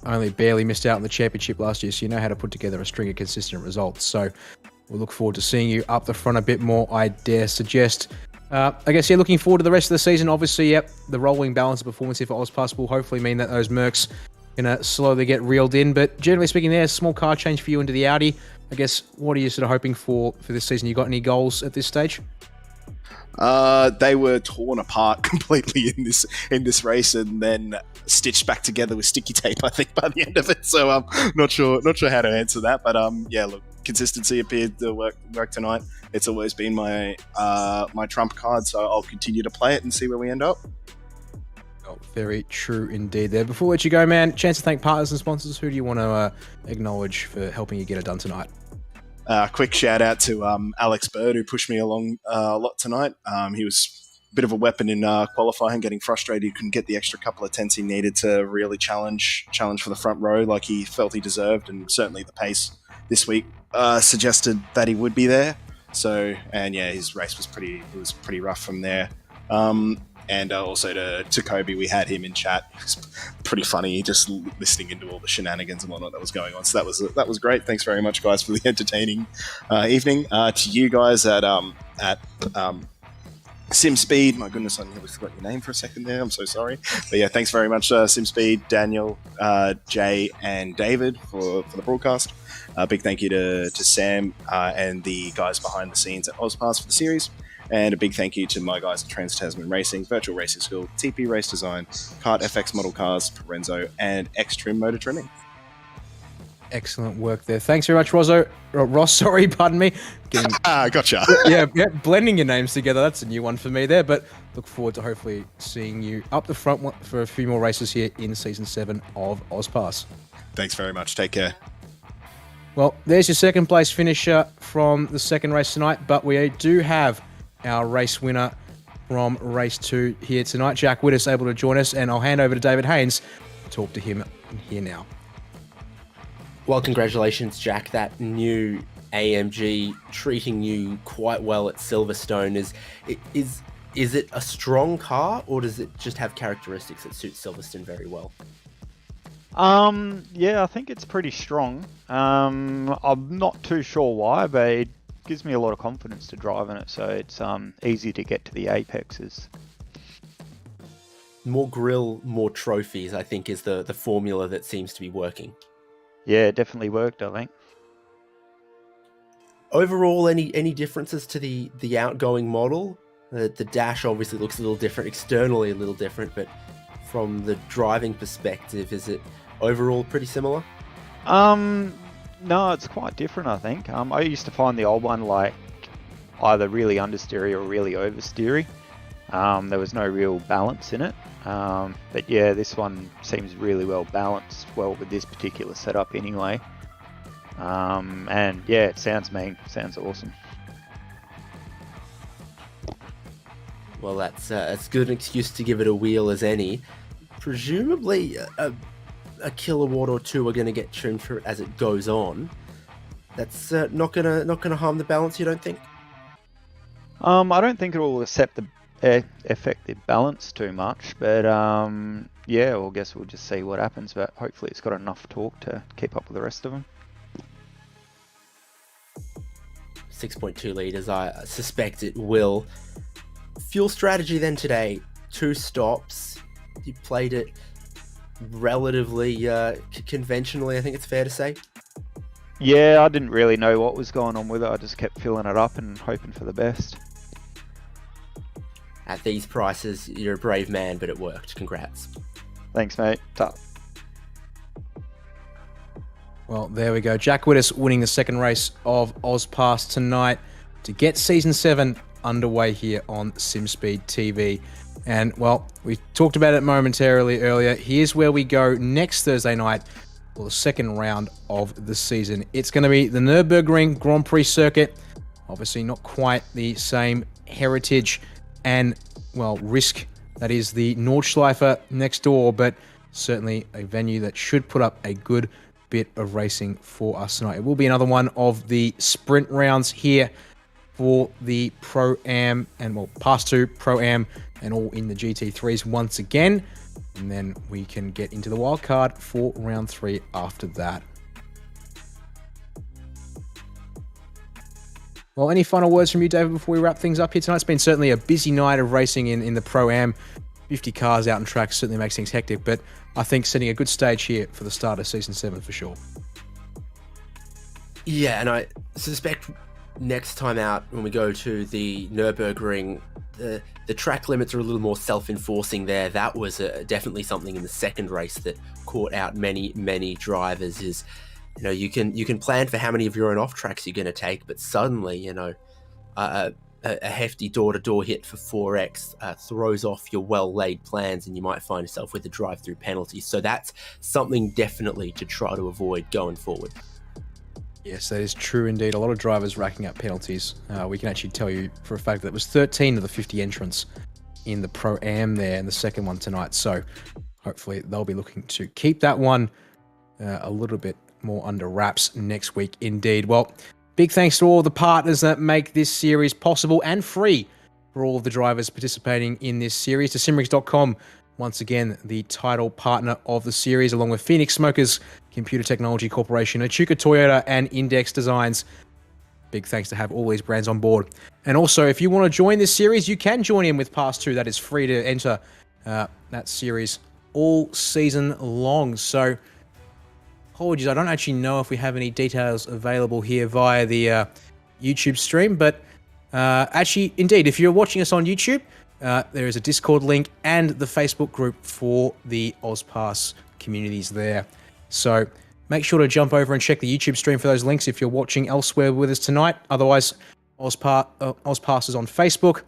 only barely missed out on the championship last year, so you know how to put together a string of consistent results. So we'll look forward to seeing you up the front a bit more, I dare suggest. I guess, looking forward to the rest of the season. Obviously, the rolling balance of performance here for AusPass will hopefully mean that those Mercs going to slowly get reeled in. But generally speaking, there's a small car change for you into the Audi. I guess, what are you sort of hoping for this season? You got any goals at this stage? They were torn apart completely in this race, and then stitched back together with sticky tape, I think, by the end of it. So I'm not sure how to answer that. But look, consistency appeared to work tonight. It's always been my trump card, so I'll continue to play it and see where we end up. Oh, very true indeed there. Before we let you go, man, chance to thank partners and sponsors. Who do you want to acknowledge for helping you get it done tonight? Quick shout out to Alex Bird, who pushed me along a lot tonight. He was a bit of a weapon in qualifying, getting frustrated he couldn't get the extra couple of tenths he needed to really challenge for the front row like he felt he deserved, and certainly the pace this week suggested that he would be there. So, and his race was pretty rough from there. And also to Kobe, we had him in chat. It was pretty funny, just listening into all the shenanigans and whatnot that was going on. So that was great. Thanks very much, guys, for the entertaining evening. To you guys at SimSpeed, my goodness, I nearly forgot your name for a second there. I'm so sorry. But thanks very much, SimSpeed, Daniel, Jay, and David for the broadcast. Big thank you to Sam and the guys behind the scenes at AusPass for the series. And a big thank you to my guys at Trans-Tasman Racing, Virtual Racing School, TP Race Design, Kart FX Model Cars, Parenzo, and X-Trim Motor Trimming. Excellent work there. Thanks very much, Ross, sorry, pardon me. Gotcha. Blending your names together, that's a new one for me there, but look forward to hopefully seeing you up the front for a few more races here in Season 7 of AusPass. Thanks very much. Take care. Well, there's your second place finisher from the second race tonight, but we do have our race winner from race 2 here tonight. Jack Wittes able to join us, and I'll hand over to David Haynes to talk to him here now. Well, congratulations, Jack. That new AMG treating you quite well at Silverstone. Is it a strong car, or does it just have characteristics that suit Silverstone very well? I think it's pretty strong. I'm not too sure why, but it gives me a lot of confidence to drive in it, so it's easy to get to the apexes. More grill, more trophies, I think, is the formula that seems to be working. Yeah, it definitely worked, I think. Overall, any differences to the outgoing model? The dash obviously looks a little different, externally a little different, but from the driving perspective, is it overall pretty similar? No, it's quite different, I think. I used to find the old one like either really understeery or really oversteery. There was no real balance in it. But this one seems really well balanced, with this particular setup anyway. It sounds mean. Sounds awesome. Well, that's as good an excuse to give it a wheel as any. Presumably, a kilowatt or two are going to get trimmed for it as it goes on. That's not gonna harm the balance, you don't think? I don't think it will affect the balance too much, but I guess we'll just see what happens. But hopefully, it's got enough torque to keep up with the rest of them. 6.2 litres, I suspect it will. Fuel strategy then today, 2 stops. You played it relatively conventionally, I think it's fair to say. Yeah, I didn't really know what was going on with it. I just kept filling it up and hoping for the best. At these prices, you're a brave man, but it worked. Congrats. Thanks, mate. Ta. Well, there we go. Jack Whittis winning the second race of AusPass tonight to get Season 7 underway here on SimSpeed TV. And, well, we talked about it momentarily earlier. Here's where we go next Thursday night for the second round of the season. It's going to be the Nürburgring Grand Prix circuit. Obviously not quite the same heritage and, well, risk that is the Nordschleife next door, but certainly a venue that should put up a good bit of racing for us tonight. It will be another one of the sprint rounds here for the Pro-Am and, well, Pass 2, Pro-Am, and all in the GT3s once again. And then we can get into the wildcard for round 3 after that. Well, any final words from you, David, before we wrap things up here tonight? It's been certainly a busy night of racing in the Pro-Am. 50 cars out on track certainly makes things hectic, but I think setting a good stage here for the start of Season 7 for sure. Yeah, and I suspect next time out when we go to the Nürburgring, the track limits are a little more self-enforcing there. That was definitely something in the second race that caught out many drivers. Is, you know, you can plan for how many of your own off tracks you're going to take, but suddenly, you know, a hefty door-to-door hit for 4X throws off your well-laid plans, and you might find yourself with a drive-through penalty. So that's something definitely to try to avoid going forward. Yes, that is true indeed. A lot of drivers racking up penalties. We can actually tell you for a fact that it was 13 of the 50 entrants in the Pro-Am there, and the second one tonight. So hopefully they'll be looking to keep that one a little bit more under wraps next week indeed. Well, big thanks to all the partners that make this series possible and free for all of the drivers participating in this series. To Simrigs.com, once again, the title partner of the series, along with Phoenix Smokers, Computer Technology Corporation, Echuca Toyota, and Index Designs. Big thanks to have all these brands on board. And also, if you want to join this series, you can join in with Pass 2. That is free to enter that series all season long. So, apologies, I don't actually know if we have any details available here via the YouTube stream, but actually, indeed, if you're watching us on YouTube, there is a Discord link and the Facebook group for the AusPass communities there. So make sure to jump over and check the YouTube stream for those links if you're watching elsewhere with us tonight. Otherwise, AusPass is on Facebook,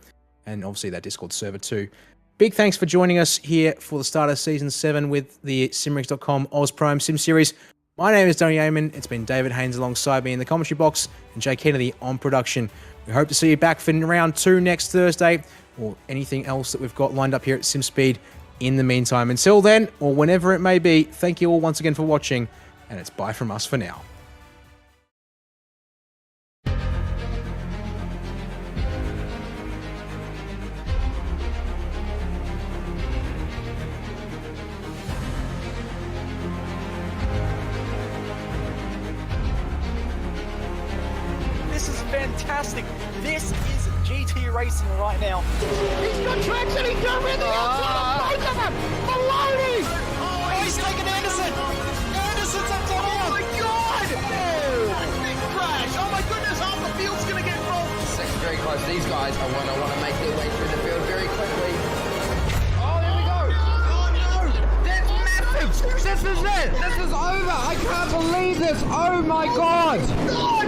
and obviously that Discord server too. Big thanks for joining us here for the start of Season 7 with the Simrigs.com Oz Pro-Am Sim Series. My name is Donny Yeaman. It's been David Haynes alongside me in the commentary box and Jay Kennedy on production. We hope to see you back for round 2 next Thursday, or anything else that we've got lined up here at SimSpeed in the meantime. Until then, or whenever it may be, thank you all once again for watching, and it's bye from us for now. This is fantastic. This is GT racing right now. He's got traction, he's got rhythm, both of them! Maloney! Oh, he's taken Anderson. Anderson's up top. Oh my god! Oh, big crash! Oh my goodness, half the field's gonna get rolled! Second very close. These guys are want to make their way through the field very quickly. Oh, there we go. Oh no! That's massive. This is it. This is over. I can't believe this. Oh my god. God!